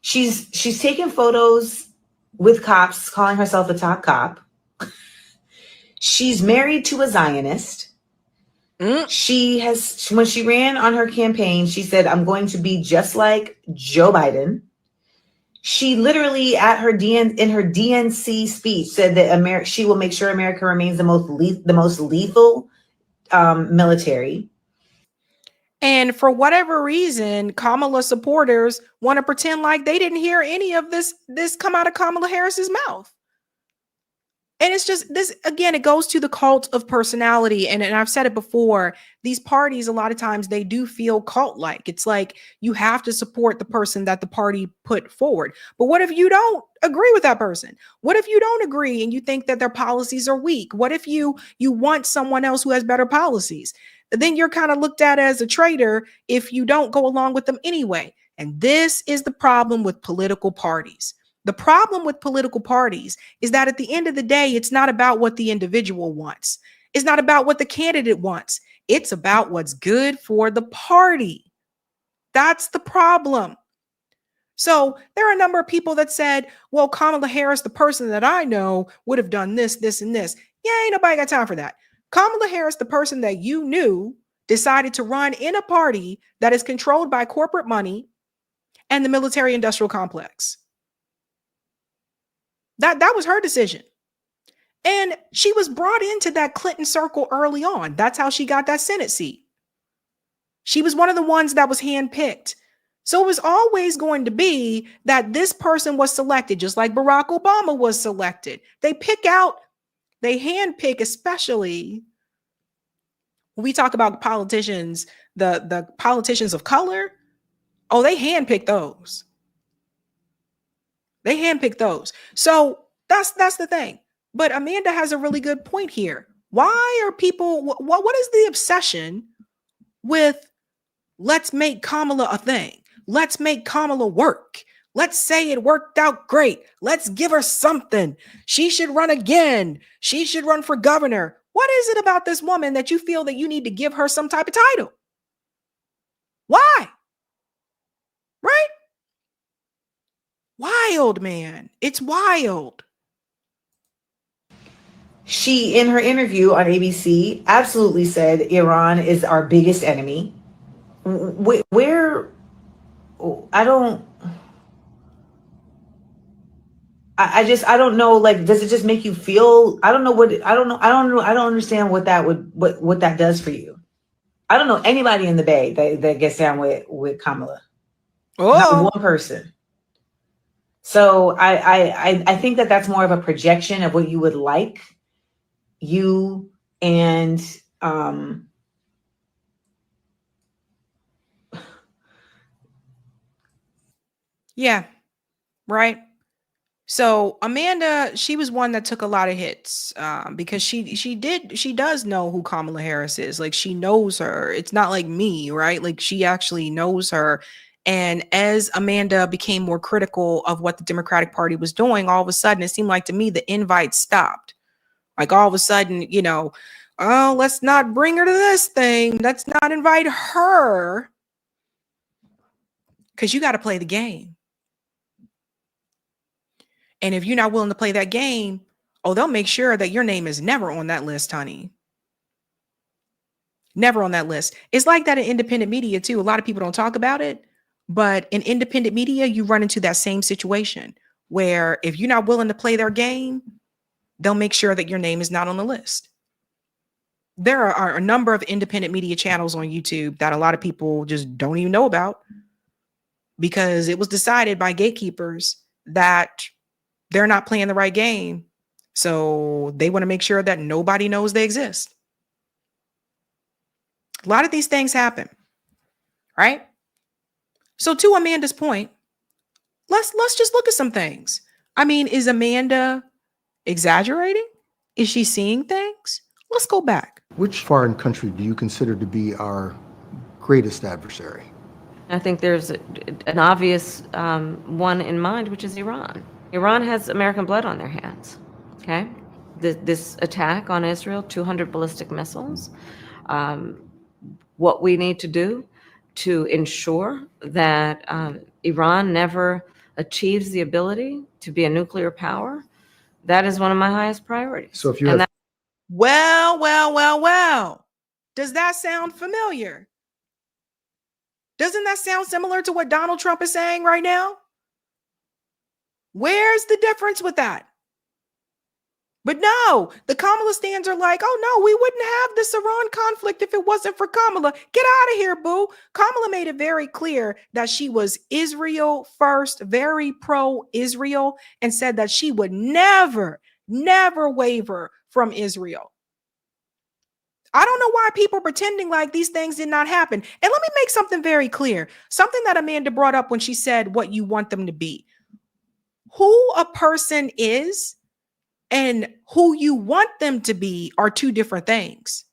She's taking photos with cops, calling herself a top cop. She's married to a Zionist. She has, when she ran on her campaign, she said, I'm going to be just like Joe Biden. She literally in her DNC speech said that she will make sure America remains the most lethal military. And for whatever reason, Kamala supporters want to pretend like they didn't hear any of this come out of Kamala Harris's mouth. And it's just this, again, it goes to the cult of personality. And I've said it before, these parties, a lot of times they do feel cult-like. It's like you have to support the person that the party put forward. But what if you don't agree with that person? What if you don't agree and you think that their policies are weak? What if you want someone else who has better policies? Then you're kind of looked at as a traitor if you don't go along with them anyway. And this is the problem with political parties. The problem with political parties is that at the end of the day, it's not about what the individual wants. It's not about what the candidate wants. It's about what's good for the party. That's the problem. So there are a number of people that said, well, Kamala Harris, the person that I know, would have done this, this, and this. Yeah, ain't nobody got time for that. Kamala Harris, the person that you knew, decided to run in a party that is controlled by corporate money and the military-industrial complex. That was her decision. And she was brought into that Clinton circle early on. That's how she got that Senate seat. She was one of the ones that was handpicked. So it was always going to be that this person was selected, just like Barack Obama was selected. They handpick, especially when we talk about politicians, the politicians of color. Oh, they handpick those. They handpick those. So that's the thing. But Amanda has a really good point here. Why are people, what is the obsession with let's make Kamala a thing? Let's make Kamala work. Let's say it worked out great. Let's give her something. She should run again. She should run for governor. What is it about this woman that you feel that you need to give her some type of title? Why? wild, man. It's wild. She, in her interview on ABC, absolutely said Iran is our biggest enemy. Where I don't know, like, does it just make you feel, I don't know, I don't understand what that does for you. I don't know anybody in the Bay that gets down with Kamala. Not one person. So I think that's more of a projection of what you would like. You and yeah, right. So Amanda, she was one that took a lot of hits because she does know who Kamala Harris is. Like, she knows her. It's not like me, right? Like, she actually knows her. And as Amanda became more critical of what the Democratic Party was doing, all of a sudden it seemed like to me the invite stopped. Like, all of a sudden, oh, let's not bring her to this thing. Let's not invite her, because you got to play the game. And if you're not willing to play that game, they'll make sure that your name is never on that list, honey. Never on that list. It's like that in independent media too. A lot of people don't talk about it, but in independent media, you run into that same situation where if you're not willing to play their game, they'll make sure that your name is not on the list. There are a number of independent media channels on YouTube that a lot of people just don't even know about, because it was decided by gatekeepers that they're not playing the right game. So they want to make sure that nobody knows they exist. A lot of these things happen, right? So to Amanda's point, let's just look at some things. I mean, is Amanda exaggerating? Is she seeing things? Let's go back. Which foreign country do you consider to be our greatest adversary? I think there's an obvious one in mind, which is Iran. Iran has American blood on their hands, okay? This attack on Israel, 200 ballistic missiles. What we need to do to ensure that Iran never achieves the ability to be a nuclear power, that is one of my highest priorities. So if you have... Well. Does that sound familiar? Doesn't that sound similar to what Donald Trump is saying right now? Where's the difference with that? But no, the Kamala stands are like, oh no, we wouldn't have this Iran conflict if it wasn't for Kamala. Get out of here, boo. Kamala made it very clear that she was Israel first, very pro-Israel, and said that she would never waver from Israel. I don't know why people are pretending like these things did not happen. And let me make something very clear. Something that Amanda brought up when she said what you want them to be. Who a person is and who you want them to be are two different things.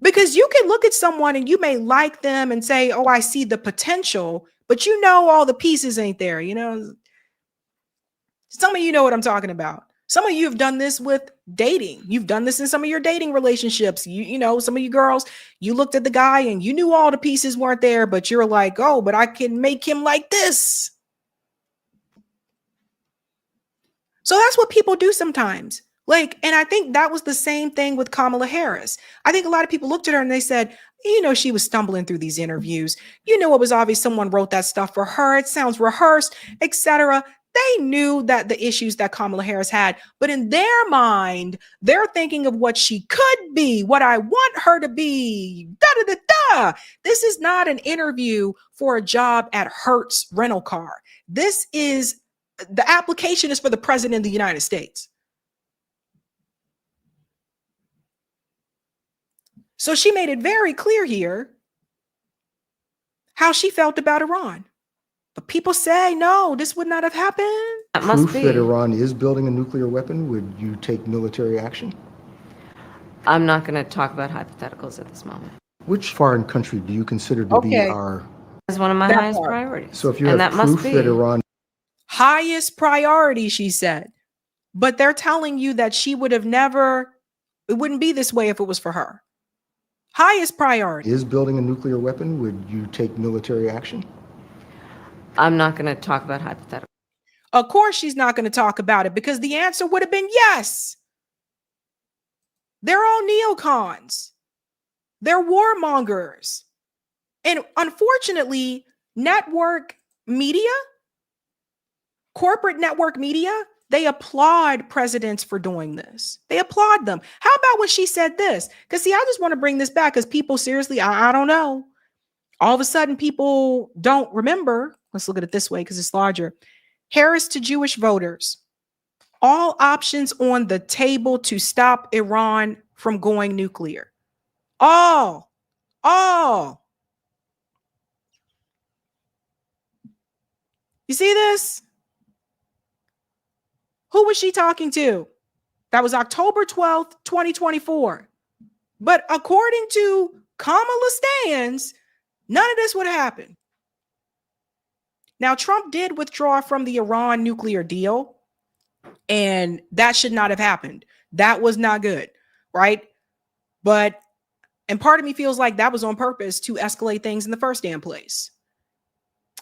Because you can look at someone and you may like them and say, oh, I see the potential, but you know all the pieces ain't there. You know, some of you know what I'm talking about. Some of you have done this with dating. You've done this in some of your dating relationships. You know, some of you girls, you looked at the guy and you knew all the pieces weren't there, but you're like, oh, but I can make him like this. So that's what people do sometimes. Like, and I think that was the same thing with Kamala Harris. I think a lot of people looked at her and they said, you know, she was stumbling through these interviews. You know, it was obvious someone wrote that stuff for her. It sounds rehearsed, etc. They knew that the issues that Kamala Harris had, but in their mind, they're thinking of what she could be, what I want her to be. This is not an interview for a job at Hertz rental car. This is the application is for the president of the United States. So she made it very clear here how she felt about Iran. But people say, no, this would not have happened. That must Proof be. that Iran is building a nuclear weapon, would you take military action? I'm not going to talk about hypotheticals at this moment. Which foreign country do you consider to be our... That's one of my highest priorities. So if you have proof that Iran... Highest priority, she said. But they're telling you that she would have never... It wouldn't be this way if it was for her. Highest priority. Is building a nuclear weapon, would you take military action? I'm not going to talk about hypotheticals. Of course, she's not going to talk about it because the answer would have been yes. They're all neocons. They're warmongers. And unfortunately, network media, corporate network media, they applaud presidents for doing this. They applaud them. How about when she said this? Because see, I just want to bring this back because people seriously, I don't know. All of a sudden, people don't remember. Let's look at it this way because it's larger. Harris to Jewish voters. All options on the table to stop Iran from going nuclear. All. You see this? Who was she talking to? That was October 12th, 2024. But according to Kamala Stans, none of this would happen. Now, Trump did withdraw from the Iran nuclear deal, and that should not have happened. That was not good, right? And part of me feels like that was on purpose to escalate things in the first damn place.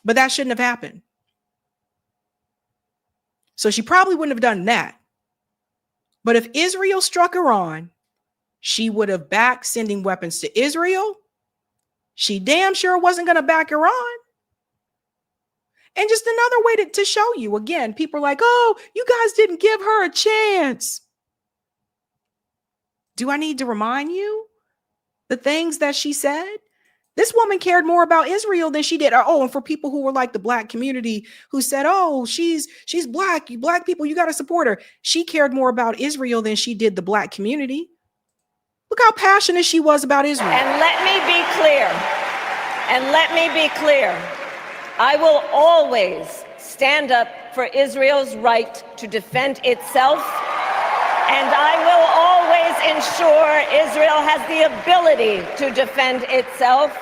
But that shouldn't have happened. So she probably wouldn't have done that. But if Israel struck Iran, she would have backed sending weapons to Israel. She damn sure wasn't going to back Iran. And just another way to show you, again, people are like, oh, you guys didn't give her a chance. Do I need to remind you the things that she said? This woman cared more about Israel than she did. Oh, and for people who were like the black community who said, oh, she's black. You black people, you got to support her. She cared more about Israel than she did the black community. Look how passionate she was about Israel. And let me be clear. I will always stand up for Israel's right to defend itself. And I will always ensure Israel has the ability to defend itself.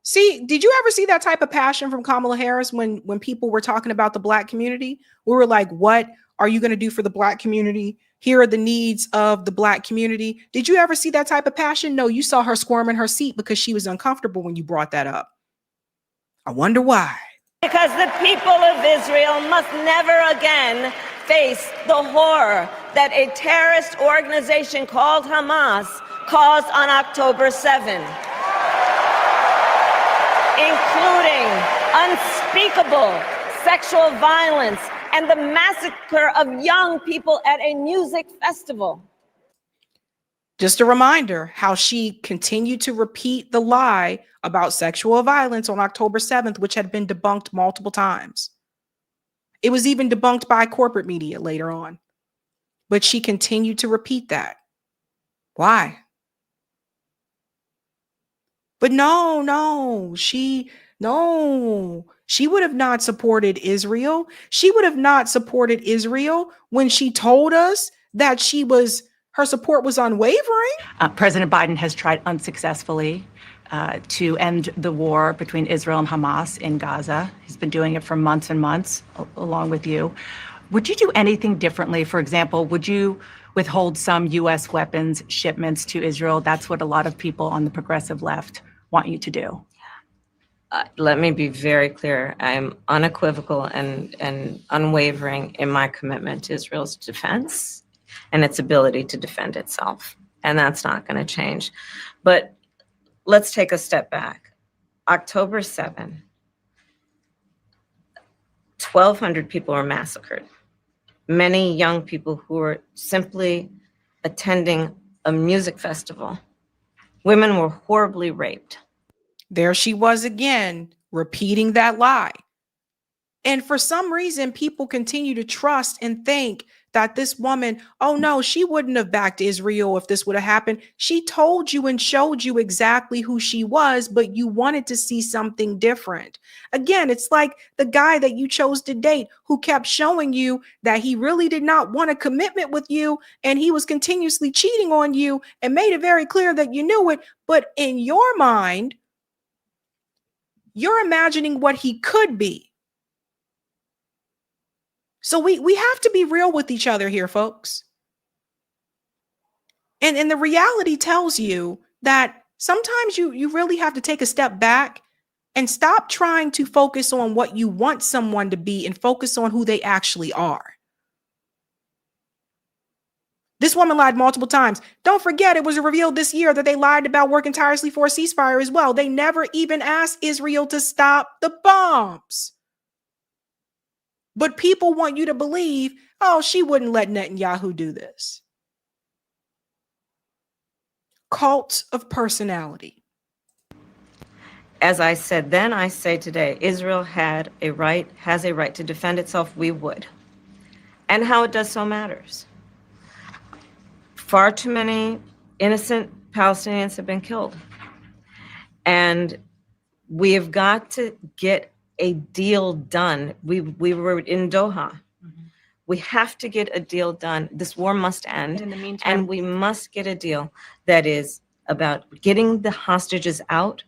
See, did you ever see that type of passion from Kamala Harris when people were talking about the black community? We were like, what are you going to do for the black community? Here are the needs of the black community. Did you ever see that type of passion? No, you saw her squirm in her seat because she was uncomfortable when you brought that up. I wonder why. Because the people of Israel must never again face the horror that a terrorist organization called Hamas caused on October 7, including unspeakable sexual violence and the massacre of young people at a music festival. Just a reminder how she continued to repeat the lie about sexual violence on October 7th, which had been debunked multiple times. It was even debunked by corporate media later on. But she continued to repeat that. Why? But no, she would have not supported Israel. She would have not supported Israel when she told us that her support was unwavering. President Biden has tried unsuccessfully to end the war between Israel and Hamas in Gaza. He's been doing it for months and months, along with you. Would you do anything differently? For example, would you withhold some U.S. weapons shipments to Israel? That's what a lot of people on the progressive left want you to do. Let me be very clear. I'm unequivocal and unwavering in my commitment to Israel's defense and its ability to defend itself. And that's not going to change. But let's take a step back. October 7, 1,200 people were massacred. Many young people who were simply attending a music festival. Women were horribly raped. There she was again, repeating that lie. And for some reason, people continue to trust and think that this woman, oh no, she wouldn't have backed Israel if this would have happened. She told you and showed you exactly who she was, but you wanted to see something different. Again, it's like the guy that you chose to date who kept showing you that he really did not want a commitment with you, and he was continuously cheating on you and made it very clear that you knew it. But in your mind, you're imagining what he could be. So we have to be real with each other here, folks. And the reality tells you that sometimes you really have to take a step back and stop trying to focus on what you want someone to be and focus on who they actually are. This woman lied multiple times. Don't forget, it was revealed this year that they lied about working tirelessly for a ceasefire as well. They never even asked Israel to stop the bombs. But people want you to believe, oh, she wouldn't let Netanyahu do this. Cult of personality. As I said then, I say today, Israel has a right to defend itself. We would. And how it does so matters. Far too many innocent Palestinians have been killed. And we have got to get a deal done. We were in Doha. We have to get a deal done. This war must end. In the meantime, and we must get a deal that is about getting the hostages out.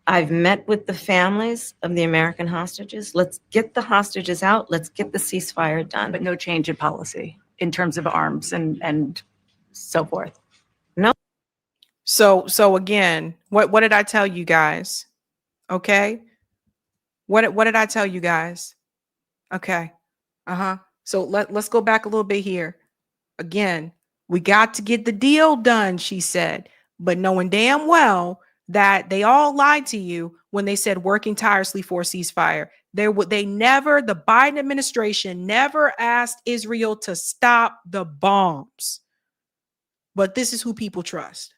I've met with the families of the American hostages. Let's get the hostages out. Let's get the ceasefire done. but no change in policy in terms of arms and so forth. No. So again, what did I tell you guys? Okay. What did I tell you guys? Okay. So let's go back a little bit here. Again, we got to get the deal done, she said, but knowing damn well that they all lied to you when they said working tirelessly for a ceasefire. The Biden administration never asked Israel to stop the bombs. But this is who people trust.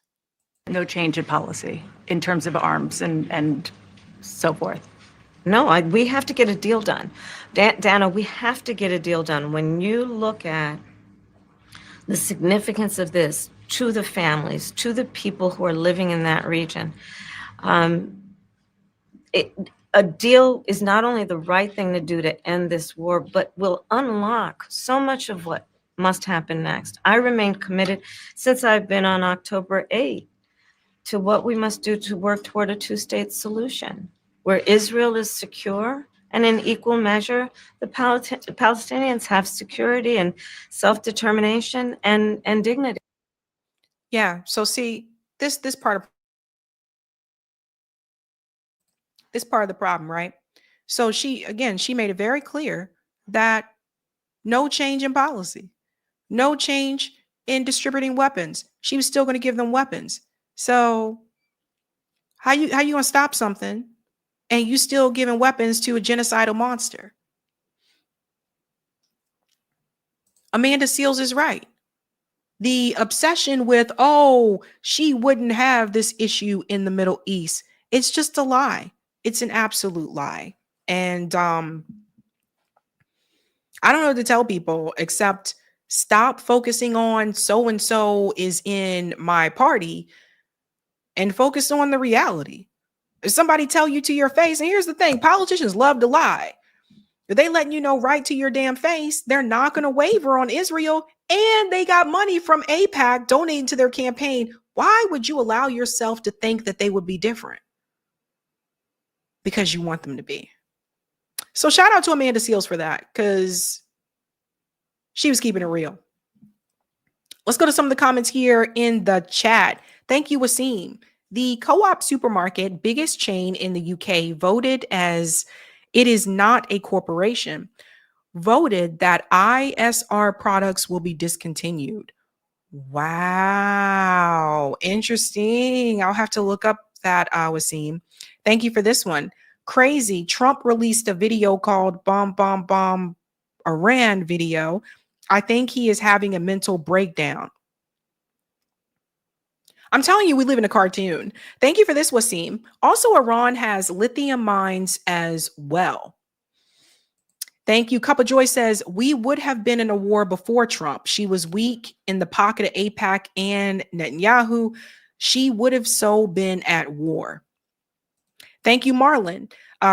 No change in policy in terms of arms and so forth. No, we have to get a deal done. Dana, we have to get a deal done. When you look at the significance of this to the families, to the people who are living in that region, a deal is not only the right thing to do to end this war, but will unlock so much of what must happen next. I remain committed since I've been on October 8th to what we must do to work toward a two-state solution where Israel is secure and in equal measure, the Palestinians have security and self-determination and dignity. Yeah. So see, this part of the problem, right? So she made it very clear that no change in policy, no change in distributing weapons. She was still going to give them weapons. So how you going to stop something and you still giving weapons to a genocidal monster? Amanda Seals is right. The obsession with, oh, she wouldn't have this issue in the Middle East. It's just a lie. It's an absolute lie. And I don't know what to tell people except stop focusing on so-and-so is in my party and focus on the reality. If somebody tell you to your face, and here's the thing, politicians love to lie. If they letting you know right to your damn face, they're not going to waver on Israel, and they got money from AIPAC donating to their campaign. Why would you allow yourself to think that they would be different? Because you want them to be. So shout out to Amanda Seals for that, because she was keeping it real. Let's go to some of the comments here in the chat. Thank you, Wasim. The Co-op supermarket, biggest chain in the UK, voted as it is not a corporation, voted that ISR products will be discontinued. Wow. Interesting. I'll have to look up that, Wasim. Thank you for this one. Crazy. Trump released a video called Bomb, Bomb, Bomb Iran video. I think he is having a mental breakdown. I'm telling you, we live in a cartoon. Thank you for this, Wasim. Also, Iran has lithium mines as well. Thank you. Cup of Joy says, we would have been in a war before Trump. She was weak in the pocket of AIPAC and Netanyahu. She would have so been at war. Thank you, Marlon.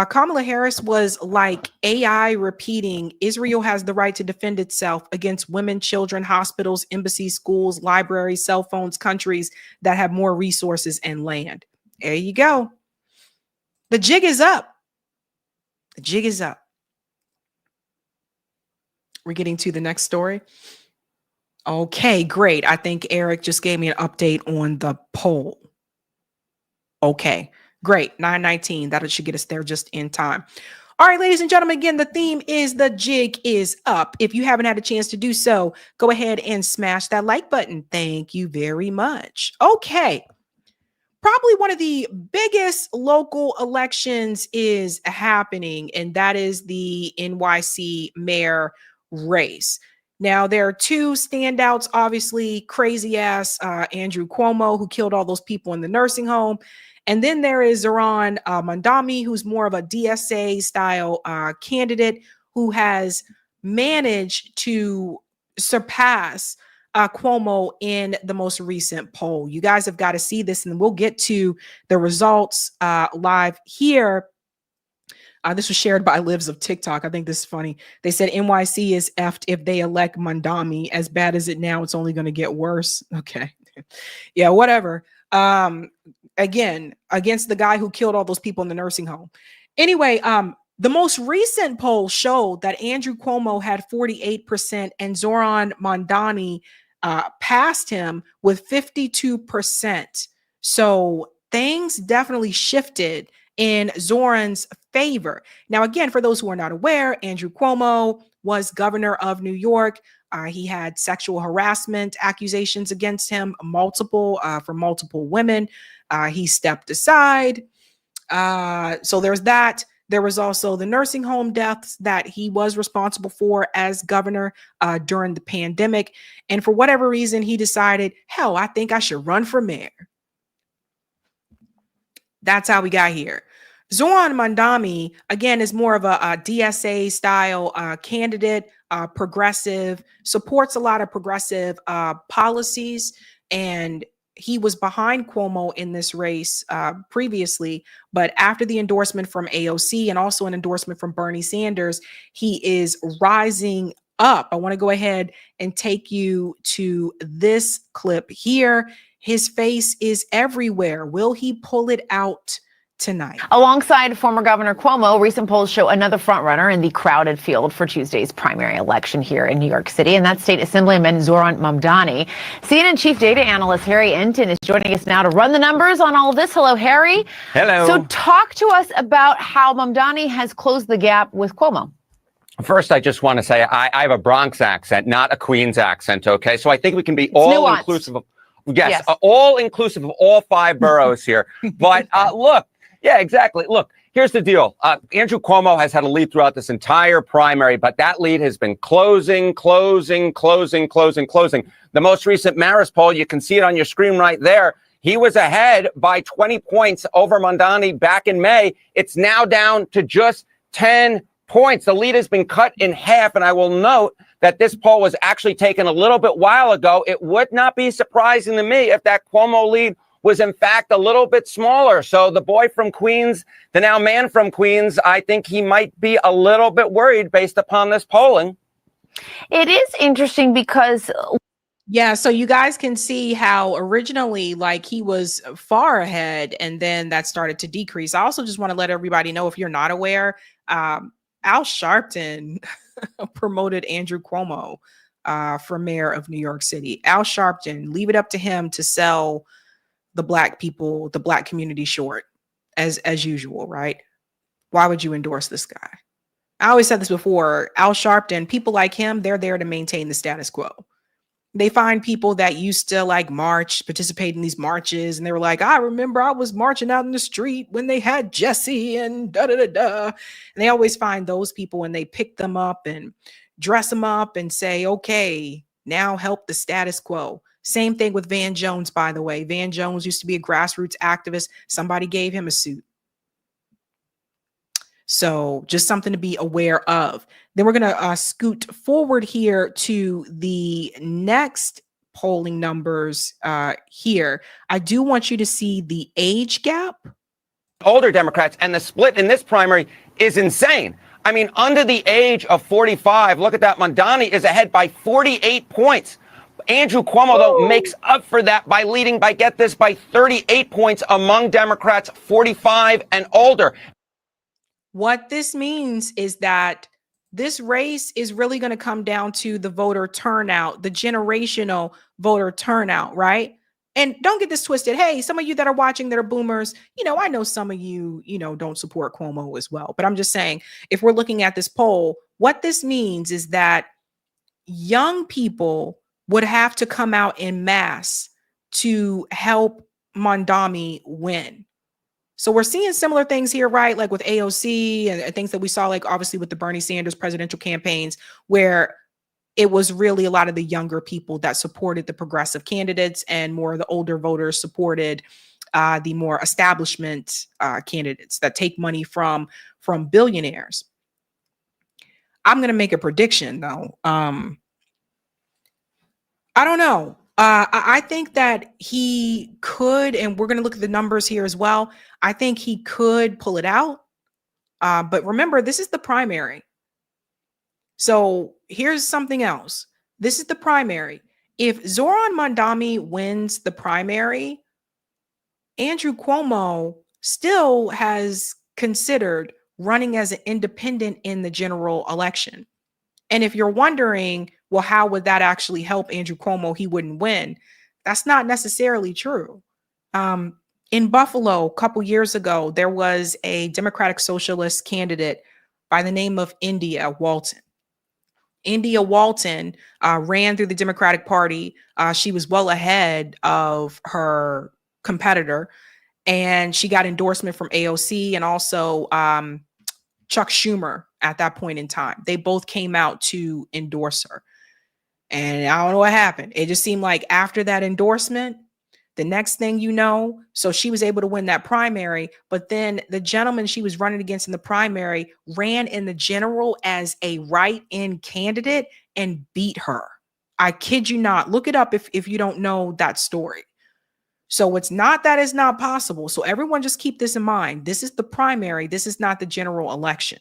Kamala Harris was like AI repeating, Israel has the right to defend itself against women, children, hospitals, embassies, schools, libraries, cell phones, countries that have more resources and land. There you go. The jig is up. The jig is up. We're getting to the next story. Okay, great. I think Eric just gave me an update on the poll. Okay. Great, 9:19. That should get us there just in time. All right, ladies and gentlemen, again, the theme is the jig is up. If you haven't had a chance to do so, go ahead and smash that like button. Thank you very much. Okay. Probably one of the biggest local elections is happening, and that is the NYC mayor race. Now, there are two standouts, obviously, crazy ass Andrew Cuomo, who killed all those people in the nursing home. And then there is Zohran Mamdani, who's more of a DSA style candidate who has managed to surpass Cuomo in the most recent poll. You guys have got to see this, and we'll get to the results live here. This was shared by Lives of TikTok. I think this is funny. They said NYC is effed if they elect Mamdani. As bad as it now, it's only going to get worse. Okay. Yeah, whatever. Again, against the guy who killed all those people in the nursing home. Anyway, the most recent poll showed that Andrew Cuomo had 48% and Zohran Mamdani passed him with 52%. So things definitely shifted in Zoran's favor. Now, again, for those who are not aware, Andrew Cuomo was governor of New York. He had sexual harassment accusations against him, from multiple women. He stepped aside. So there's that. There was also the nursing home deaths that he was responsible for as governor during the pandemic. And for whatever reason, he decided, hell, I think I should run for mayor. That's how we got here. Zohran Mamdani, again, is more of a DSA style candidate, progressive, supports a lot of progressive policies, and he was behind Cuomo in this race previously, but after the endorsement from AOC and also an endorsement from Bernie Sanders, he is rising up. I want to go ahead and take you to this clip here. His face is everywhere. Will he pull it out tonight? Alongside former Governor Cuomo, recent polls show another frontrunner in the crowded field for Tuesday's primary election here in New York City, and that's State Assemblyman Zohran Mamdani. CNN Chief Data Analyst Harry Enton is joining us now to run the numbers on all of this. Hello, Harry. Hello. So talk to us about how Mamdani has closed the gap with Cuomo. First, I just want to say I have a Bronx accent, not a Queens accent, okay? So I think we can be all inclusive of, yes. All inclusive of all five boroughs here. But look, yeah, exactly. Look, here's the deal. Andrew Cuomo has had a lead throughout this entire primary, but that lead has been closing. The most recent Marist poll, you can see it on your screen right there. He was ahead by 20 points over Mamdani back in May. It's now down to just 10 points. The lead has been cut in half, and I will note that this poll was actually taken a little bit while ago. It would not be surprising to me if that Cuomo lead was in fact a little bit smaller. So the boy from Queens, the now man from Queens, I think he might be a little bit worried based upon this polling. It is interesting because... Yeah, so you guys can see how originally, like, he was far ahead, and then that started to decrease. I also just want to let everybody know, if you're not aware, Al Sharpton promoted Andrew Cuomo for mayor of New York City. Al Sharpton, leave it up to him to sell the black people, the black community short, as usual, right? Why would you endorse this guy? I always said this before, Al Sharpton, people like him, they're there to maintain the status quo. They find people that used to like march, participate in these marches, and they were like, I remember I was marching out in the street when they had Jesse and da-da-da-da. And they always find those people and they pick them up and dress them up and say, okay, now help the status quo. Same thing with Van Jones, by the way. Van Jones used to be a grassroots activist. Somebody gave him a suit. So just something to be aware of. Then we're going to scoot forward here to the next polling numbers here. I do want you to see the age gap. Older Democrats, and the split in this primary is insane. I mean, under the age of 45, look at that. Mamdani is ahead by 48 points. Andrew Cuomo, though, makes up for that by leading by, get this, by 38 points among Democrats 45 and older. What this means is that this race is really going to come down to the voter turnout, the generational voter turnout, right? And don't get this twisted. Hey, some of you that are watching that are boomers, I know some of you, don't support Cuomo as well. But I'm just saying, if we're looking at this poll, what this means is that young people would have to come out in mass to help Mondami win. So we're seeing similar things here, right? Like with AOC and things that we saw, like obviously with the Bernie Sanders presidential campaigns, where it was really a lot of the younger people that supported the progressive candidates and more of the older voters supported the more establishment candidates that take money from billionaires. I'm going to make a prediction, though. I don't know. I think that he could, and we're going to look at the numbers here as well. I think he could pull it out. But remember, this is the primary. So here's something else. This is the primary. If Zoran Mondami wins the primary, Andrew Cuomo still has considered running as an independent in the general election. And if you're wondering, well, how would that actually help Andrew Cuomo? He wouldn't win. That's not necessarily true. In Buffalo, a couple years ago, there was a Democratic Socialist candidate by the name of India Walton. India Walton ran through the Democratic Party. She was well ahead of her competitor, and she got endorsement from AOC and also Chuck Schumer at that point in time. They both came out to endorse her. And I don't know what happened. It just seemed like after that endorsement, the next thing you know, so she was able to win that primary, but then the gentleman she was running against in the primary ran in the general as a write-in candidate and beat her. I kid you not. Look it up if you don't know that story. So it's not that it's not possible. So everyone just keep this in mind. This is the primary. This is not the general election.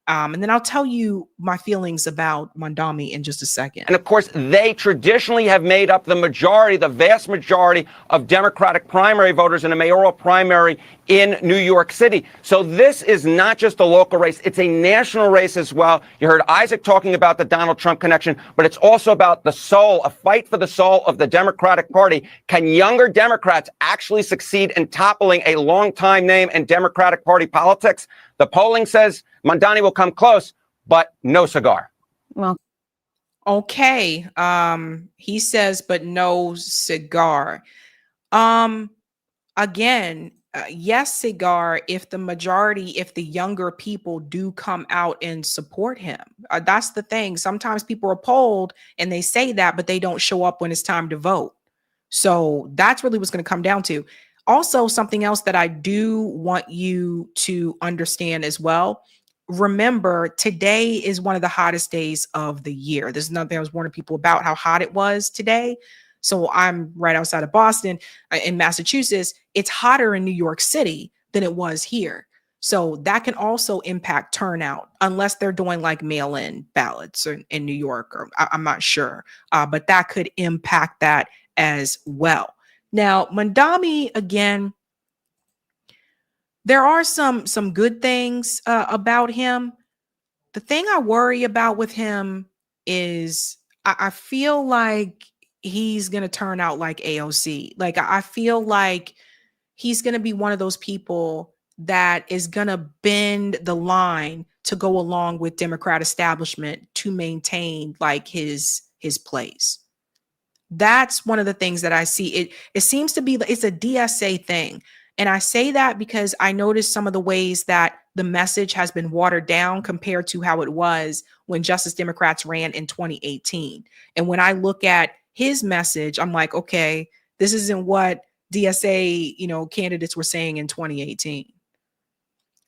And then I'll tell you my feelings about Mondami in just a second. And of course, they traditionally have made up the majority, the vast majority of Democratic primary voters in a mayoral primary in New York City. So this is not just a local race. It's a national race as well. You heard Isaac talking about the Donald Trump connection, but it's also about the soul, a fight for the soul of the Democratic Party. Can younger Democrats actually succeed in toppling a longtime name in Democratic Party politics? The polling says Mondani will come close, but no cigar. Well, okay. He says, but no cigar. Again, yes, cigar, if the younger people do come out and support him. That's the thing. Sometimes people are polled and they say that, but they don't show up when it's time to vote. So that's really what's going to come down to. Also, something else that I do want you to understand as well. Remember, today is one of the hottest days of the year. There's nothing I was warning people about how hot it was today. So I'm right outside of Boston in Massachusetts. It's hotter in New York City than it was here. So that can also impact turnout unless they're doing like mail-in ballots in New York, or I'm not sure. But that could impact that as well. Now, Mondami, again, there are some good things about him. The thing I worry about with him is I feel like he's going to turn out like AOC. Like, I feel like he's going to be one of those people that is going to bend the line to go along with Democrat establishment to maintain like his place. That's one of the things that I see. It seems to be, it's a DSA thing. And I say that because I noticed some of the ways that the message has been watered down compared to how it was when Justice Democrats ran in 2018. And when I look at his message, I'm like, okay, this isn't what DSA, candidates were saying in 2018.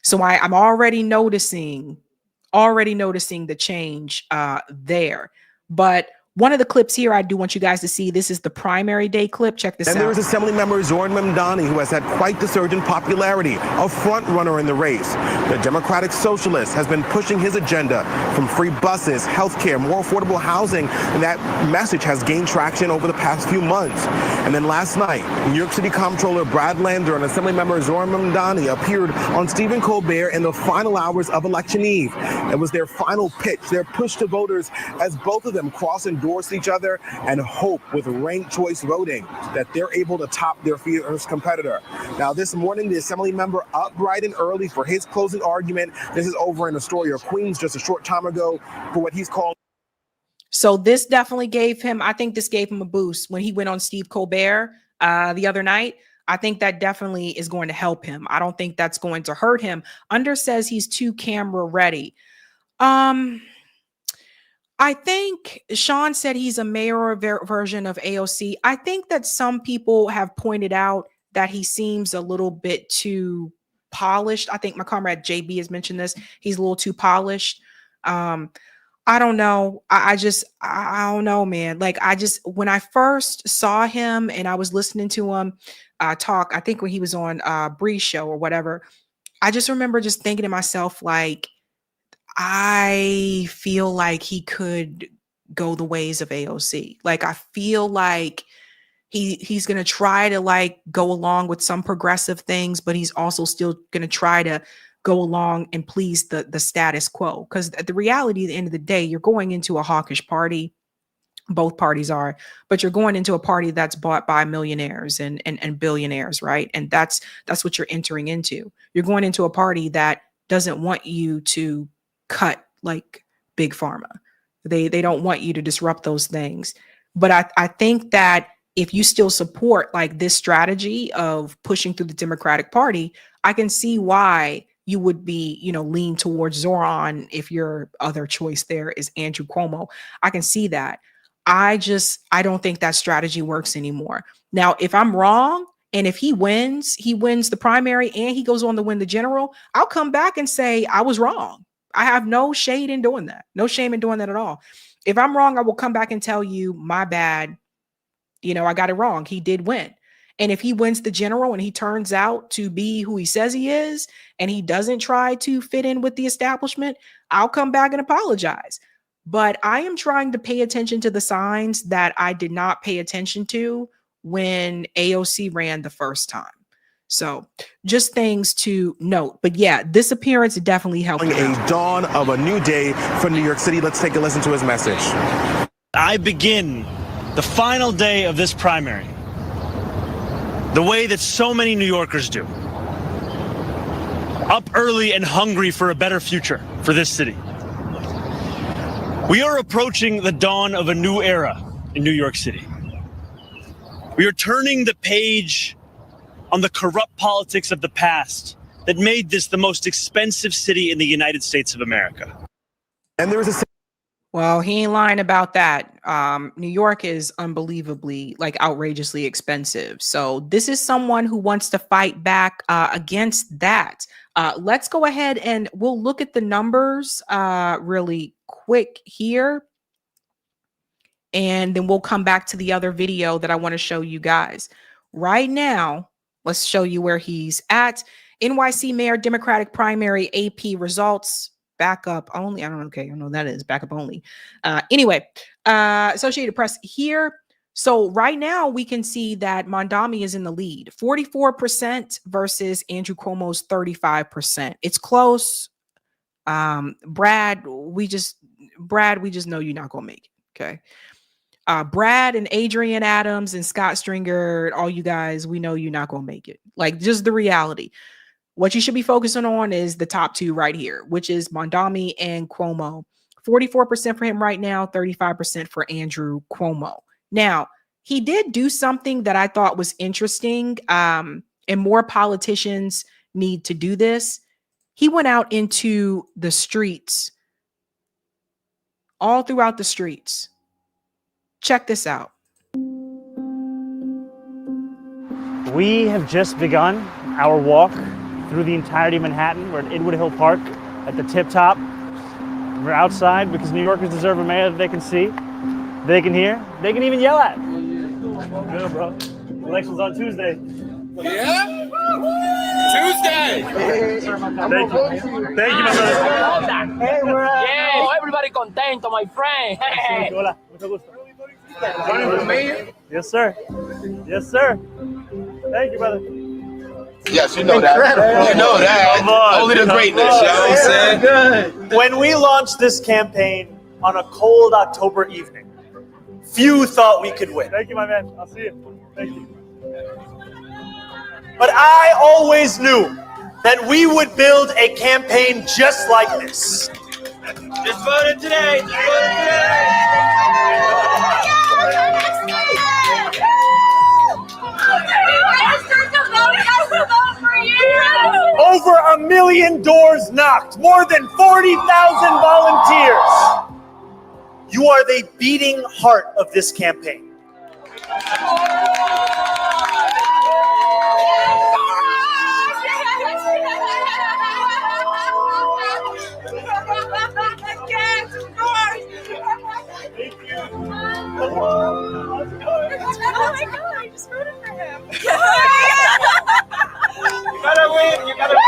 So I'm already noticing the change there. But one of the clips here I do want you guys to see. This is the primary day clip. Check this out. And there is Assemblymember Zoran Mamdani, who has had quite the surge in popularity, a front runner in the race. The Democratic Socialist has been pushing his agenda from free buses, healthcare, more affordable housing, and that message has gained traction over the past few months. And then last night, New York City Comptroller Brad Lander and Assemblymember Zoran Mamdani appeared on Stephen Colbert in the final hours of Election Eve. It was their final pitch, their push to voters, as both of them cross and endorse each other and hope with ranked choice voting that they're able to top their fierce competitor. Now, this morning, the assembly member up bright and early for his closing argument. This is over in Astoria, Queens, just a short time ago for what he's called. So this definitely gave him, I think this gave him a boost when he went on Steve Colbert the other night. I think that definitely is going to help him. I don't think that's going to hurt him. Under says he's too camera ready. I think Sean said he's a mayoral version of AOC. I think that some people have pointed out that he seems a little bit too polished. I think my comrade JB has mentioned this. He's a little too polished. I don't know. I don't know, man. Like, when I first saw him and I was listening to him talk, I think when he was on Bree's show or whatever, I just remember just thinking to myself, like, I feel like he could go the ways of AOC. Like, I feel like he's going to try to like go along with some progressive things, but he's also still going to try to go along and please the status quo. Because the reality at the end of the day, you're going into a hawkish party. Both parties are, but you're going into a party that's bought by millionaires and billionaires, right? And that's what you're entering into. You're going into a party that doesn't want you to cut like big pharma. They don't want you to disrupt those things. But I think that if you still support like this strategy of pushing through the Democratic Party, I can see why you would be, lean towards Zoran if your other choice there is Andrew Cuomo. I can see that. I don't think that strategy works anymore. Now, if I'm wrong, and if he wins the primary and he goes on to win the general, I'll come back and say I was wrong. I have no shade in doing that. No shame in doing that at all. If I'm wrong, I will come back and tell you, my bad. I got it wrong. He did win. And if he wins the general and he turns out to be who he says he is, and he doesn't try to fit in with the establishment, I'll come back and apologize. But I am trying to pay attention to the signs that I did not pay attention to when AOC ran the first time. So just things to note. But yeah, this appearance definitely helped. A dawn of a new day for New York City. Let's take a listen to his message. I begin the final day of this primary the way that so many New Yorkers do. Up early and hungry for a better future for this city. We are approaching the dawn of a new era in New York City. We are turning the page on the corrupt politics of the past that made this the most expensive city in the United States of America. And there is a Well, he ain't lying about that. New York is unbelievably, like, outrageously expensive. So this is someone who wants to fight back against that. Let's go ahead and we'll look at the numbers really quick here. And then we'll come back to the other video that I want to show you guys. Right now, let's show you where he's at. NYC Mayor Democratic Primary AP results. Backup only. I don't know. Okay, I don't know what that is. Backup only. Anyway, Associated Press here. So right now we can see that Mondami is in the lead, 44% versus Andrew Cuomo's 35%. It's close. Brad, we just know you're not gonna make it. Okay. Brad and Adrian Adams and Scott Stringer, all you guys, we know you're not gonna make it. Like, just the reality. What you should be focusing on is the top two right here, which is Mondami and Cuomo. 44% for him right now, 35% for Andrew Cuomo. Now, he did do something that I thought was interesting, and more politicians need to do this. He went out into the streets, all throughout the streets. Check this out. We have just begun our walk through the entirety of Manhattan. We're at Inwood Hill Park at the tip top. We're outside because New Yorkers deserve a mayor that they can see, they can hear, they can even yell at. Good, bro. Election's on Tuesday. Yeah? Tuesday! Thank you, my brother. Hey, we're Yeah, everybody contento, my friend. Hey. Hola, mucho gusto. Yes, sir. Yes, sir. Thank you, brother. Yes, you know that. You know that. Only the greatness, you know what I'm saying? When we launched this campaign on a cold October evening, few thought we could win. Thank you, my man. I'll see you. Thank you. But I always knew that we would build a campaign just like this. Just voted today. Just voted today. Over 1 million doors knocked, more than 40,000 volunteers. You are the beating heart of this campaign. Oh my God, I just voted for him. You gotta win. You gotta win.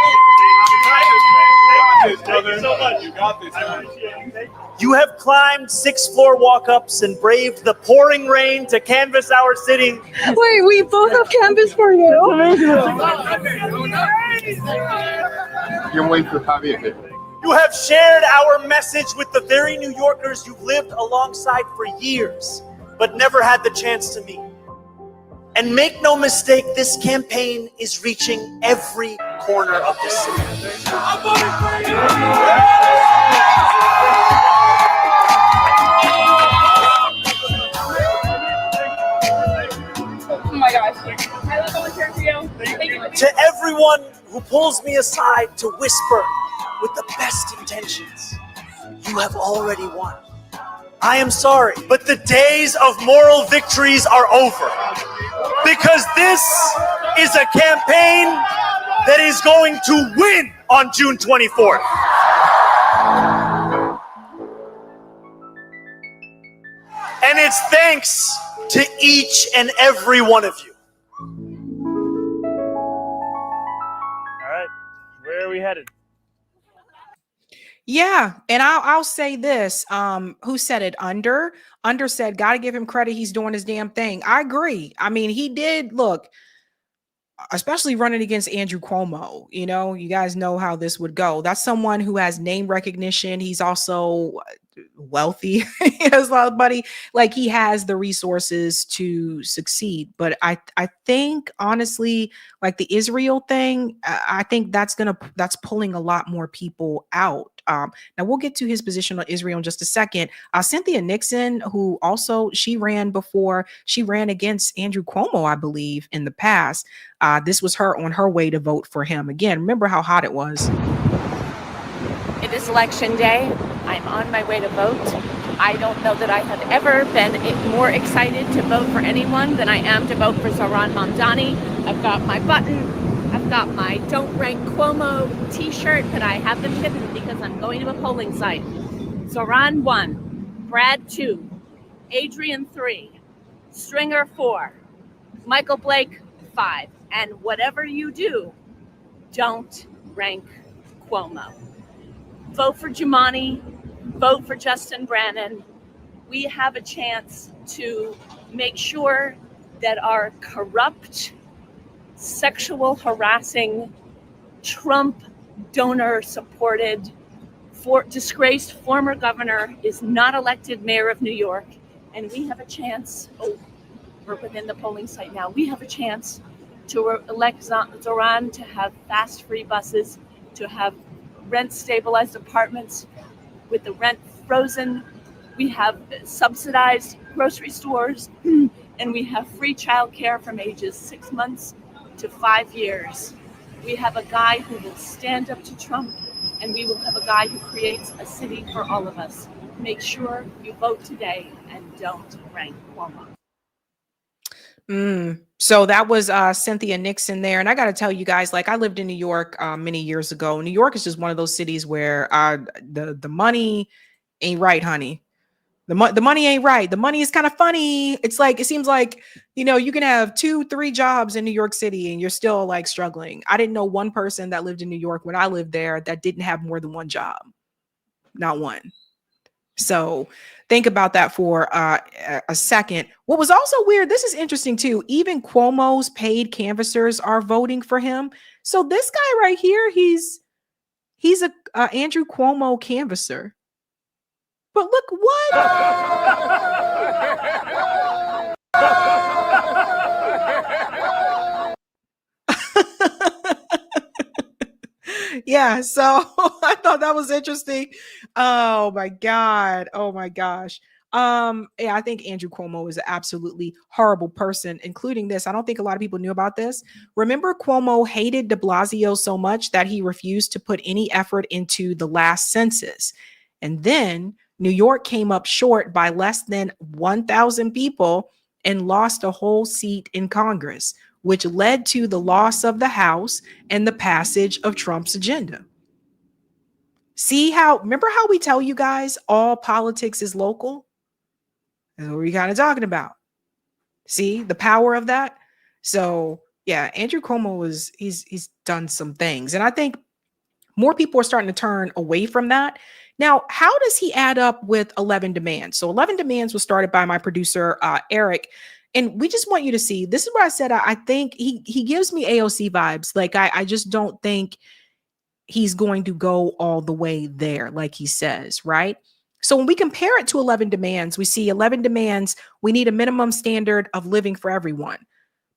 Thank you so much. You got this. I appreciate it. You have climbed 6-floor walk-ups and braved the pouring rain to canvass our city. Wait, we both have canvas for you. Can't wait to have you here. You have shared our message with the very New Yorkers you've lived alongside for years, but never had the chance to meet. And make no mistake, this campaign is reaching every corner of the city. Oh my gosh. I love volunteering for you. Thank you. To everyone who pulls me aside to whisper with the best intentions, you have already won. I am sorry, but the days of moral victories are over. Because this is a campaign that is going to win on June 24th. And it's thanks to each and every one of you. All right, where are we headed? Yeah, and I'll say this. Who said it? Under said, gotta give him credit. He's doing his damn thing. I agree. I mean, he did look, especially running against Andrew Cuomo. You know, you guys know how this would go. That's someone who has name recognition. He's also wealthy. He has a lot of money. Like, he has the resources to succeed. But I think honestly, like the Israel thing, I think that's pulling a lot more people out. Now we'll get to his position on Israel in just a second. Cynthia Nixon, who also she ran against Andrew Cuomo, I believe, in the past. This was her on her way to vote for him again. Remember how hot it was. It is election day. I'm on my way to vote. I don't know that I have ever been more excited to vote for anyone than I am to vote for Zohran Mamdani. I've got my button. I've got my Don't Rank Cuomo t-shirt, but I have them hidden because I'm going to a polling site. Zohran 1, Brad 2, Adrian 3, Stringer 4, Michael Blake 5. And whatever you do, don't rank Cuomo. Vote for Jumaane, vote for Justin Brannan. We have a chance to make sure that our corrupt, sexual harassing, Trump donor supported, disgraced former governor is not elected mayor of New York. And we have a chance, we're within the polling site now, we have a chance to elect Zohran to have fast free buses, to have rent stabilized apartments with the rent frozen. We have subsidized grocery stores, and we have free childcare from ages 6 months to 5 years. We have a guy who will stand up to Trump, and we will have a guy who creates a city for all of us. Make sure you vote today and don't rank Cuomo. So that was Cynthia Nixon there. And I got to tell you guys, like, I lived in New York many years ago. New York is just one of those cities where the money ain't right, honey. The money ain't right. The money is kind of funny. It's like, it seems like, you know, you can have 2-3 jobs in New York City and you're still like struggling. I didn't know one person that lived in New York when I lived there that didn't have more than one job. Not one. So think about that for a second. What was also weird, this is interesting too, even Cuomo's paid canvassers are voting for him. So this guy right here, he's a Andrew Cuomo canvasser. But look what? Yeah, so I thought that was interesting. Oh my God. Oh my gosh. Yeah, I think Andrew Cuomo is an absolutely horrible person, including this. I don't think a lot of people knew about this. Remember, Cuomo hated de Blasio so much that he refused to put any effort into the last census. And then New York came up short by less than 1,000 people and lost a whole seat in Congress, which led to the loss of the House and the passage of Trump's agenda. See how, remember how we tell you guys all politics is local? That's what we're kind of talking about. See the power of that? So yeah, Andrew Cuomo he's done some things. And I think more people are starting to turn away from that. Now, how does he add up with 11 Demands? So 11 Demands was started by my producer, Eric. And we just want you to see, this is what I said. I think he gives me AOC vibes. Like, I just don't think he's going to go all the way there, like he says, right? So when we compare it to 11 Demands, we see 11 Demands, we need a minimum standard of living for everyone.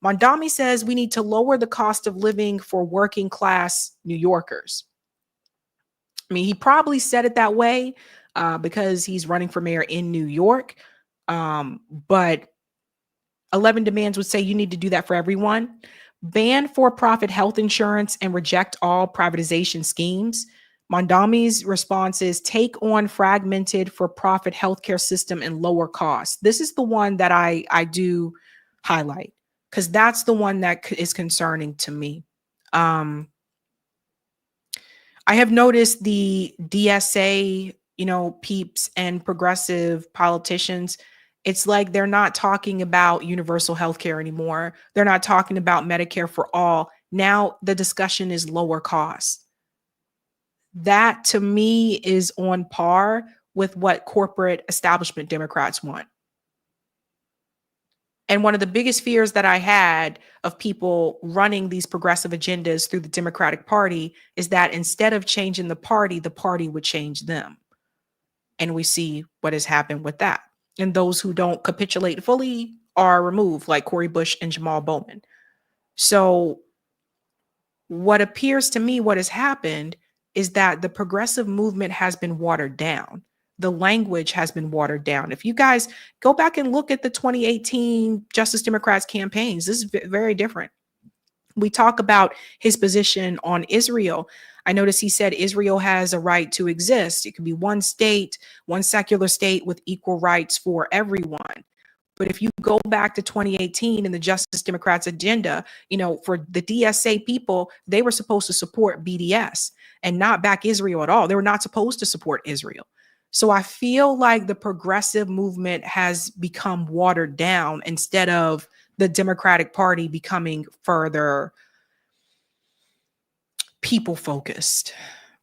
Mondami says we need to lower the cost of living for working class New Yorkers. I mean, he probably said it that way because he's running for mayor in New York. But 11 Demands would say you need to do that for everyone. Ban for-profit health insurance and reject all privatization schemes. Mondami's response is take on fragmented for-profit healthcare system and lower costs. This is the one that I do highlight because that's the one that is concerning to me. I have noticed the DSA, peeps and progressive politicians. It's like they're not talking about universal healthcare anymore. They're not talking about Medicare for all. Now the discussion is lower costs. That to me is on par with what corporate establishment Democrats want. And one of the biggest fears that I had of people running these progressive agendas through the Democratic Party is that instead of changing the party would change them. And we see what has happened with that. And those who don't capitulate fully are removed, like Cori Bush and Jamal Bowman. So what appears to me, what has happened is that the progressive movement has been watered down. The language has been watered down. If you guys go back and look at the 2018 Justice Democrats campaigns, this is very different. We talk about his position on Israel. I noticed he said Israel has a right to exist. It could be one state, one secular state with equal rights for everyone. But if you go back to 2018 and the Justice Democrats agenda, for the DSA people, they were supposed to support BDS and not back Israel at all. They were not supposed to support Israel. So I feel like the progressive movement has become watered down instead of the Democratic Party becoming further people focused.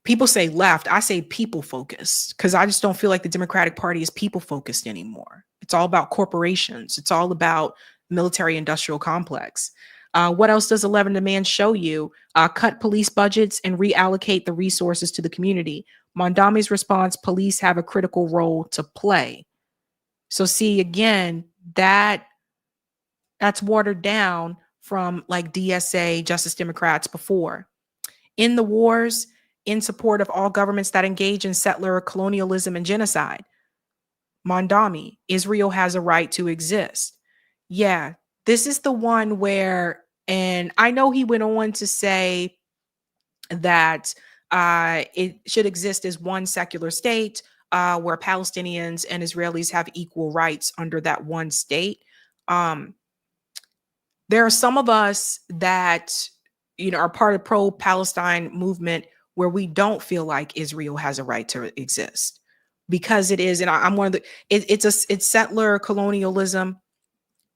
People say left. I say people focused because I just don't feel like the Democratic Party is people focused anymore. It's all about corporations. It's all about military industrial complex. What else does 11 Demands show you? Cut police budgets and reallocate the resources to the community. Mondami's response, police have a critical role to play. So see, again, that's watered down from like DSA, Justice Democrats before. In the wars, in support of all governments that engage in settler colonialism and genocide. Mondami, Israel has a right to exist. Yeah, this is the one where, and I know he went on to say that it should exist as one secular state where Palestinians and Israelis have equal rights under that one state. There are some of us that, are part of pro-Palestine movement where we don't feel like Israel has a right to exist because it is, and I'm one of the, it's settler colonialism.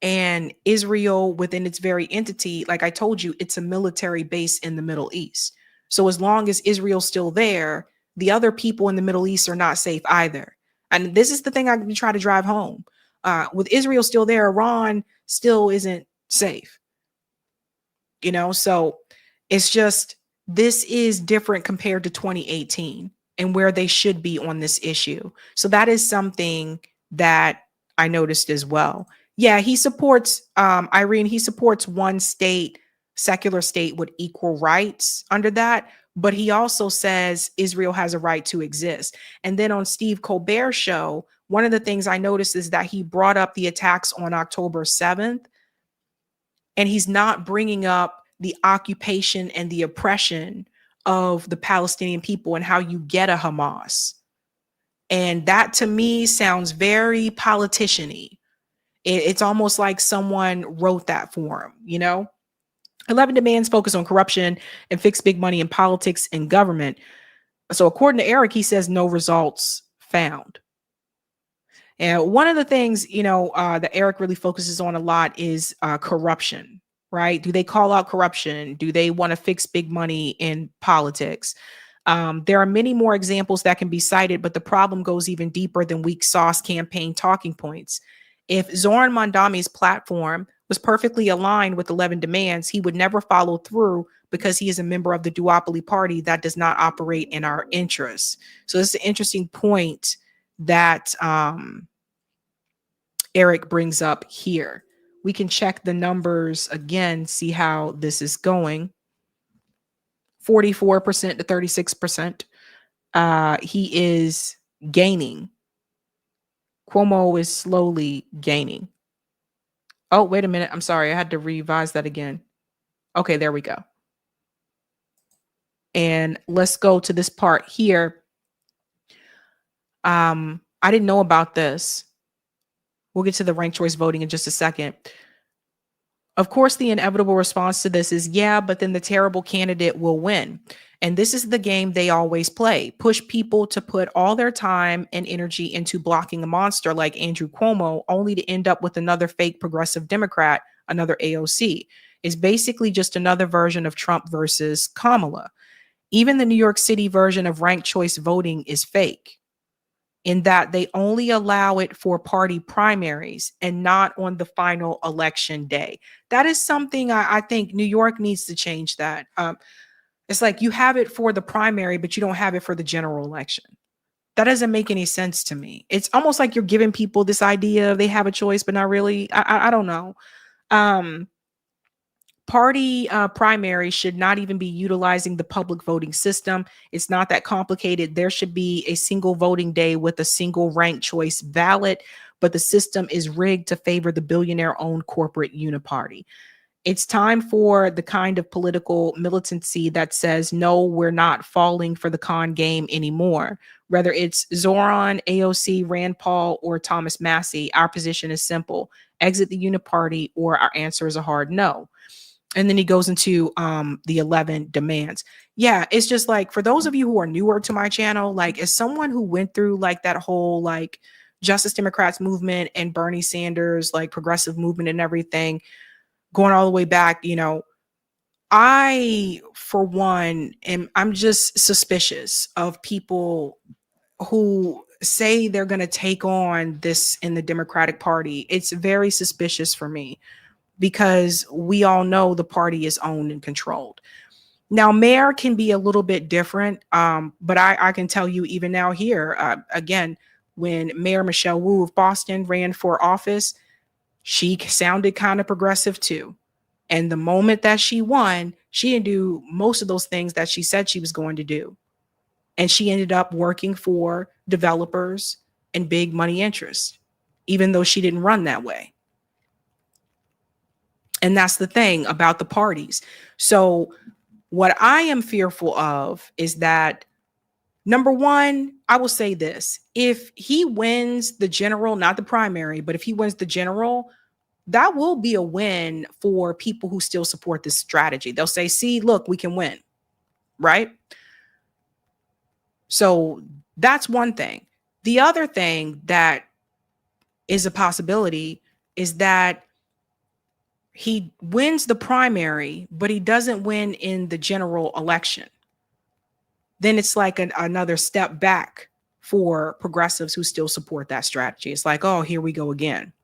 And Israel within its very entity, like I told you, it's a military base in the Middle East. So as long as Israel's still there, the other people in the Middle East are not safe either. And this is the thing I try to drive home. With Israel still there, Iran still isn't safe. So it's just, this is different compared to 2018. and where they should be on this issue. So that is something that I noticed as well. Yeah, he supports, Irene, he supports one state, secular state with equal rights under that. But he also says Israel has a right to exist. And then on Steve Colbert's show, one of the things I noticed is that he brought up the attacks on October 7th, and he's not bringing up the occupation and the oppression of the Palestinian people and how you get a Hamas. And that to me sounds very politician-y. It's almost like someone wrote that for him, you know? 11 demands focus on corruption and fix big money in politics and government. So according to Eric, he says no results found. And one of the things, you know, that Eric really focuses on a lot is corruption, right? Do they call out corruption? Do they want to fix big money in politics? There are many more examples that can be cited, but the problem goes even deeper than weak sauce campaign talking points. If Zoran Mondami's platform was perfectly aligned with 11 demands, he would never follow through because he is a member of the duopoly party that does not operate in our interests. So this is an interesting point that Eric brings up here. We can check the numbers again, see how this is going. 44% to 36%. He is gaining. Cuomo is slowly gaining. Oh, wait a minute. I'm sorry. I had to revise that again. Okay, there we go. And let's go to this part here. I didn't know about this. We'll get to the ranked choice voting in just a second. Of course, the inevitable response to this is, yeah, but then the terrible candidate will win. And this is the game they always play. Push people to put all their time and energy into blocking a monster like Andrew Cuomo, only to end up with another fake progressive Democrat, another AOC. It's basically just another version of Trump versus Kamala. Even the New York City version of ranked choice voting is fake, in that they only allow it for party primaries and not on the final election day. That is something I think New York needs to change that. It's like you have it for the primary, but you don't have it for the general election. That doesn't make any sense to me. It's almost like you're giving people this idea of they have a choice, but not really. I don't know. Party primaries should not even be utilizing the public voting system. It's not that complicated. There should be a single voting day with a single ranked choice ballot, but the system is rigged to favor the billionaire-owned corporate uniparty. It's time for the kind of political militancy that says, no, we're not falling for the con game anymore. Whether it's Zoran, AOC, Rand Paul, or Thomas Massie, our position is simple. Exit the uniparty, or our answer is a hard no. And then he goes into the 11 demands. Yeah, it's just like, for those of you who are newer to my channel, like as someone who went through like that whole like Justice Democrats movement and Bernie Sanders, like progressive movement and everything, going all the way back, you know, I, for one, I'm just suspicious of people who say they're going to take on this in the Democratic Party. It's very suspicious for me, because we all know the party is owned and controlled. Now, mayor can be a little bit different, but I can tell you even now here, again, when Mayor Michelle Wu of Boston ran for office, she sounded kind of progressive too. And the moment that she won, she didn't do most of those things that she said she was going to do. And she ended up working for developers and big money interests, even though she didn't run that way. And that's the thing about the parties. So what I am fearful of is that, number one, I will say this. If he wins the general, not the primary, but if he wins the general, that will be a win for people who still support this strategy. They'll say, see, look, we can win, right? So that's one thing. The other thing that is a possibility is that he wins the primary, but he doesn't win in the general election. Then it's like another step back for progressives who still support that strategy. It's like, oh, here we go again.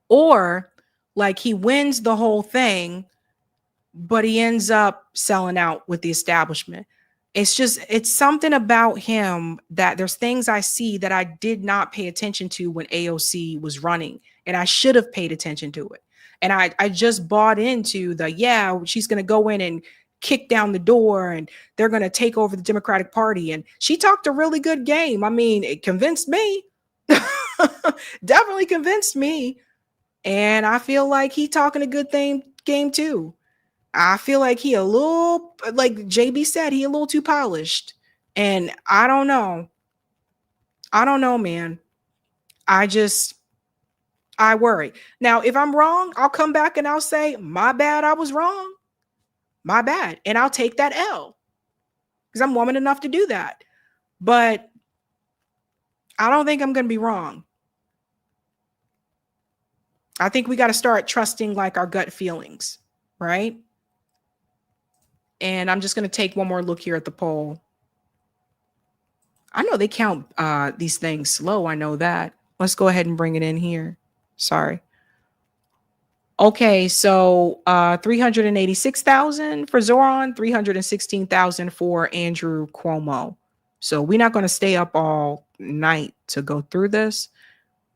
Or like he wins the whole thing, but he ends up selling out with the establishment. It's something about him that there's things I see that I did not pay attention to when AOC was running, and I should have paid attention to it. And I just bought into she's going to go in and kick down the door and they're going to take over the Democratic Party. And she talked a really good game. I mean, it convinced me, definitely convinced me. And I feel like he talking a good game too. I feel like he a little, like JB said, he a little too polished. And I don't know. I don't know, man. I worry. Now, if I'm wrong, I'll come back and I'll say, my bad, I was wrong. My bad. And I'll take that L because I'm woman enough to do that. But I don't think I'm going to be wrong. I think we got to start trusting like our gut feelings, right? And I'm just going to take one more look here at the poll. I know they count these things slow. I know that. Let's go ahead and bring it in here. Sorry. Okay, so 386,000 for Zoran, 316,000 for Andrew Cuomo. So we're not going to stay up all night to go through this,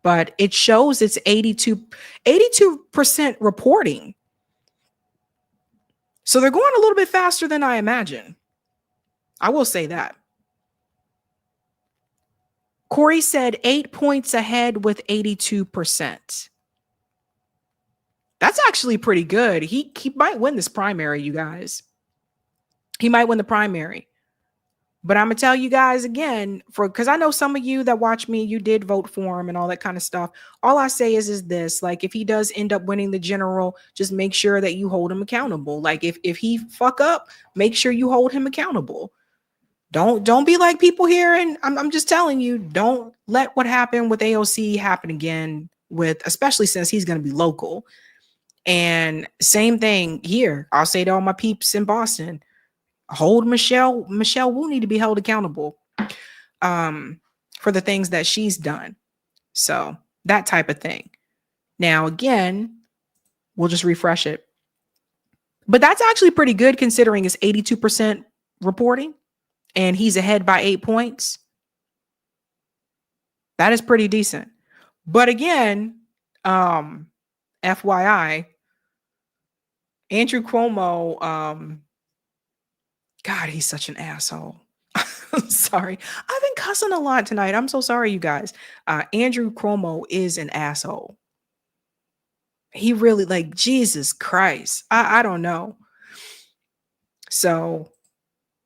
but it shows it's 82% reporting. So they're going a little bit faster than I imagine. I will say that. Corey said 8 points ahead with 82%. That's actually pretty good. He might win this primary, you guys. He might win the primary. But I'm going to tell you guys again, because I know some of you that watch me, you did vote for him and all that kind of stuff. All I say is this, like, if he does end up winning the general, just make sure that you hold him accountable. Like, if he fuck up, make sure you hold him accountable. Don't be like people here. And I'm just telling you, don't let what happened with AOC happen again especially since he's going to be local. And same thing here. I'll say to all my peeps in Boston, hold Michelle Wu need to be held accountable for the things that she's done. So that type of thing. Now, again, we'll just refresh it. But that's actually pretty good considering it's 82% reporting and he's ahead by 8 points. That is pretty decent. But again, FYI, Andrew Cuomo, God, he's such an asshole. I'm sorry. I've been cussing a lot tonight. I'm so sorry, you guys. Andrew Cuomo is an asshole. He really, like, Jesus Christ. I don't know. So,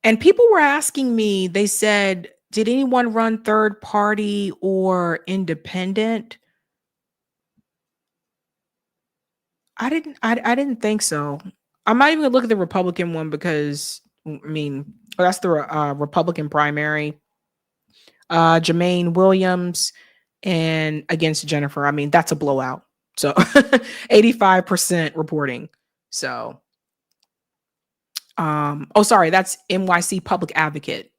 and people were asking me, they said, did anyone run third party or independent? I didn't think so. I might even look at the Republican one because, I mean, that's the Republican primary. Jermaine Williams and against Jennifer. I mean, that's a blowout. So 85% reporting. So, sorry, that's NYC Public Advocate,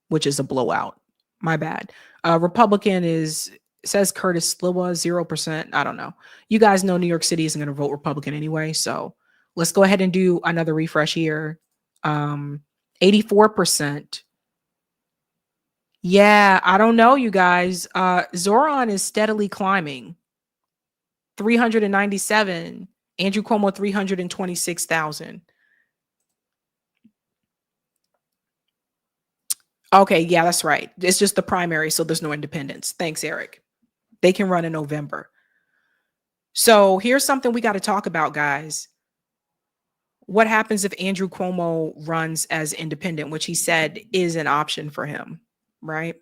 which is a blowout. My bad. Republican says Curtis Sliwa, 0%. I don't know. You guys know New York City isn't going to vote Republican anyway. So let's go ahead and do another refresh here. 84%. Yeah, I don't know, you guys. Zoran is steadily climbing. 397. Andrew Cuomo, 326,000. Okay, yeah, that's right. It's just the primary, so there's no independents. Thanks, Eric. They can run in November. So here's something we got to talk about, guys. What happens if Andrew Cuomo runs as independent, which he said is an option for him, right?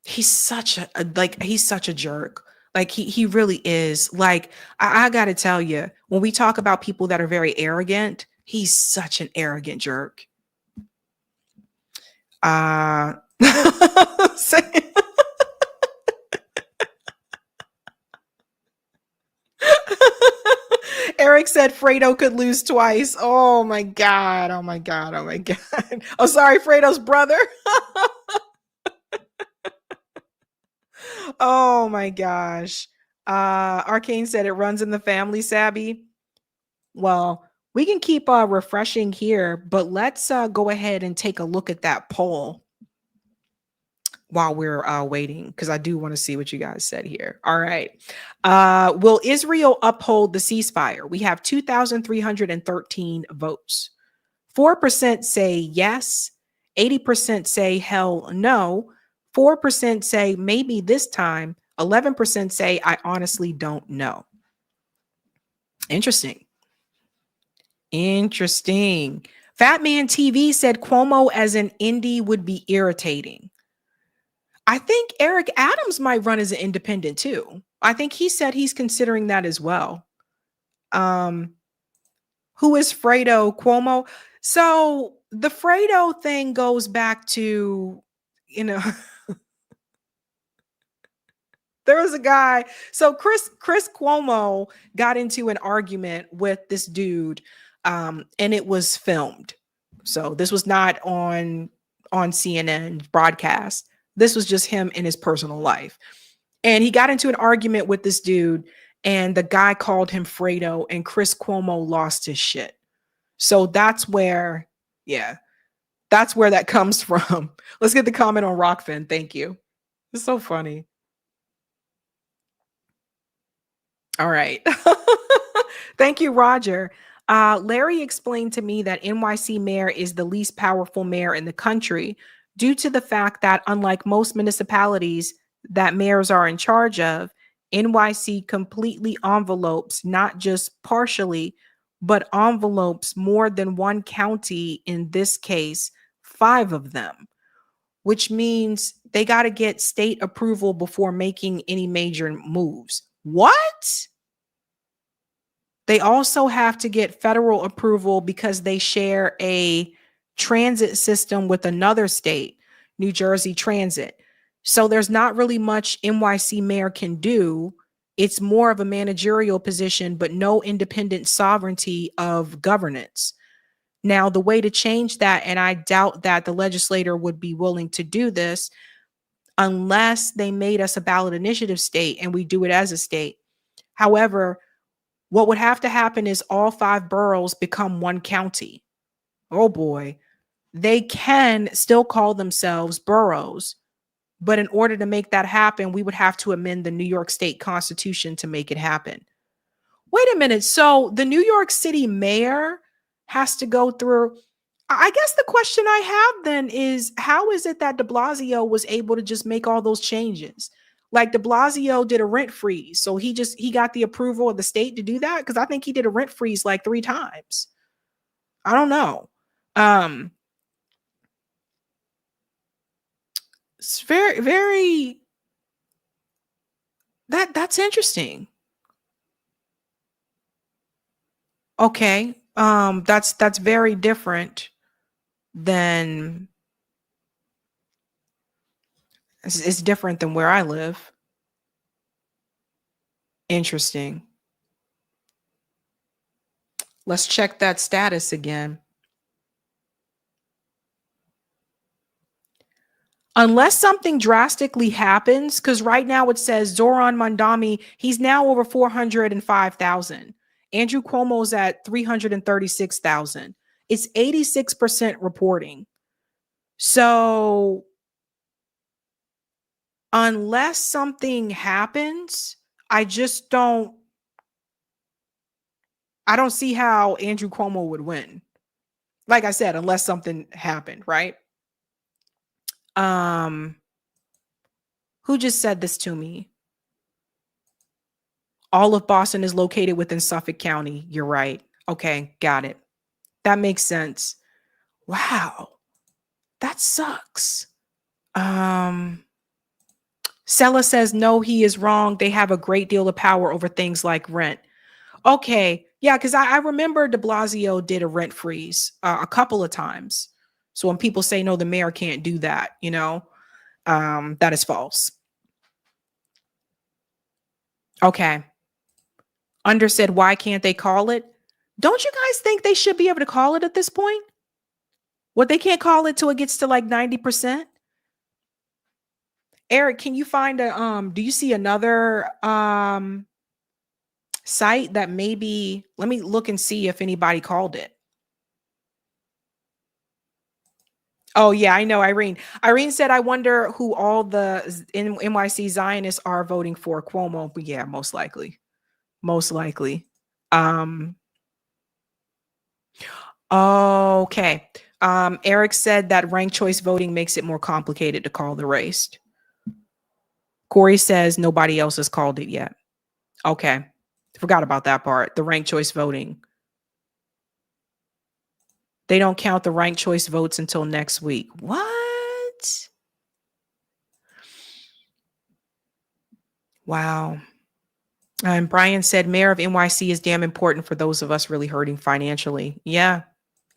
He's such a jerk. Like he really is. Like I got to tell you, when we talk about people that are very arrogant, he's such an arrogant jerk. Eric said Fredo could lose twice. Oh my God. Oh my God. Oh my God. Oh, sorry, Fredo's brother. Oh my gosh. Arcane said it runs in the family, Sabby. Well, We can keep refreshing here, but let's go ahead and take a look at that poll while we're waiting, because I do want to see what you guys said here. All right. Will Israel uphold the ceasefire? We have 2,313 votes. 4% say yes. 80% say hell no. 4% say maybe this time. 11% say I honestly don't know. Interesting. Interesting. Fat Man TV said Cuomo as an indie would be irritating. I think Eric Adams might run as an independent too. I think he said he's considering that as well. Who is Fredo Cuomo? So the Fredo thing goes back to, you know, there was a guy. So Chris Cuomo got into an argument with this dude, and it was filmed. So this was not on CNN broadcast. This was just him in his personal life. And he got into an argument with this dude, and the guy called him Fredo, and Chris Cuomo lost his shit. So that's where, that's where that comes from. Let's get the comment on Rockfin. Thank you. It's so funny. All right. Thank you, Roger. Larry explained to me that NYC mayor is the least powerful mayor in the country due to the fact that, unlike most municipalities that mayors are in charge of, NYC completely envelopes, not just partially, but envelopes more than one county, in this case, 5 of them, which means they got to get state approval before making any major moves. What? They also have to get federal approval because they share a transit system with another state, New Jersey Transit. So there's not really much NYC mayor can do. It's more of a managerial position, but no independent sovereignty of governance. Now, the way to change that, and I doubt that the legislator would be willing to do this unless they made us a ballot initiative state and we do it as a state. However, what would have to happen is all 5 boroughs become one county. Oh boy. They can still call themselves boroughs, but in order to make that happen, we would have to amend the New York State Constitution to make it happen. Wait a minute. So the New York City mayor has to go through. I guess the question I have then is, how is it that de Blasio was able to just make all those changes? Like de Blasio did a rent freeze. So he got the approval of the state to do that? Because I think he did a rent freeze like 3 times. I don't know. It's very, very, that's interesting. Okay. That's very different than, it's different than where I live. Interesting. Let's check that status again. Unless something drastically happens, because right now it says Zoran Mondani, he's now over 405,000. Andrew Cuomo's at 336,000. It's 86% reporting. So unless something happens, I don't see how Andrew Cuomo would win. Like I said, unless something happened, right? Who just said this to me? All of Boston is located within Suffolk County. You're right. Okay, got it. That makes sense. Wow. That sucks. Sella says, no, he is wrong. They have a great deal of power over things like rent. Okay. Yeah, because I remember de Blasio did a rent freeze a couple of times. So when people say, no, the mayor can't do that, that is false. Okay. Under said, why can't they call it? Don't you guys think they should be able to call it at this point? What, they can't call it till it gets to like 90%? Eric, can you find do you see another site that maybe, let me look and see if anybody called it. Oh, yeah, I know, Irene. Irene said, I wonder who all the NYC Zionists are voting for Cuomo. But yeah, most likely. Most likely. Okay. Eric said that ranked choice voting makes it more complicated to call the race. Corey says nobody else has called it yet. Okay. Forgot about that part. The ranked choice voting. They don't count the ranked choice votes until next week. What? Wow. And Brian said mayor of NYC is damn important for those of us really hurting financially. Yeah.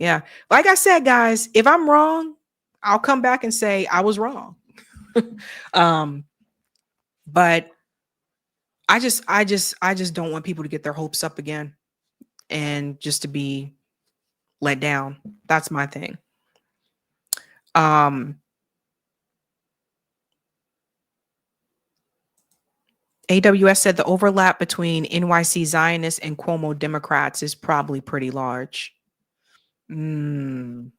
Yeah. Like I said, guys, if I'm wrong, I'll come back and say I was wrong. But I just don't want people to get their hopes up again and just to be let down. That's my thing. AWS said the overlap between NYC Zionists and Cuomo Democrats is probably pretty large. Very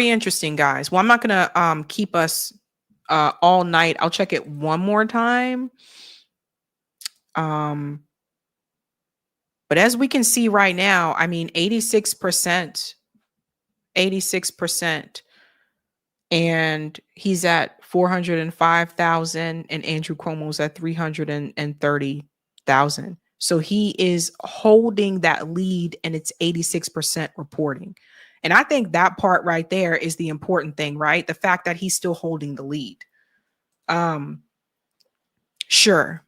interesting, guys. Well, I'm not gonna keep us all night. I'll check it one more time. But as we can see right now, I mean, 86%, and he's at 405,000, and Andrew Cuomo's at 330,000. So he is holding that lead, and it's 86% reporting. And I think that part right there is the important thing, right? The fact that he's still holding the lead. Sure.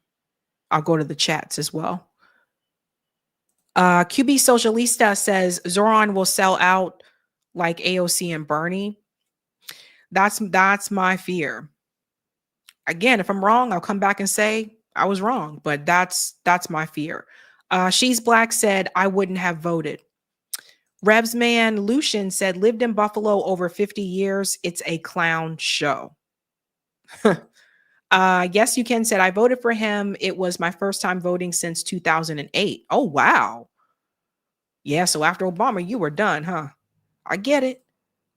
I'll go to the chats as well. QB Socialista says Zoran will sell out like AOC and Bernie. That's my fear. Again, if I'm wrong, I'll come back and say I was wrong, but that's my fear. She's Black said I wouldn't have voted. Revs man Lucian said lived in Buffalo over 50 years. It's a clown show. Yes, you can said I voted for him. It was my first time voting since 2008. Oh, wow. Yeah, so after Obama, you were done, huh? I get it.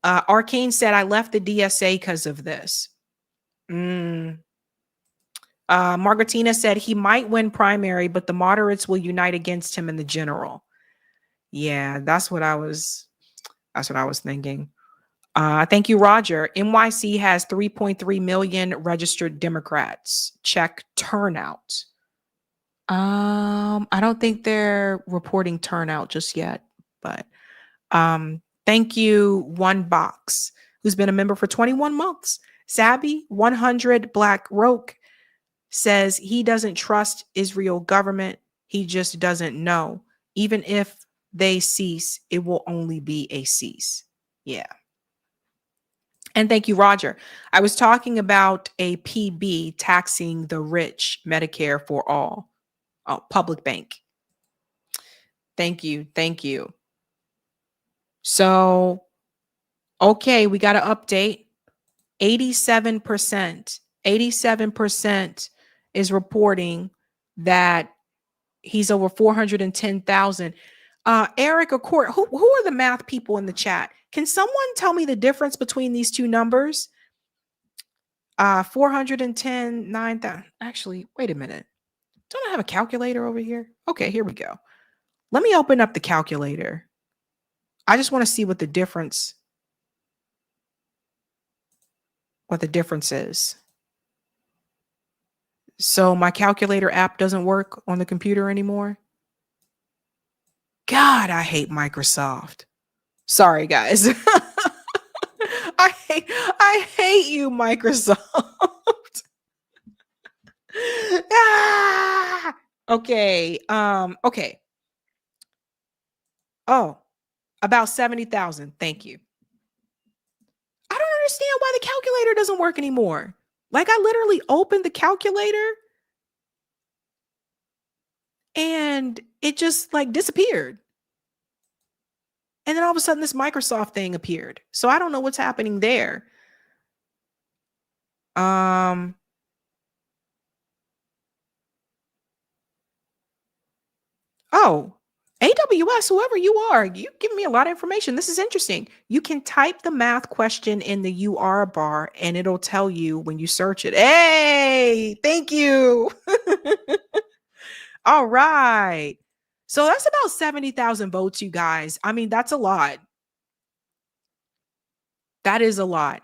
Arcane said I left the DSA because of this. Margaretina said he might win primary, but the moderates will unite against him in the general. Yeah, that's what I was thinking. Thank you, Roger. NYC has 3.3 million registered Democrats. Check turnout. I don't think they're reporting turnout just yet, but thank you, One Box, who's been a member for 21 months. Sabby 100 Black Roke says he doesn't trust Israel government. He just doesn't know. Even if they cease, it will only be a cease. Yeah. And thank you, Roger. I was talking about a PB taxing the rich, Medicare for all. Oh, public bank. Thank you. Thank you. So, okay, we got to update. 87% is reporting that he's over 410,000. Eric or Court, who are the math people in the chat? Can someone tell me the difference between these two numbers? 410, 9,000. Actually, wait a minute. Don't I have a calculator over here? Okay, here we go. Let me open up the calculator. I just want to see what the difference is. So my calculator app doesn't work on the computer anymore. God, I hate Microsoft. Sorry, guys. I hate you, Microsoft. Okay. Okay. Oh, about 70,000. Thank you. I don't understand why the calculator doesn't work anymore. Like I literally opened the calculator and it just like disappeared. And then all of a sudden this Microsoft thing appeared. So I don't know what's happening there. Oh, AWS, whoever you are, you give me a lot of information. This is interesting. You can type the math question in the UR bar and it'll tell you when you search it. Hey, thank you. All right. So that's about 70,000 votes, you guys. I mean, that's a lot. That is a lot.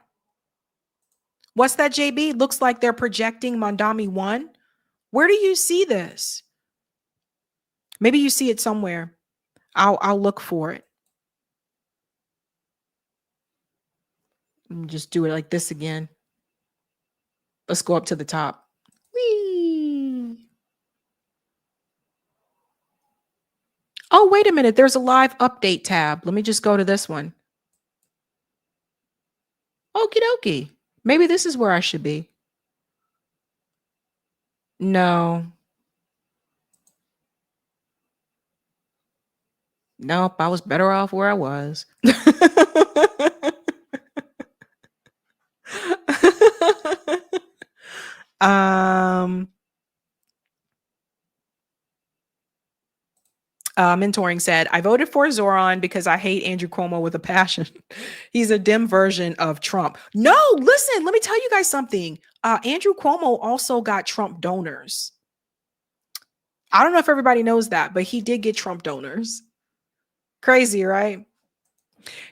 What's that, JB? Looks like they're projecting Mondami 1. Where do you see this? Maybe you see it somewhere. I'll look for it. Just do it like this again. Let's go up to the top. Whee! Oh, wait a minute. There's a live update tab. Let me just go to this one. Okie dokie. Maybe this is where I should be. No. Nope, I was better off where I was. Mentoring said, I voted for Zoran because I hate Andrew Cuomo with a passion. He's a dim version of Trump. No, listen, let me tell you guys something. Andrew Cuomo also got Trump donors. I don't know if everybody knows that, but he did get Trump donors. Crazy, right?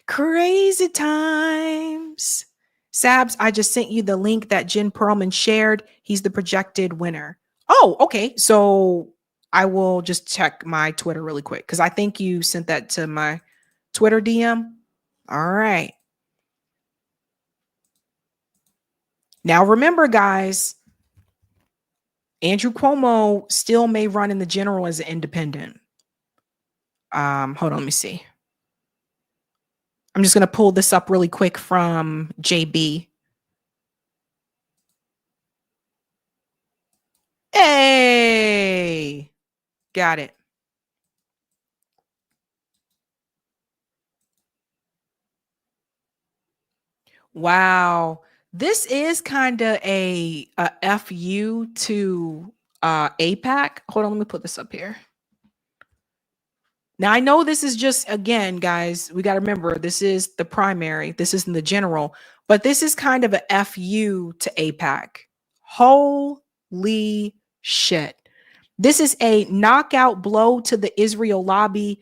Crazy times. Sabs, I just sent you the link that Jen Perlman shared. He's the projected winner. Oh, okay. So I will just check my Twitter really quick because I think you sent that to my Twitter DM. All right. Now remember, guys, Andrew Cuomo still may run in the general as an independent. Hold on, let me see. I'm just going to pull this up really quick from JB. Hey, got it. Wow. This is kind of a FU to APAC. Hold on, let me put this up here. Now, I know this is just, again, guys, we got to remember, this is the primary. This isn't the general, but this is kind of a FU to APAC. Holy shit. This is a knockout blow to the Israel lobby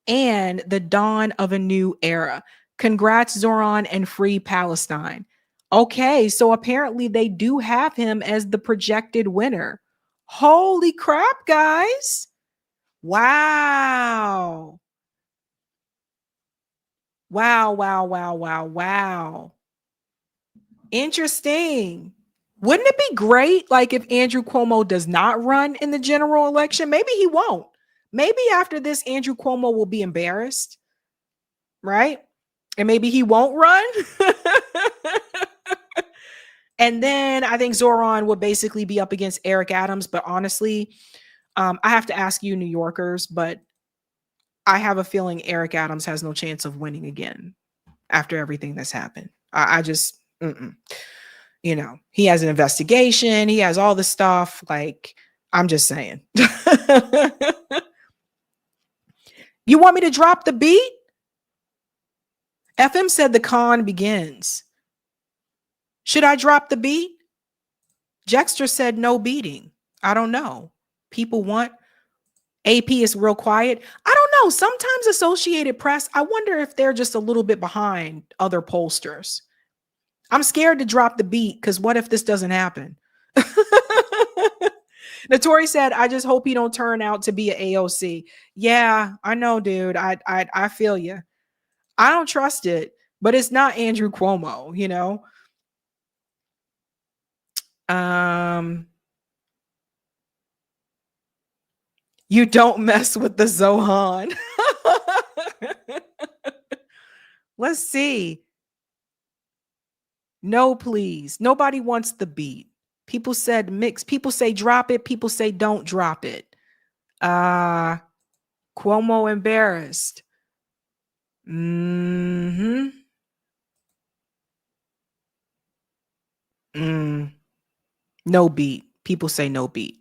and the dawn of a new era. Congrats, Zoran, and free Palestine. Okay, so apparently they do have him as the projected winner. Holy crap, guys. Wow. Wow. Interesting. Wouldn't it be great, like, if Andrew Cuomo does not run in the general election? Maybe he won't. Maybe after this, Andrew Cuomo will be embarrassed, right? And maybe he won't run. And then I think Zoran would basically be up against Eric Adams. But honestly, I have to ask you, New Yorkers, but I have a feeling Eric Adams has no chance of winning again after everything that's happened. I just, you know, he has an investigation. He has all this stuff. Like, I'm just saying. You want me to drop the beat? FM said the con begins. Should I drop the beat? Jexter said no beating. I don't know. People want. AP is real quiet. I don't know. Sometimes Associated Press, I wonder if they're just a little bit behind other pollsters. I'm scared to drop the beat because what if this doesn't happen? Notori said, I just hope he don't turn out to be an AOC. Yeah, I know, dude. I feel you. I don't trust it, but it's not Andrew Cuomo, you know? You don't mess with the Zohan. Let's see. No, please. Nobody wants the beat. People said mix. People say drop it. People say don't drop it. Cuomo embarrassed. No beat. People say no beat.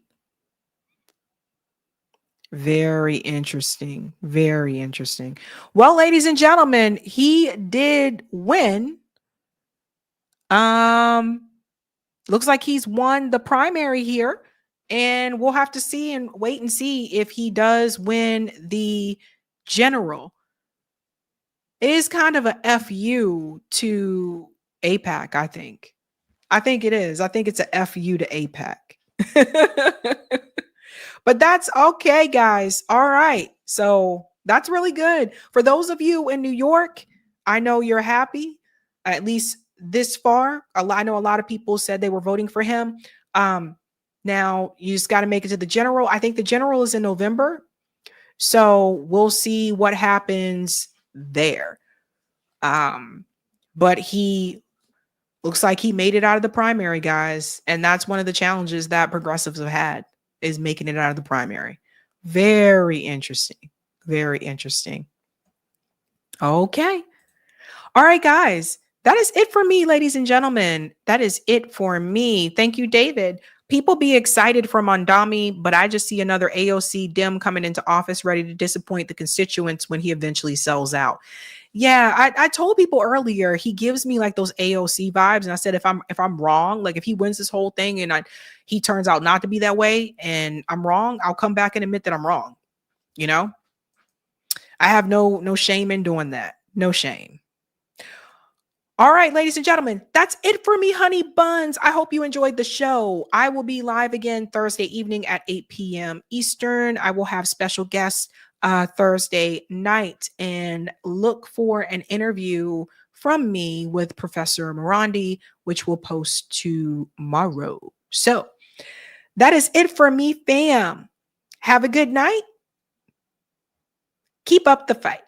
Very interesting. Very interesting. Well, ladies and gentlemen, he did win. Looks like he's won the primary here, and we'll have to see and wait and see if he does win the general. It is kind of a FU to AIPAC, I think. I think it is. I think it's a FU to AIPAC. But that's okay, guys. All right. So that's really good. For those of you in New York, I know you're happy, at least this far. I know a lot of people said they were voting for him. Now you just got to make it to the general. I think the general is in November. So we'll see what happens there. But he looks like he made it out of the primary, guys. And that's one of the challenges that progressives have had, is making it out of the primary. Very interesting. Very interesting. Okay. All right, guys. That is it for me, ladies and gentlemen. That is it for me. Thank you, David. People be excited for Mondami, but I just see another AOC Dem coming into office ready to disappoint the constituents when he eventually sells out. Yeah, I told people earlier, he gives me like those AOC vibes. And I said, if I'm wrong, like if he wins this whole thing and he turns out not to be that way and I'm wrong, I'll come back and admit that I'm wrong. You know, I have no shame in doing that. No shame. All right, ladies and gentlemen, that's it for me, honey buns. I hope you enjoyed the show. I will be live again Thursday evening at 8 p.m. Eastern. I will have special guests Thursday night, and look for an interview from me with Professor Morandi, which will post tomorrow. So that is it for me, fam. Have a good night. Keep up the fight.